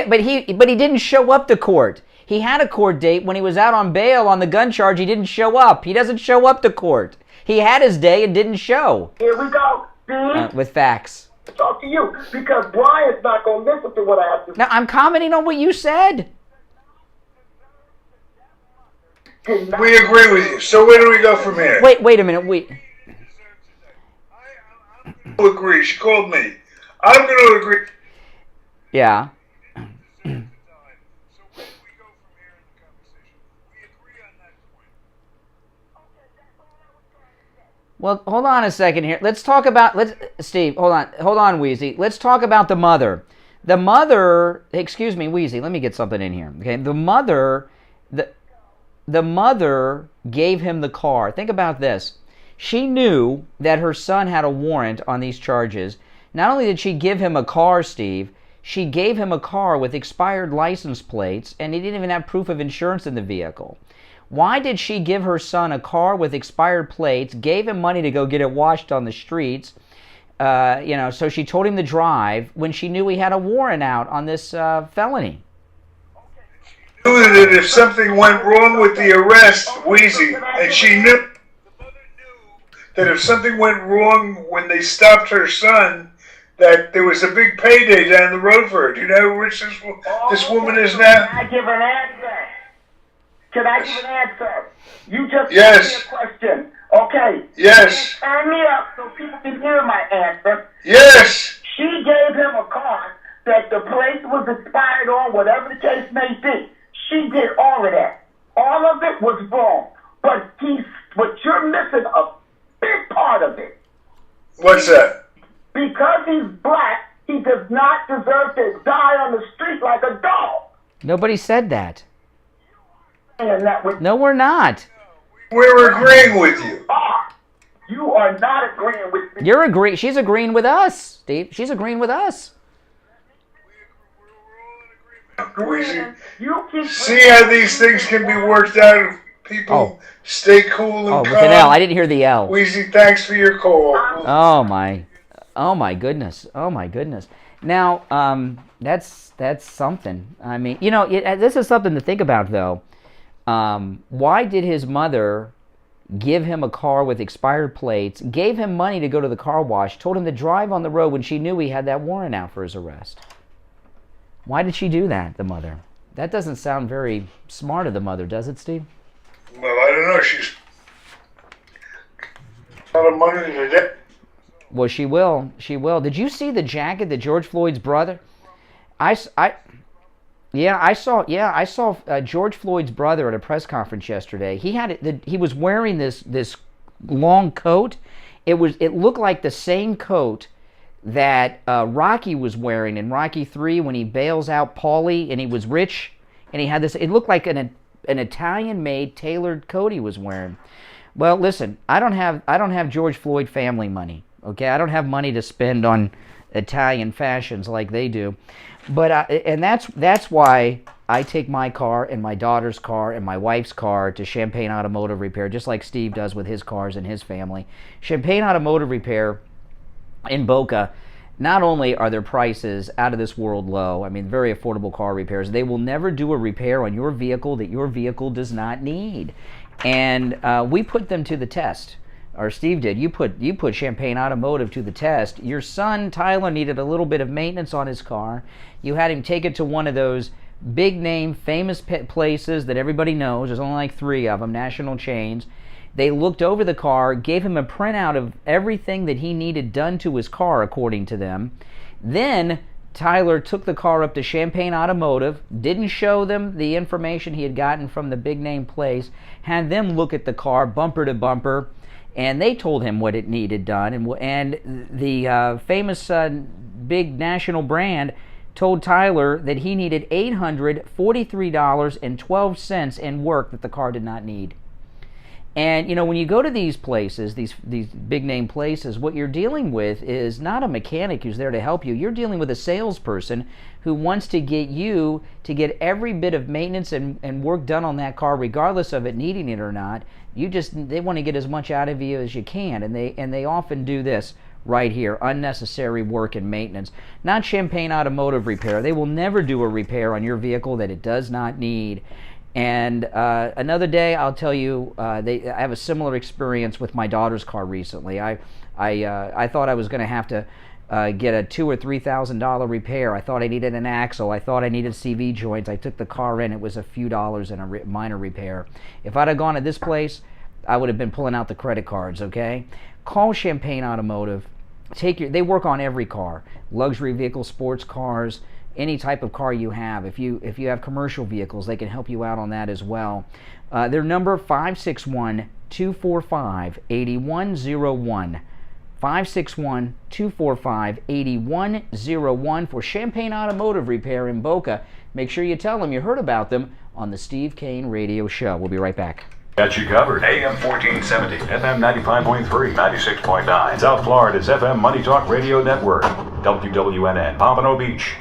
But he didn't show up to court. He had a court date when he was out on bail on the gun charge. He didn't show up. He doesn't show up to court. He had his day and didn't show. Here we go, Steve. With facts. Talk to you because Brian's not going to listen to what I have to say. Now, I'm commenting on what you said. We agree with you. So where do we go from here? Wait a minute. I agree. She called me. I'm going to agree. Yeah. Well, hold on a second here. Let's talk about, Steve, hold on, Wheezy. Let's talk about the mother. The mother, excuse me, Wheezy, let me get something in here. Okay, the mother gave him the car. Think about this. She knew that her son had a warrant on these charges. Not only did she give him a car, Steve, she gave him a car with expired license plates, and he didn't even have proof of insurance in the vehicle. Why did she give her son a car with expired plates, gave him money to go get it washed on the streets, so she told him to drive when she knew he had a warrant out on this felony? She knew that if something went wrong with the arrest, Wheezy, and she knew that if something went wrong when they stopped her son, that there was a big payday down the road for her. Do you know how rich this woman is now? Can I give an answer? Can I give an answer? You just yes. asked me a question. Okay. Yes. Turn me up so people can hear my answer. Yes. She gave him a car that the plate was expired on, whatever the case may be. She did all of that. All of it was wrong. But you're missing a big part of it. What's that? Because he's black, he does not deserve to die on the street like a dog. Nobody said that. And that was, no, we're not. We're agreeing with you. You are not agreeing with me. You're agreeing. She's agreeing with us, Steve. She's agreeing with us. See how these things can be worked out if people stay cool and calm. With an L. I didn't hear the L. Wheezy, thanks for your call. Oh my goodness. Now, that's something. I mean, this is something to think about, though. Why did his mother give him a car with expired plates, gave him money to go to the car wash, told him to drive on the road when she knew he had that warrant out for his arrest? Why did she do that, the mother? That doesn't sound very smart of the mother, does it, Steve? Well, I don't know. She's a lot of money to get. Well, she will. She will. Did you see the jacket that George Floyd's brother? Yeah, Yeah, I saw George Floyd's brother at a press conference yesterday. He was wearing this long coat. It looked like the same coat that Rocky was wearing in Rocky 3 when he bails out Paulie and he was rich, and he had this. It looked like an Italian-made tailored coat he was wearing. Well, listen, I don't have George Floyd family money. Okay, I don't have money to spend on Italian fashions like they do. But and that's why I take my car and my daughter's car and my wife's car to Champagne Automotive Repair, just like Steve does with his cars and his family. Champagne Automotive Repair in Boca, not only are their prices out of this world low, I mean, very affordable car repairs, they will never do a repair on your vehicle that your vehicle does not need. And we put them to the test. Or Steve did. You put Champagne Automotive to the test. Your son, Tyler, needed a little bit of maintenance on his car. You had him take it to one of those big name, famous places that everybody knows. There's only like 3 of them, national chains. They looked over the car, gave him a printout of everything that he needed done to his car, according to them. Then Tyler took the car up to Champagne Automotive, didn't show them the information he had gotten from the big name place, had them look at the car bumper to bumper, and they told him what it needed done. And the famous big national brand told Tyler that he needed $843.12 in work that the car did not need. And, you know, when you go to these places, these big name places, what you're dealing with is not a mechanic who's there to help you. You're dealing with a salesperson who wants to get you to get every bit of maintenance and work done on that car, regardless of it needing it or not. They want to get as much out of you as you can, and they often do this right here, unnecessary work and maintenance. Not Champagne Automotive Repair. They will never do a repair on your vehicle that it does not need. And another day, I'll tell you, I have a similar experience with my daughter's car recently. I thought I was going to have to get a $2,000 or $3,000 repair. I thought I needed an axle. I thought I needed CV joints. I took the car in. It was a few dollars in a minor repair. If I'd have gone to this place, I would have been pulling out the credit cards, okay? Call Champagne Automotive. They work on every car, luxury vehicles, sports cars, any type of car you have. If you have commercial vehicles, they can help you out on that as well. Their number, 561-245-8101. 561-245-8101 for Champagne Automotive Repair in Boca. Make sure you tell them you heard about them on the Steve Kane Radio Show. We'll be right back. Got you covered. AM 1470, FM 95.3, 96.9. South Florida's FM Money Talk Radio Network. WWNN, Pompano Beach.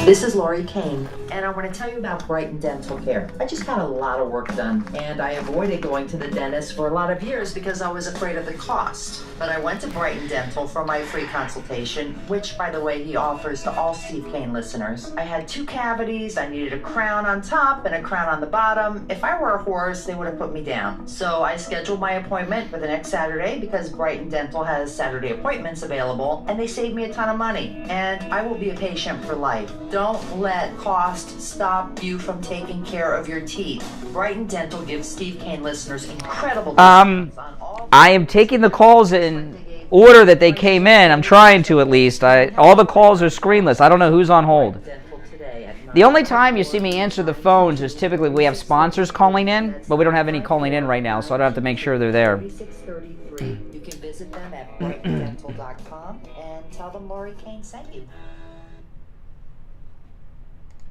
This is Lori Kane, and I want to tell you about Brighton Dental Care. I just got a lot of work done, and I avoided going to the dentist for a lot of years because I was afraid of the cost. But I went to Brighton Dental for my free consultation, which, by the way, he offers to all Steve Kane listeners. I had 2 cavities, I needed a crown on top and a crown on the bottom. If I were a horse, they would have put me down. So I scheduled my appointment for the next Saturday because Brighton Dental has Saturday appointments available, and they saved me a ton of money. And I will be a patient for life. Don't let cost stop you from taking care of your teeth. Brighton Dental gives Steve Kane listeners incredible discounts on all. I am taking the calls in order that they came in. I'm trying to, at least. All the calls are screenless. I don't know who's on hold. The only time you see me answer the phones is typically we have sponsors calling in, but we don't have any calling in right now, so I don't have to make sure they're there. 3633. You can visit them at brightdendental.com and tell them Lori Kane sent you.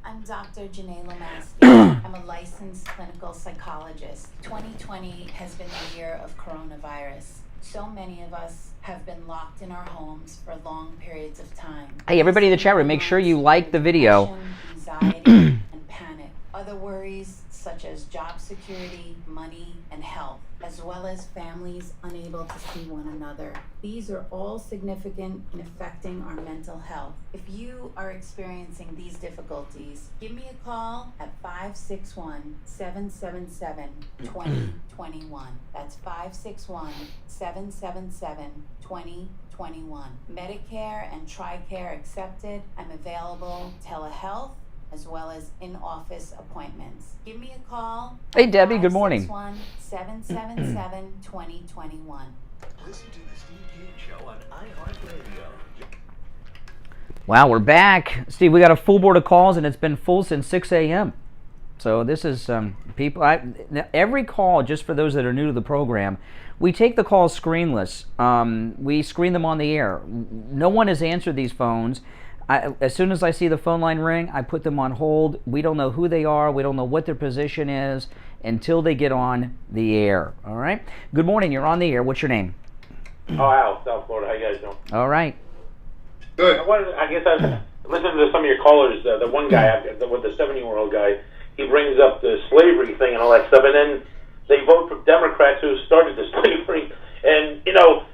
I'm Dr. Janae Lomaski. I'm a licensed clinical psychologist. 2020 has been the year of coronavirus. So many of us have been locked in our homes for long periods of time. Hey, everybody in the chat room, make sure you like the video. Anxiety and panic. Other worries such as job security, money, and health, as well as families unable to see one another. These are all significant in affecting our mental health. If you are experiencing these difficulties, give me a call at 561-777-2021. That's 561-777-2021. Medicare and TRICARE accepted. I'm available telehealth as well as in-office appointments. Give me a call. Hey, Debbie, good morning. 561-777-2021. Listen to the Steve Kane Show on iHeartRadio. Wow, we're back. Steve, we got a full board of calls, and it's been full since 6 a.m. So this is people. Every call, just for those that are new to the program, we take the calls screenless. We screen them on the air. No one has answered these phones. As soon as I see the phone line ring, I put them on hold. We don't know who they are. We don't know what their position is until they get on the air. All right? Good morning. You're on the air. What's your name? Oh, Al, South Florida. How you guys doing? All right. Good. I guess I was listening to some of your callers. The one guy, with the 70-year-old guy, he brings up the slavery thing and all that stuff, and then they vote for Democrats who started the slavery. And, you know,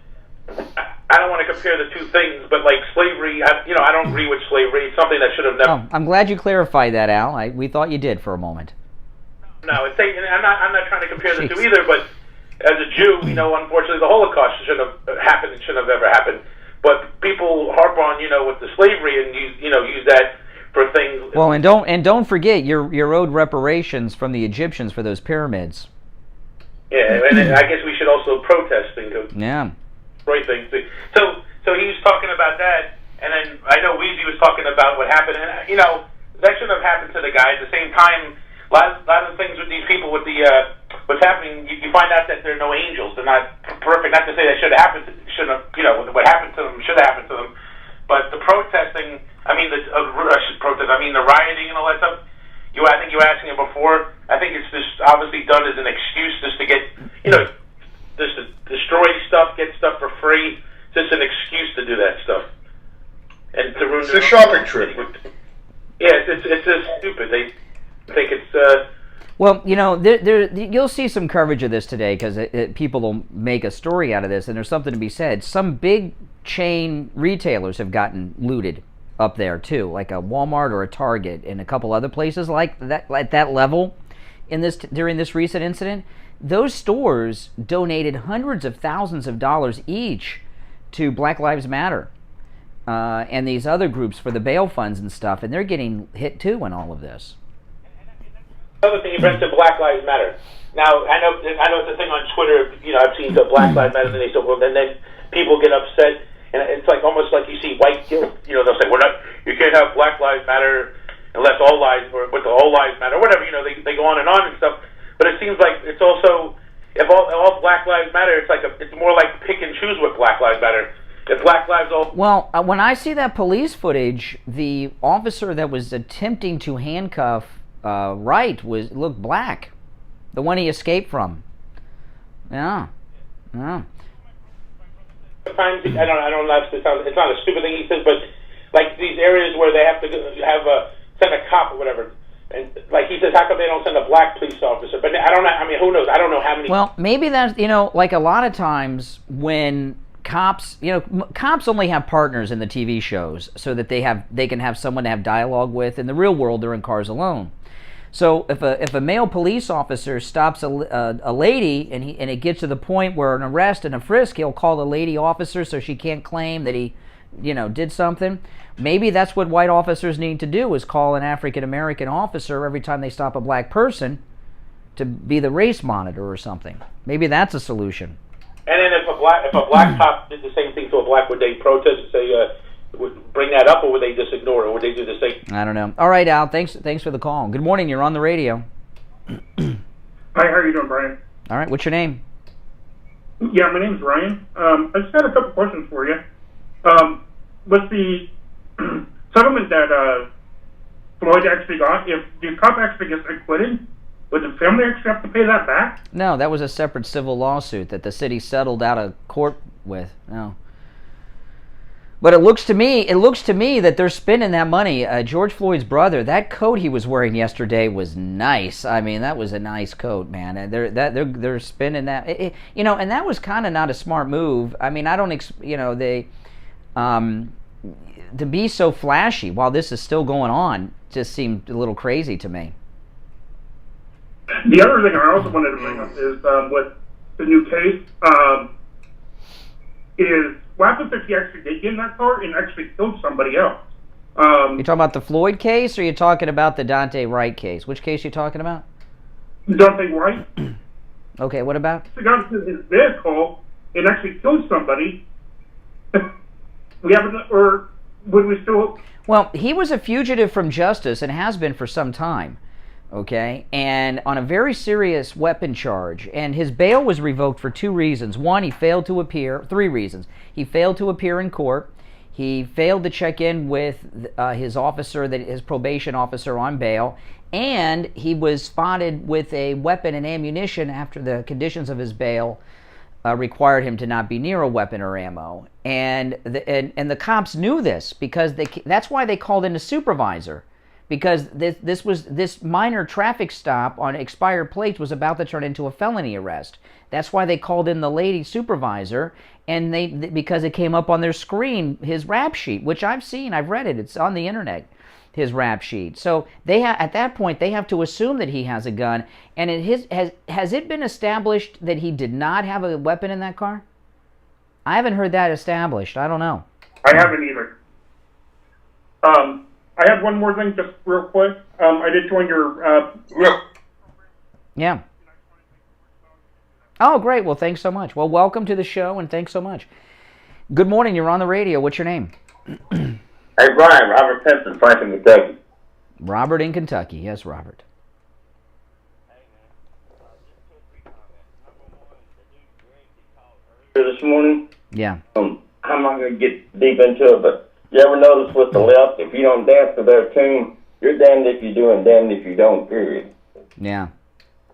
I don't want to compare the two things, but like slavery, I don't agree with slavery. It's something that should have never. Oh, I'm glad you clarified that, Al. We thought you did for a moment. No, I'm not trying to compare the two either, but as a Jew, you know, unfortunately, the Holocaust shouldn't have happened. It shouldn't have ever happened. But people harp on, you know, with the slavery and use that for things. Well, and don't forget, you're owed reparations from the Egyptians for those pyramids. Yeah, and I guess we should also protest things. Yeah. Right things. So he was talking about that, and then I know Weezy was talking about what happened, and you know that shouldn't have happened to the guy. At the same time, a lot of the things with these people, with the what's happening, you find out that they're no angels. They're not perfect. Not to say that should have happened. Shouldn't have. You know what happened to them should have happened to them. But the protesting, I mean the rioting and all that stuff. I think you were asking it before. I think it's just obviously done as an excuse just to get, just to destroy stuff, get stuff for free. Just an excuse to do that stuff. And to ruin. It's a shopping trip. Yeah, it's just stupid. They think it's. Well, you know, you'll see some coverage of this today because people will make a story out of this, and there's something to be said. Some big chain retailers have gotten looted up there too, like a Walmart or a Target and a couple other places like that at that level. During this recent incident, those stores donated hundreds of thousands of dollars each to Black Lives Matter and these other groups for the bail funds and stuff, and they're getting hit too in all of this. Another thing you mentioned, Black Lives Matter. Now I know it's a thing on Twitter. You know, I've seen the Black Lives Matter, and they say, well, and then people get upset. And it's like almost like you see white guilt. You know, they'll say, you can't have Black Lives Matter unless all lives, or with the all lives matter, whatever. You know, they go on and stuff. But it seems like it's also, if all Black Lives Matter, it's more like pick and choose with Black Lives Matter. If Black Lives all. Well, when I see that police footage, the officer that was attempting to handcuff Wright looked black, the one he escaped from. Yeah. Sometimes I don't know if it's not a stupid thing he says, but like these areas where they have to send a cop or whatever, and like he says, how come they don't send a black police officer? But I don't know. I mean, who knows? I don't know how many. Well, maybe that's like a lot of times when cops, cops only have partners in the TV shows so that they can have someone to have dialogue with. In the real world, they're in cars alone. So if a male police officer stops a lady and it gets to the point where an arrest and a frisk, he'll call the lady officer so she can't claim that he, did something. Maybe that's what white officers need to do, is call an African American officer every time they stop a black person to be the race monitor or something. Maybe that's a solution. And then if a black cop did the same thing to a black, would they protest and say? Would bring that up, or would they just ignore it? Or would they do the same? I don't know. All right, Al. Thanks for the call. Good morning. You're on the radio. Hi, how are you doing, Brian? All right. What's your name? Yeah, my name's Ryan. I just had a couple questions for you. With the settlement that Floyd actually got, if the cop actually gets acquitted, would the family actually have to pay that back? No, that was a separate civil lawsuit that the city settled out of court with. No. But it looks to me that they're spending that money. George Floyd's brother, that coat he was wearing yesterday was nice. I mean, that was a nice coat, man. And they're spending that. And that was kind of not a smart move. I mean, I don't, to be so flashy while this is still going on just seemed a little crazy to me. The other thing I also wanted to bring up is with the new case is. What happens if he actually did get in that car and actually killed somebody else? You talking about the Floyd case, or are you talking about the Dante Wright case? Which case are you talking about? Dante Wright. Okay, what about? He got into his vehicle and actually killed somebody. would we still... Well, he was a fugitive from justice and has been for some time, okay? And on a very serious weapon charge. And his bail was revoked for 2 reasons. One, he failed to appear. 3 reasons. He failed to appear in court. He failed to check in with his officer, his probation officer on bail. And he was spotted with a weapon and ammunition after the conditions of his bail required him to not be near a weapon or ammo. And the cops knew this because that's why they called in a supervisor, because this minor traffic stop on expired plates was about to turn into a felony arrest. That's why they called in the lady supervisor, and because it came up on their screen, his rap sheet, which I've seen, I've read it, it's on the internet, his rap sheet. So at that point they have to assume that he has a gun. And has it been established that he did not have a weapon in that car? I haven't heard that established. I don't know. I haven't either. I have one more thing, just real quick. I did join your... Yeah. Oh, great. Well, thanks so much. Well, welcome to the show, and thanks so much. Good morning. You're on the radio. What's your name? Hey, Brian, Robert Simpson, Franklin, Kentucky. Robert in Kentucky. Yes, Robert. This morning. Yeah. I'm not going to get deep into it, but you ever notice with the left, if you don't dance to their tune, you're damned if you do and damned if you don't, period. Yeah.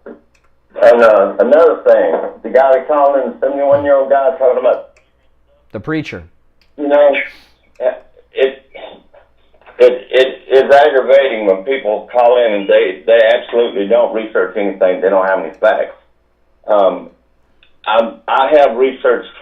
And another thing, the guy that called in, the 71-year-old guy talking about... The preacher. You know, it's aggravating when people call in and they absolutely don't research anything. They don't have any facts. I have researched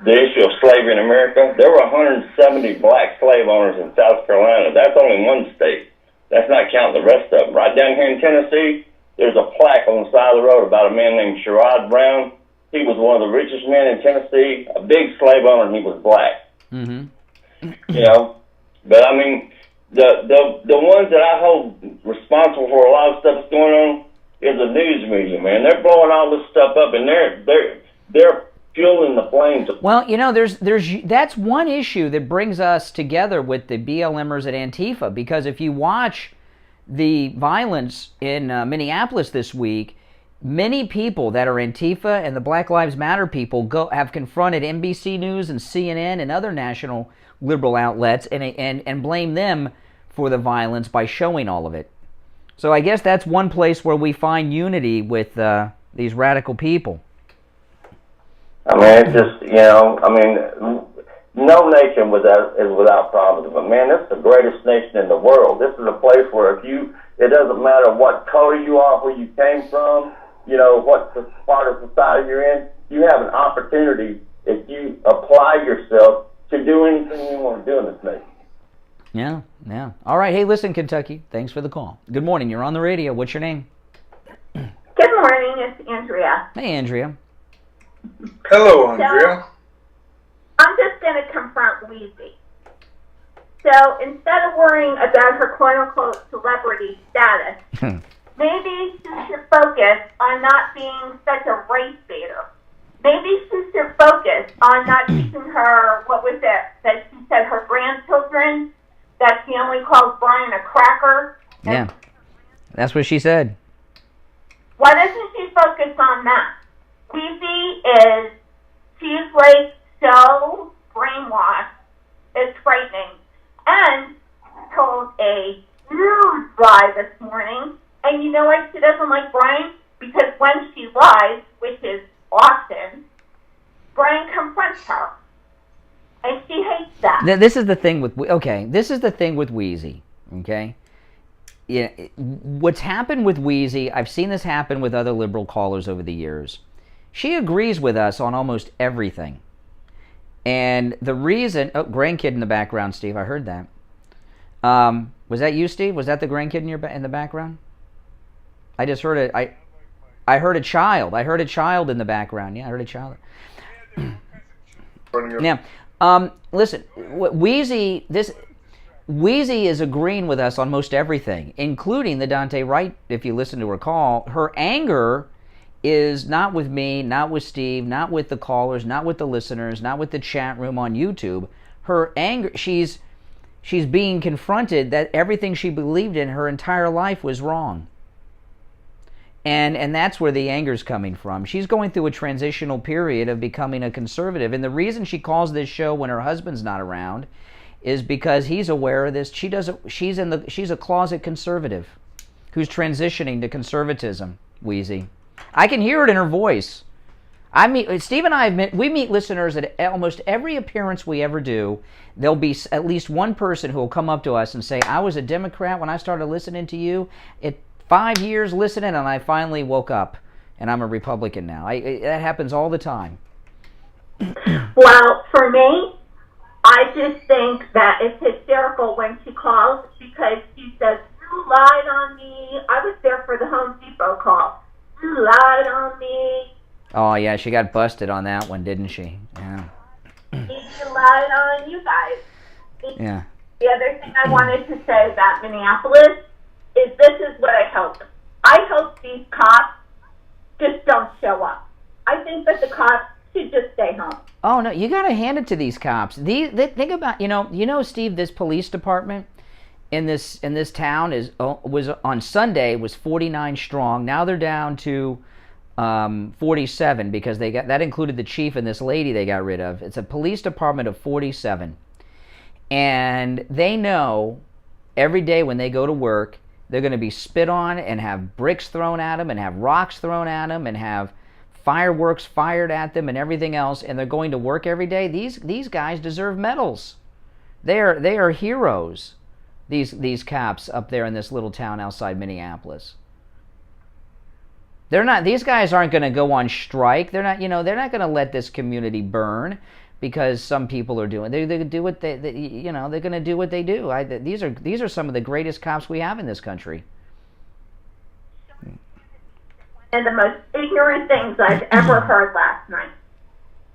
the issue of slavery in America. There were 170 black slave owners in South Carolina. That's only one state. That's not counting the rest of them. Right down here in Tennessee, there's a plaque on the side of the road about a man named Sherrod Brown. He was one of the richest men in Tennessee, a big slave owner, and he was black. Mm-hmm. You know, but I mean, the ones that I hold responsible for a lot of stuff that's going on is the news media, man. They're blowing all this stuff up, and they're fueling the flames. Well, you know, that's one issue that brings us together with the BLMers at Antifa, because if you watch the violence in Minneapolis this week, many people that are Antifa and the Black Lives Matter people have confronted NBC News and CNN and other national liberal outlets and blame them for the violence by showing all of it. So I guess that's one place where we find unity with these radical people. I mean, it's just, you know, I mean, no nation is without problems, but man, this is the greatest nation in the world. This is a place where it doesn't matter what color you are, where you came from, you know, what part of society you're in, you have an opportunity if you apply yourself to do anything you want to do in this nation. Yeah, yeah. All right, hey, listen, Kentucky, thanks for the call. Good morning, you're on the radio. What's your name? Good morning, it's Andrea. Hey, Andrea. Hello, Andrea. So, I'm just going to confront Wheezy. So instead of worrying about her quote-unquote celebrity status, maybe she should focus on not being such a race baiter. Maybe she should focus on not teaching her, what was it, that she said her grandchildren, that she only calls Brian a cracker. Yeah, that's what she said. Why doesn't she focus on that? Wheezy she's like so brainwashed, it's frightening. And told a huge lie this morning. And you know why she doesn't like Brian? Because when she lies, which is often, Brian confronts her. And she hates that. This is the thing with Wheezy, okay? Yeah, what's happened with Wheezy, I've seen this happen with other liberal callers over the years. She agrees with us on almost everything. And the reason... Oh, grandkid in the background, Steve. I heard that. Was that you, Steve? Was that the grandkid in the background? I just heard it. I heard a child. I heard a child in the background. Yeah, I heard a child. Now, listen, Wheezy is agreeing with us on most everything, including the Dante Wright, if you listen to her call. Her anger is not with me, not with Steve, not with the callers, not with the listeners, not with the chat room on YouTube. Her anger, she's She's being confronted that everything she believed in her entire life was wrong. And that's where the anger's coming from. She's going through a transitional period of becoming a conservative. And the reason she calls this show when her husband's not around is because he's aware of this. She's a closet conservative who's transitioning to conservatism, Wheezy. I can hear it in her voice. Steve and I, we meet listeners at almost every appearance we ever do. There'll be at least one person who will come up to us and say, I was a Democrat when I started listening to you. 5 years listening, and I finally woke up, and I'm a Republican now. That happens all the time. Well, for me, I just think that it's hysterical when she calls because she says, you lied on me. I was there for the Home Depot call. You lied on me. Oh, yeah, she got busted on that one, didn't she? Yeah. She lied on you guys. Yeah. The other thing I wanted to say about Minneapolis is this is what I hope. I hope these cops just don't show up. I think that the cops should just stay home. Oh, no, you got to hand it to these cops. Think about, Steve, this police department in this town was on Sunday was 49 strong. Now they're down to 47 because that included the chief and this lady they got rid of. It's a police department of 47. And they know every day when they go to work, they're going to be spit on and have bricks thrown at them and have rocks thrown at them and have fireworks fired at them and everything else, and they're going to work every day. These guys deserve medals. They are heroes, these cops up there in this little town outside Minneapolis. These guys aren't going to go on strike. They're not going to let this community burn because some people are doing. They do what they're going to do what they do. These are some of the greatest cops we have in this country. And the most ignorant things I've ever heard last night.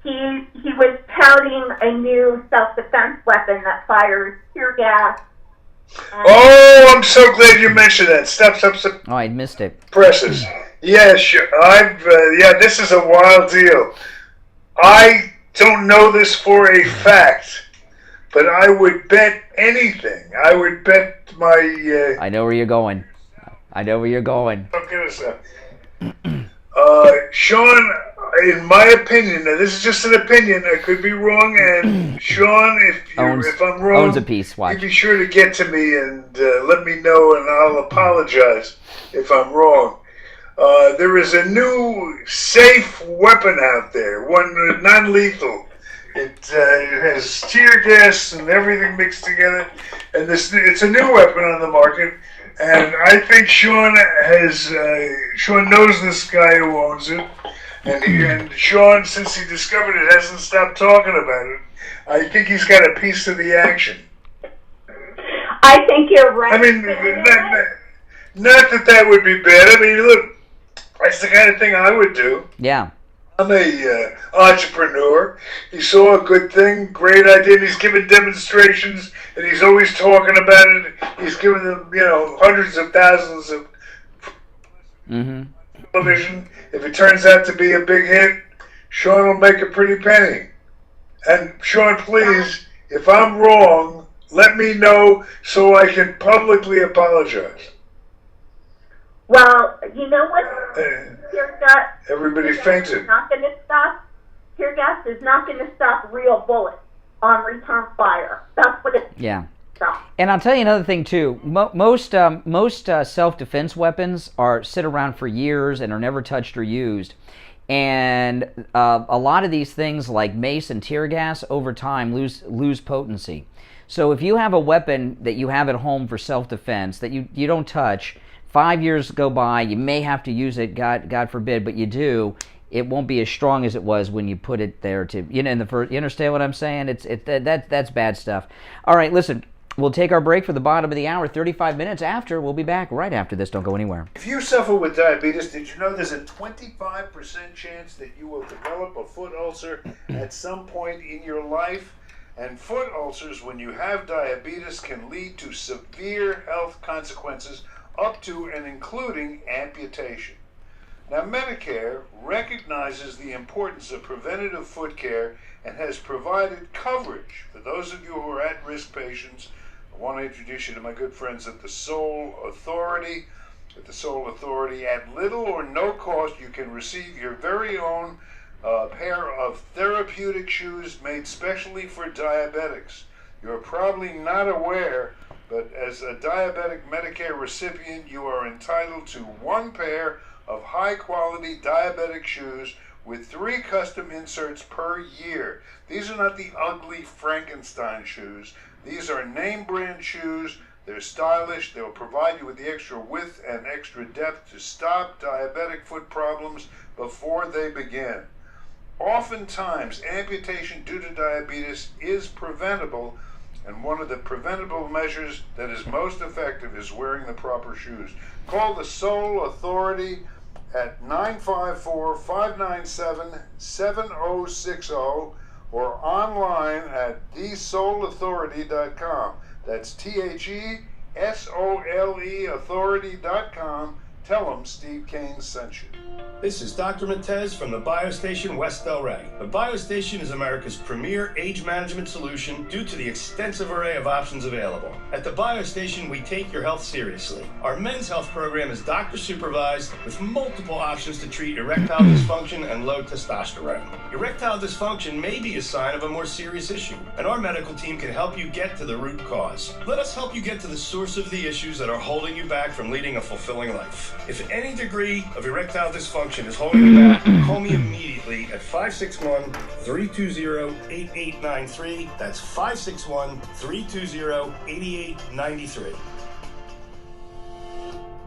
He was touting a new self-defense weapon that fires tear gas. Oh, I'm so glad you mentioned that. Stop. Oh, I missed it. Presses. Yeah, sure. This is a wild deal. I don't know this for a fact, but I would bet anything. I would bet my... I know where you're going. Sean, in my opinion, now this is just an opinion, I could be wrong, and Sean, if I'm wrong, owns a piece. Watch. You be sure to get to me and let me know, and I'll apologize if I'm wrong. There is a new safe weapon out there, one non-lethal. It has tear gas and everything mixed together, and it's a new weapon on the market. And I think Sean knows this guy who owns it, and Sean, since he discovered it, hasn't stopped talking about it. I think he's got a piece of the action. I think you're right. I mean, not that would be bad. I mean, look, that's the kind of thing I would do. Yeah. I'm a entrepreneur. He saw a good thing, great idea, and he's giving demonstrations, and he's always talking about it. He's giving them, hundreds of thousands of television. If it turns out to be a big hit, Sean will make a pretty penny. And Sean, please, if I'm wrong, let me know so I can publicly apologize. Well, you know what? Everybody fainted. Tear gas is not going to stop real bullets on return fire. That's what it's. Yeah. And I'll tell you another thing too. Most self-defense weapons sit around for years and are never touched or used. And a lot of these things like mace and tear gas over time lose potency. So if you have a weapon that you have at home for self-defense that you don't touch, 5 years go by, you may have to use it, God forbid, but you do. It won't be as strong as it was when you put it there to, you understand what I'm saying? That's bad stuff. All right, listen, we'll take our break for the bottom of the hour, 35 minutes after. We'll be back right after this. Don't go anywhere. If you suffer with diabetes, did you know there's a 25% chance that you will develop a foot ulcer at some point in your life? And foot ulcers, when you have diabetes, can lead to severe health consequences up to and including amputation. Now, Medicare recognizes the importance of preventative foot care and has provided coverage for those of you who are at-risk patients I want to introduce you to my good friends at the Soul Authority. At the Soul Authority, at little or no cost, you can receive your very own pair of therapeutic shoes made specially for diabetics. You're probably not aware, but as a diabetic Medicare recipient, you are entitled to one pair of high-quality diabetic shoes with 3 custom inserts per year. These are not the ugly Frankenstein shoes. These are name-brand shoes. They're stylish. They'll provide you with the extra width and extra depth to stop diabetic foot problems before they begin. Oftentimes, amputation due to diabetes is preventable, and one of the preventable measures that is most effective is wearing the proper shoes. Call the Soul Authority at 954-597-7060 or online at thesoulauthority.com. That's THESOLE authority.com. Tell them Steve Kane sent you. This is Dr. Matez from the BioStation West Delray. The BioStation is America's premier age management solution due to the extensive array of options available. At the BioStation, we take your health seriously. Our men's health program is doctor supervised with multiple options to treat erectile dysfunction and low testosterone. Erectile dysfunction may be a sign of a more serious issue, and our medical team can help you get to the root cause. Let us help you get to the source of the issues that are holding you back from leading a fulfilling life. If any degree of erectile dysfunction is holding you back, call me immediately at 561-320-8893. That's 561-320-8893.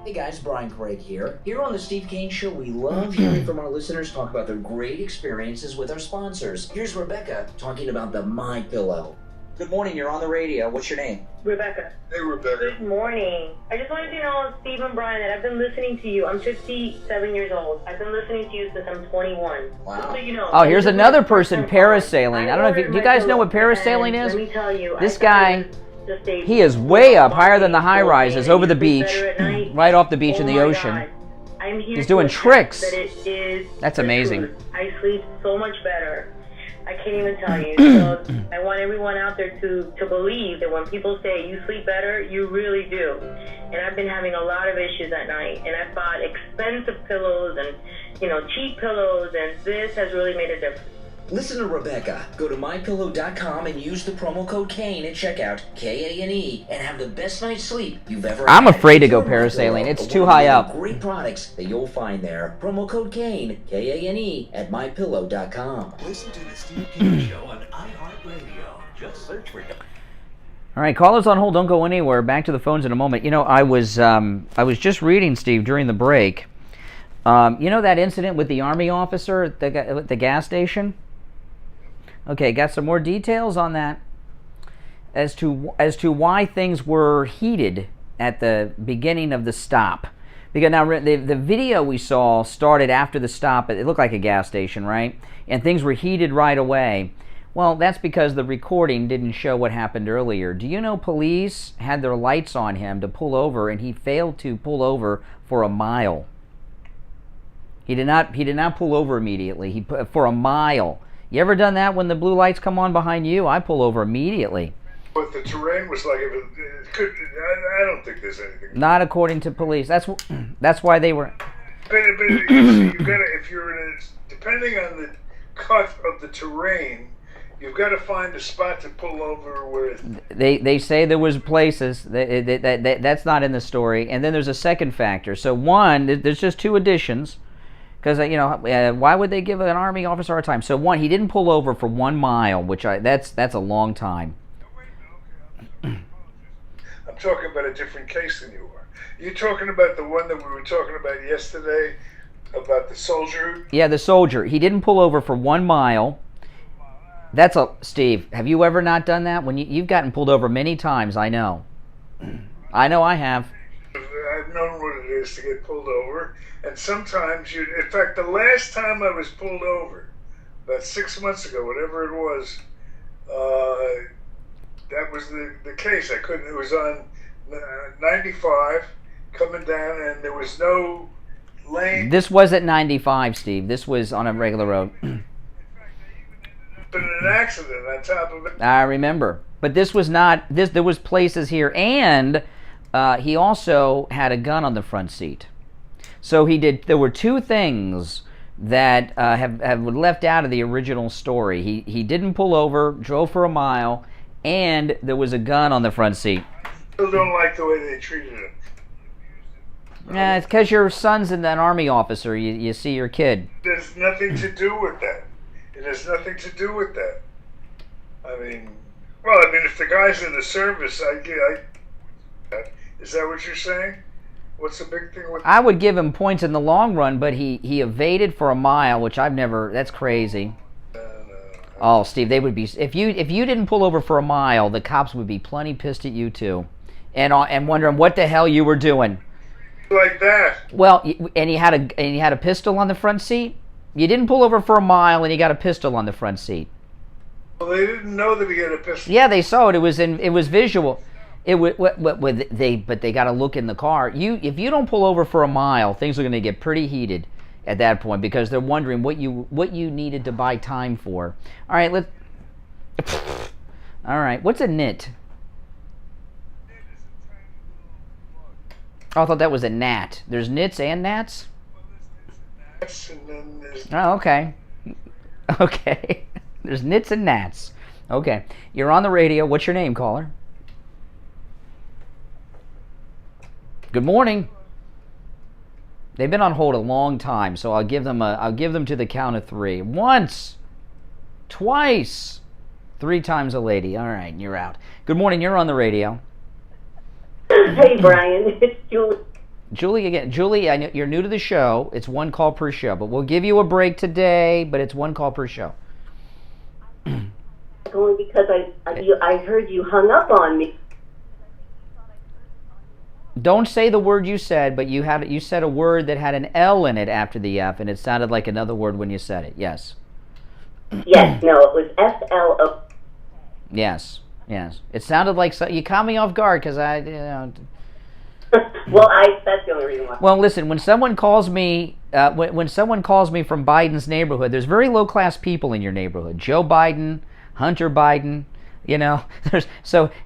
Hey guys, Brian Craig here. Here on the Steve Kane Show, we love hearing from our listeners talk about their great experiences with our sponsors. Here's Rebecca talking about the My Pillow. Good morning, you're on the radio. What's your name? Rebecca. Hey, Rebecca. Good morning. I just wanted to know, Steve and Brian, that I've been listening to you. I'm 57 years old. I've been listening to you since I'm 21. Wow. So you know, Oh, here's another person parasailing. I don't know if do you guys know what parasailing is? Let me tell you, This guy, he is way up, higher than the high rises, over the beach, right off the beach in the ocean. He's doing tricks. That's amazing. I sleep so much better. I can't even tell you. So I want everyone out there to believe that when people say you sleep better, you really do. And I've been having a lot of issues at night, and I've bought expensive pillows and, cheap pillows, and this has really made a difference. Listen to Rebecca. Go to MyPillow.com and use the promo code KANE at checkout, K-A-N-E, and have the best night's sleep you've ever had. I'm afraid to go parasailing. It's too high up. Great products that you'll find there. Promo code KANE, K-A-N-E, at MyPillow.com. Listen to the Steve Kane Show on iHeartRadio. Just search for it. All right, callers on hold. Don't go anywhere. Back to the phones in a moment. I was just reading, Steve, during the break. That incident with the Army officer at the gas station? Okay, got some more details on that as to why things were heated at the beginning of the stop. Because now the video we saw started after the stop. It looked like a gas station, right? And things were heated right away. Well, that's because the recording didn't show what happened earlier. Do you know police had their lights on him to pull over, and he failed to pull over for a mile? He did not pull over immediately. For a mile. You ever done that when the blue lights come on behind you? I pull over immediately. But the terrain was like, I don't think there's anything. Not according to police. That's why they were. But you gotta, if you're depending on the cut of the terrain, you've got to find a spot to pull over where. They say there was places that's not in the story, and then there's a second factor. So one, there's just two additions. Because, why would they give an Army officer a time? So one, he didn't pull over for 1 mile, which that's a long time. I'm talking about a different case than you are. You're talking about the one that we were talking about yesterday, about the soldier? Yeah, the soldier. He didn't pull over for 1 mile. Steve, have you ever not done that? When you've gotten pulled over many times, I know. I know I have. I've known what it is to get pulled over. And sometimes in fact, the last time I was pulled over, about 6 months ago, whatever it was, that was the case. It was on 95, coming down, and there was no lane. This was at 95, Steve. This was on a regular road. But in an accident on top of it. I remember. But this was not, there was places here, and he also had a gun on the front seat. So there were two things that have left out of the original story. He didn't pull over, drove for a mile, and there was a gun on the front seat. Still don't like the way they treated him. Yeah, it's because your son's an Army officer. You see your kid. There's nothing to do with that. It has nothing to do with that. I mean, if the guy's in the service, is that what you're saying? What's the big thing with? I would give him points in the long run, but he evaded for a mile, which I've never. That's crazy. Oh, Steve, they would be if you didn't pull over for a mile, the cops would be plenty pissed at you too, and wondering what the hell you were doing. Like that. Well, and he had a pistol on the front seat. You didn't pull over for a mile, and he got a pistol on the front seat. Well, they didn't know that he had a pistol. Yeah, they saw it. It was visual. But they got to look in the car. If you don't pull over for a mile, things are going to get pretty heated at that point because they're wondering what you needed to buy time for. All right, All right, what's a nit? Oh, I thought that was a gnat. There's nits and gnats? Oh, okay. Okay. There's nits and gnats. Okay. You're on the radio. What's your name, caller? Good morning. They've been on hold a long time, so I'll give them to the count of three. Once, twice, three times a lady. All right, you're out. Good morning. You're on the radio. Hey, Brian. It's Julie. Julie again. Julie, I know you're new to the show. It's one call per show, but we'll give you a break today. But it's one call per show. Only because I heard you hung up on me. Don't say the word you said, but you said a word that had an L in it after the F, and it sounded like another word when you said it. Yes. Yes. No, it was FLO. Yes. Yes. It sounded like you caught me off guard because I. Well, that's the only reason why. Well, listen. When someone calls me, when someone calls me from Biden's neighborhood, there's very low class people in your neighborhood. Joe Biden, Hunter Biden. You know,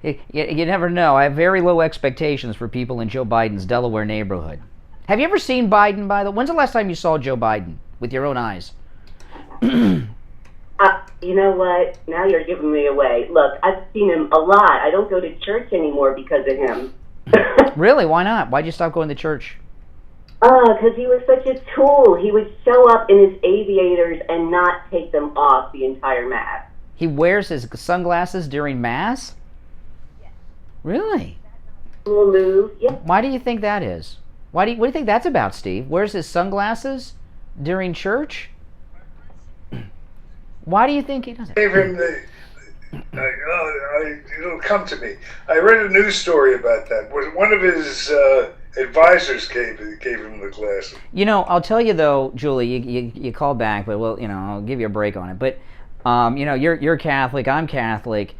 you never know. I have very low expectations for people in Joe Biden's Delaware neighborhood. Have you ever seen Biden, by the way? When's the last time you saw Joe Biden with your own eyes? You know what? Now you're giving me away. Look, I've seen him a lot. I don't go to church anymore because of him. Really? Why not? Why'd you stop going to church? Because he was such a tool. He would show up in his aviators and not take them off the entire Mass. He wears his sunglasses during Mass? Yes. Really? We'll move. Yeah. Why do you think that is? What do you think that's about, Steve? Wears his sunglasses during church? Why do you think he does it? Gave him it'll come to me. I read a news story about that. One of his advisors gave him the glasses. You know, I'll tell you though, Julie, you call back, but I'll give you a break on it. But you're Catholic, I'm Catholic.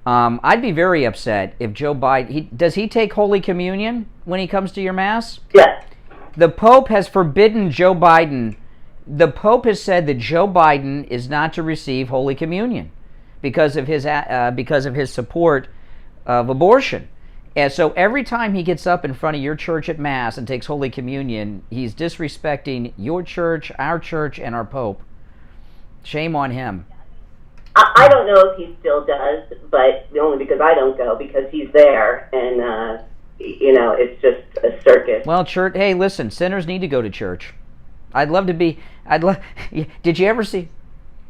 I'd be very upset if Joe Biden, does he take Holy Communion when he comes to your Mass? Yes. The Pope has forbidden Joe Biden. The Pope has said that Joe Biden is not to receive Holy Communion because of his support of abortion. And so every time he gets up in front of your church at Mass and takes Holy Communion, he's disrespecting your church, our church, and our Pope. Shame on him. I don't know if he still does, but only because I don't go, because he's there, and it's just a circus. Well, church. Hey, listen, sinners need to go to church. I'd love to be. Did you ever see?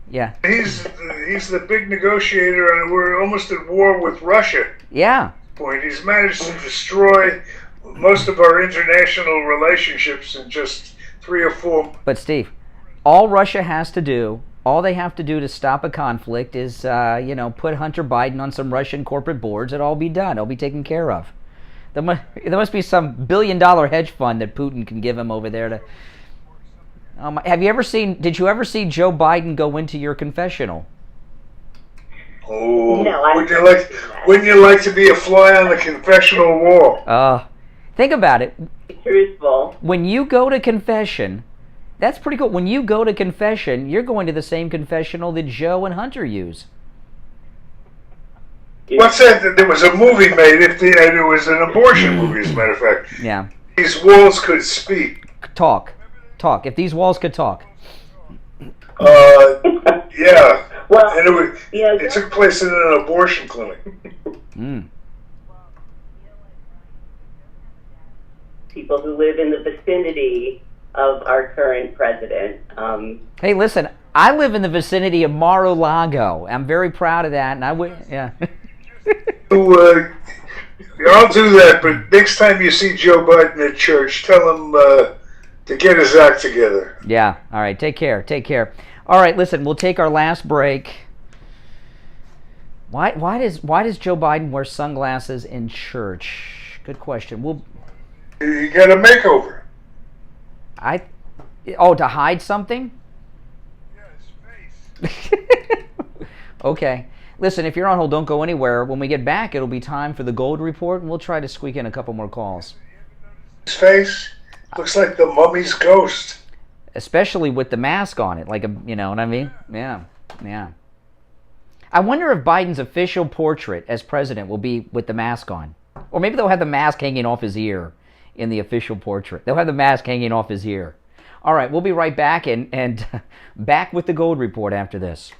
Yeah. He's the big negotiator, and we're almost at war with Russia. Yeah. He's managed to destroy most of our international relationships in just 3 or 4. But Steve, all Russia has to do. All they have to do to stop a conflict is, put Hunter Biden on some Russian corporate boards. It'll all be done. It'll be taken care of. There must be some billion-dollar hedge fund that Putin can give him over there to. Did you ever see Joe Biden go into your confessional? Oh, no, wouldn't you like to be a fly on the confessional wall? Think about it. Truthful. When you go to confession. That's pretty cool. When you go to confession, you're going to the same confessional that Joe and Hunter use. What's that? There was a movie made. It was an abortion movie, as a matter of fact. Yeah. These walls could speak. Talk. If these walls could talk. Yeah. Well, and it took place in an abortion clinic. People who live in the vicinity of our current president. Hey, listen, I live in the vicinity of Mar-a-Lago. I'm very proud of that, and I would, yeah. I'll do that, but next time you see Joe Biden at church, tell him to get his act together. Yeah. All right. Take care. All right. Listen, we'll take our last break. Why does Joe Biden wear sunglasses in church? Good question. You got a makeover. To hide something? Yeah, his face. Okay. Listen, if you're on hold, don't go anywhere. When we get back, it'll be time for the Gold Report, and we'll try to squeak in a couple more calls. His face looks like the mummy's ghost. Especially with the mask on it, you know what I mean? Yeah. I wonder if Biden's official portrait as president will be with the mask on. Or maybe they'll have the mask hanging off his ear in the official portrait. They'll have the mask hanging off his ear. All right, we'll be right back and back with the Gold Report after this.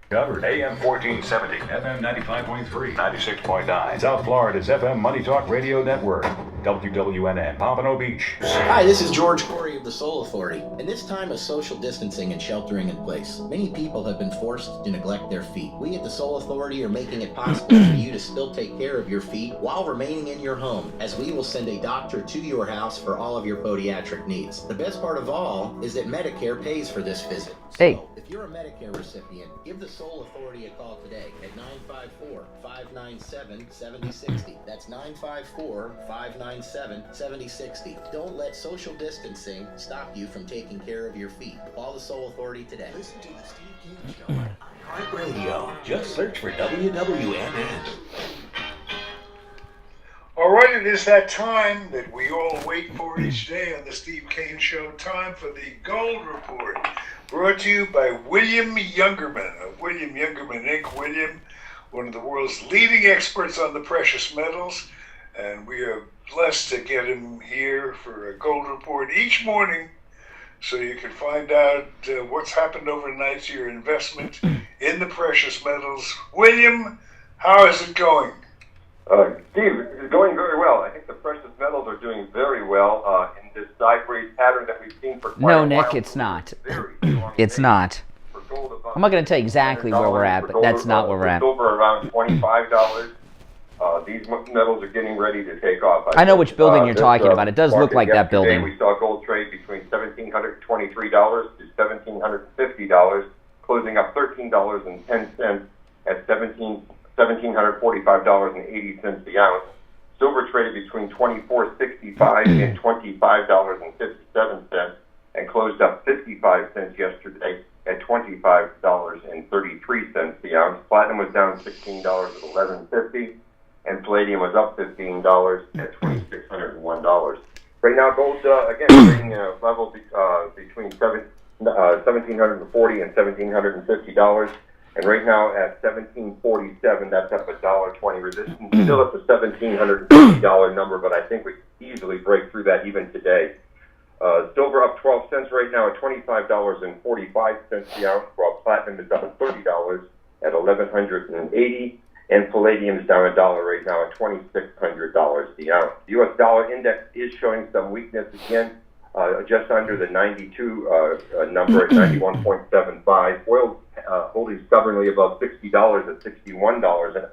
Covered AM 1470, FM 95.3, 96.9. South Florida's FM Money Talk Radio Network. WWNN, Pompano Beach. Hi, this is George Corey of the Soul Authority. In this time of social distancing and sheltering in place, many people have been forced to neglect their feet. We at the Soul Authority are making it possible for you to still take care of your feet while remaining in your home, as we will send a doctor to your house for all of your podiatric needs. The best part of all is that Medicare pays for this visit. Hey. If you're a Medicare recipient, give the Soul Authority a call today at 954-597-7060. That's 954-597-7060. Don't let social distancing stop you from taking care of your feet. Call the Soul Authority today. Listen to the Steve Kane Show on Heart Radio. Just search for WWNN. All right, it is that time that we all wait for each day on the Steve Kane Show. Time for the Gold Report, brought to you by William Youngerman of William Youngerman Inc. William, one of the world's leading experts on the precious metals, and we are blessed to get him here for a Gold Report each morning so you can find out what's happened overnight to your investment in the precious metals. William, how is it going? Steve, it's going very well. I think the precious metals are doing very well in this sideways pattern that we've seen for quite a while. No, Nick, it's not. It's not. I'm not going to tell you exactly where we're at, but that's not where we're at. Silver around $25. These metals are getting ready to take off. I know which building you're talking about. It does look like that building. We saw gold trade between $1,723 to $1,750, closing up $13.10 at $1,745.80 the ounce. Silver traded between $24.65 and $25.57 and closed up 55 cents yesterday at $25.33 the ounce. Platinum was down $16 at $11.50, and palladium was up $15 at $2,601. Right now, gold again trading levels between $1,740 and $1,750. And right now at $1,747, that's up $1.20. Resistance still at the $1,750 number, but I think we easily break through that even today. Silver up 12 cents right now at $25.45 the ounce, while platinum is up $30 at $1,180, and palladium is down $1 right now at $2,600 the ounce. The U.S. dollar index is showing some weakness again, just under the 92 number at 91.75. Oil holding stubbornly above $60 at $61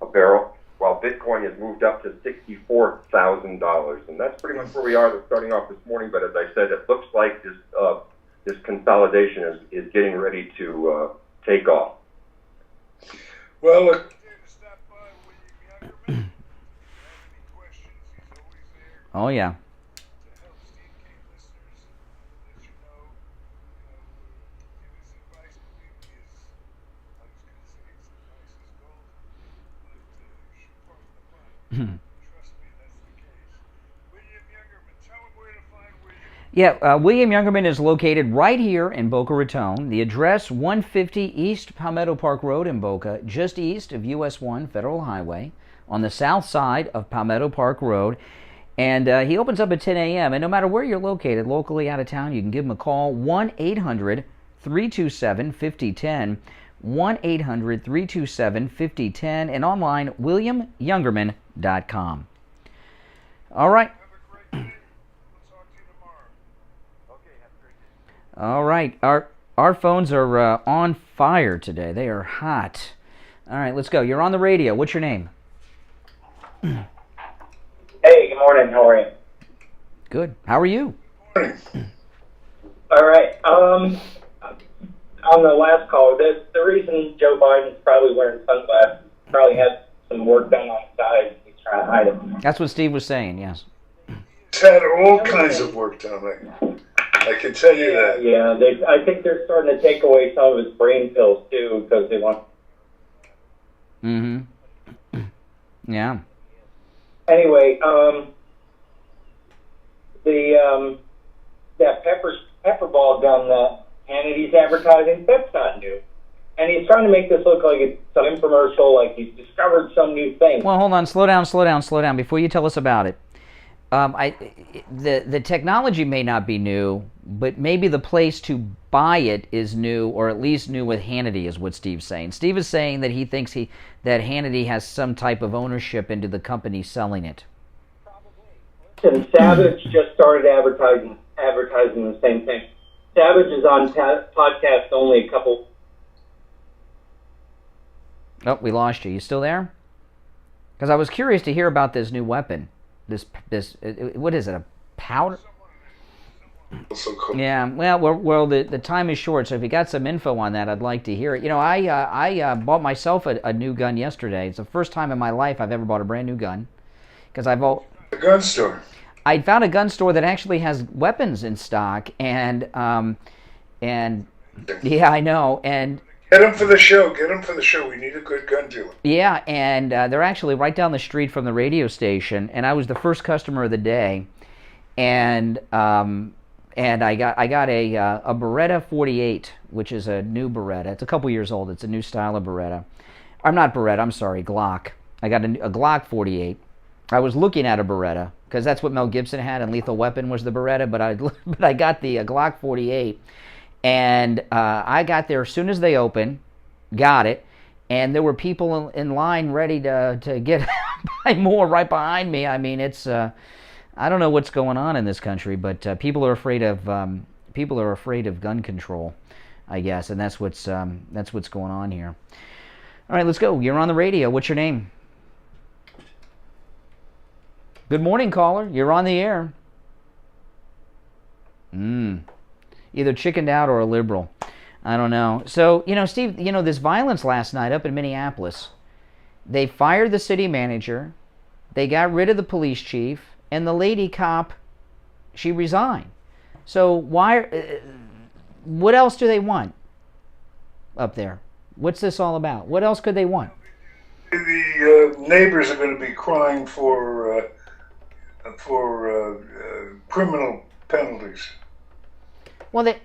a barrel, while Bitcoin has moved up to $64,000. And that's pretty much where we are starting off this morning. But as I said, it looks like this consolidation is getting ready to take off. Well, look. Oh, yeah. Yeah, William Youngerman is located right here in Boca Raton. The address, 150 East Palmetto Park Road in Boca, just east of US 1 Federal Highway, on the south side of Palmetto Park Road. And he opens up at 10 a.m. And no matter where you're located, locally, out of town, you can give him a call, 1-800-327-5010, 1-800-327-5010, and online, williamyoungerman.com. All right. All right. Our phones are on fire today. They are hot. All right, let's go. You're on the radio. What's your name? Hey, good morning. How are you? Good. How are you? All right. On the last call, the reason Joe Biden's probably wearing sunglasses probably has some work done on the side. He's trying to hide it. That's what Steve was saying, yes. He's had all kinds of work done. I can tell you that. Yeah, I think they're starting to take away some of his brain pills, too, because they want... Mm-hmm. Yeah. Anyway, that pepper ball gun that Hannity's advertising, that's not new. And he's trying to make this look like it's some infomercial, like he's discovered some new thing. Well, hold on. Slow down before you tell us about it. The technology may not be new, but maybe the place to buy it is new, or at least new with Hannity, is what Steve's saying. Steve is saying that he thinks that Hannity has some type of ownership into the company selling it. And Savage just started advertising the same thing. Savage is on podcast only a couple. Oh, we lost you. You still there? Because I was curious to hear about this new weapon. This what is it? A powder? Yeah. Well, the time is short, so if you got some info on that, I'd like to hear it. You know, I bought myself a new gun yesterday. It's the first time in my life I've ever bought a brand new gun, because a gun store. I found a gun store that actually has weapons in stock, and yeah, I know, and. Get them for the show. We need a good gun dealer. Yeah, and they're actually right down the street from the radio station, and I was the first customer of the day, and I got a Beretta 48, which is a new Beretta. It's a couple years old. It's a new style of Beretta. I'm not Beretta. I'm sorry, Glock. I got a Glock 48. I was looking at a Beretta because that's what Mel Gibson had, and Lethal Weapon was the Beretta. But I got the Glock 48. And I got there as soon as they opened, got it, and there were people in line ready to get buy more right behind me. I mean, it's I don't know what's going on in this country, but people are afraid of gun control, I guess, and that's what's going on here. All right, let's go. You're on the radio. What's your name? Good morning, caller. You're on the air. Either chickened out or a liberal. I don't know. So, Steve, this violence last night up in Minneapolis, they fired the city manager, they got rid of the police chief, and the lady cop, she resigned. So what else do they want up there? What's this all about? What else could they want? The neighbors are going to be crying for criminal penalties. Well, they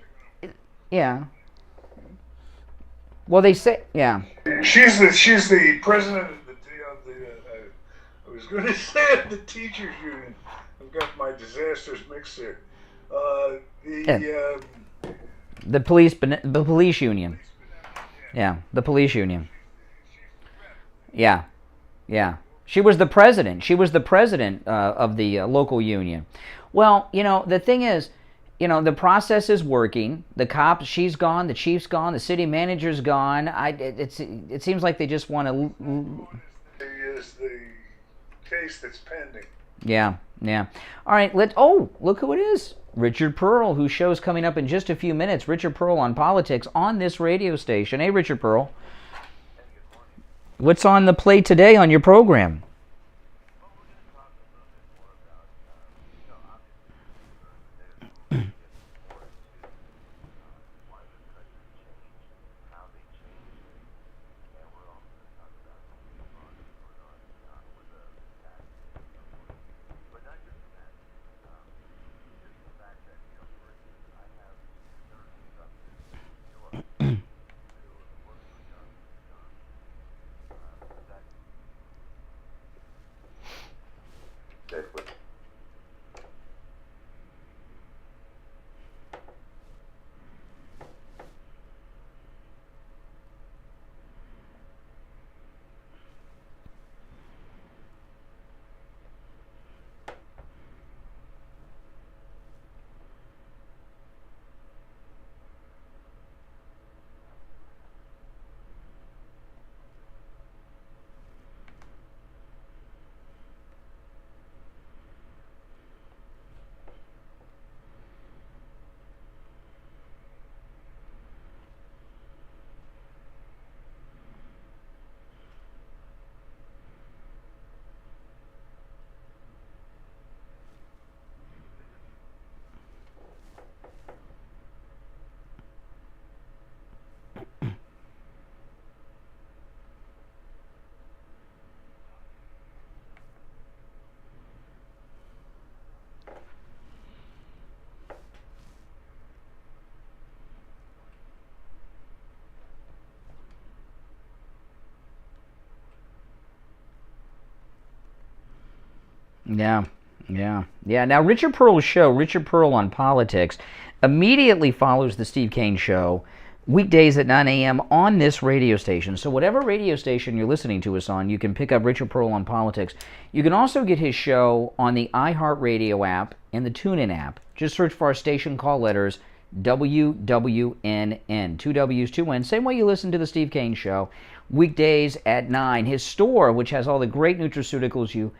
say, yeah. She's the president of the I was going to say the teachers union. I've got my disasters mixed here. The police union. Yeah, the police union. Yeah. She was the president. Of the local union. Well, the thing is, the process is working. The cop, she's gone. The chief's gone. The city manager's gone. It seems like they just want to. Is the case that's pending. Yeah. All right. Look who it is. Richard Pearl, whose show's coming up in just a few minutes. Richard Pearl on politics on this radio station. Hey, Richard Pearl. What's on the plate today on your program? Yeah. Now, Richard Pearl's show, Richard Pearl on Politics, immediately follows the Steve Kane Show, weekdays at 9 a.m. on this radio station. So whatever radio station you're listening to us on, you can pick up Richard Pearl on Politics. You can also get his show on the iHeartRadio app and the TuneIn app. Just search for our station call letters, WWNN. 2 W's, 2 N's. Same way you listen to the Steve Kane Show, weekdays at 9. His store, which has all the great nutraceuticals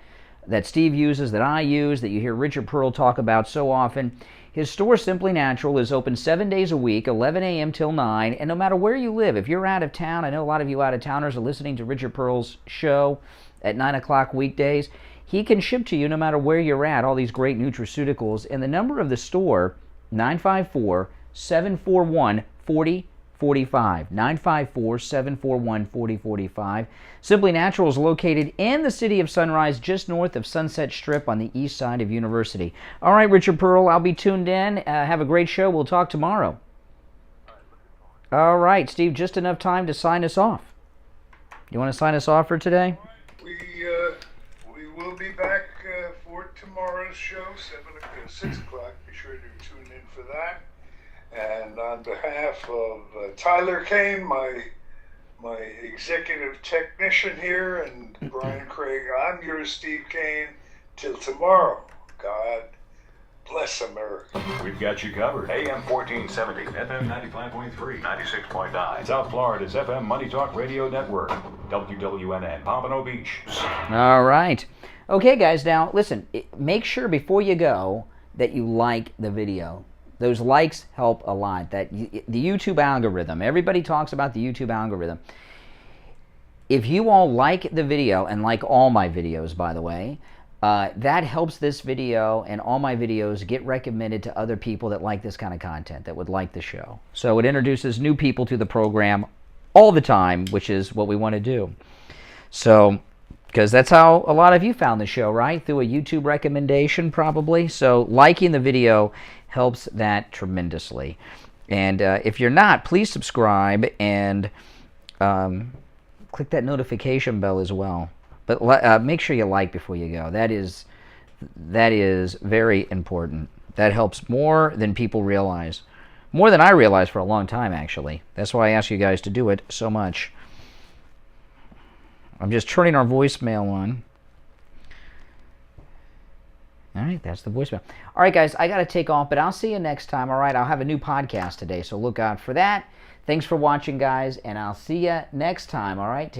that Steve uses, that I use, that you hear Richard Pearl talk about so often. His store, Simply Natural, is open 7 days a week, 11 a.m. till 9, and no matter where you live, if you're out of town, I know a lot of you out-of-towners are listening to Richard Pearl's show at 9 o'clock weekdays, he can ship to you no matter where you're at, all these great nutraceuticals. And the number of the store, 954-741-4045. 954-741-4045. Simply Natural is located in the city of Sunrise, just north of Sunset Strip on the east side of University. All right, Richard Pearl, I'll be tuned in. Have a great show. We'll talk tomorrow. All right, Steve, just enough time to sign us off. You want to sign us off for today? We will be back for tomorrow's show, 6 o'clock. Be sure to tune in for that. And on behalf of Tyler Kane, my executive technician here, and Brian Craig, I'm your Steve Kane. Till tomorrow, God bless America. We've got you covered. AM 1470, FM 95.3, 96.9. South Florida's FM Money Talk Radio Network, WWNN, Pompano Beach. All right. Okay, guys, now listen, make sure before you go that you like the video. Those likes help a lot. The YouTube algorithm, everybody talks about the YouTube algorithm. If you all like the video, and like all my videos, by the way, that helps this video and all my videos get recommended to other people that like this kind of content, that would like the show. So it introduces new people to the program all the time, which is what we want to do. So, because that's how a lot of you found the show, right? Through a YouTube recommendation, probably. So liking the video helps that tremendously. And if you're not, please subscribe and click that notification bell as well. But make sure you like before you go. That is very important. That helps more than people realize. More than I realized for a long time, actually. That's why I ask you guys to do it so much. I'm just turning our voicemail on. All right, that's the voicemail. All right, guys, I got to take off, but I'll see you next time. All right, I'll have a new podcast today, so look out for that. Thanks for watching, guys, and I'll see you next time. All right.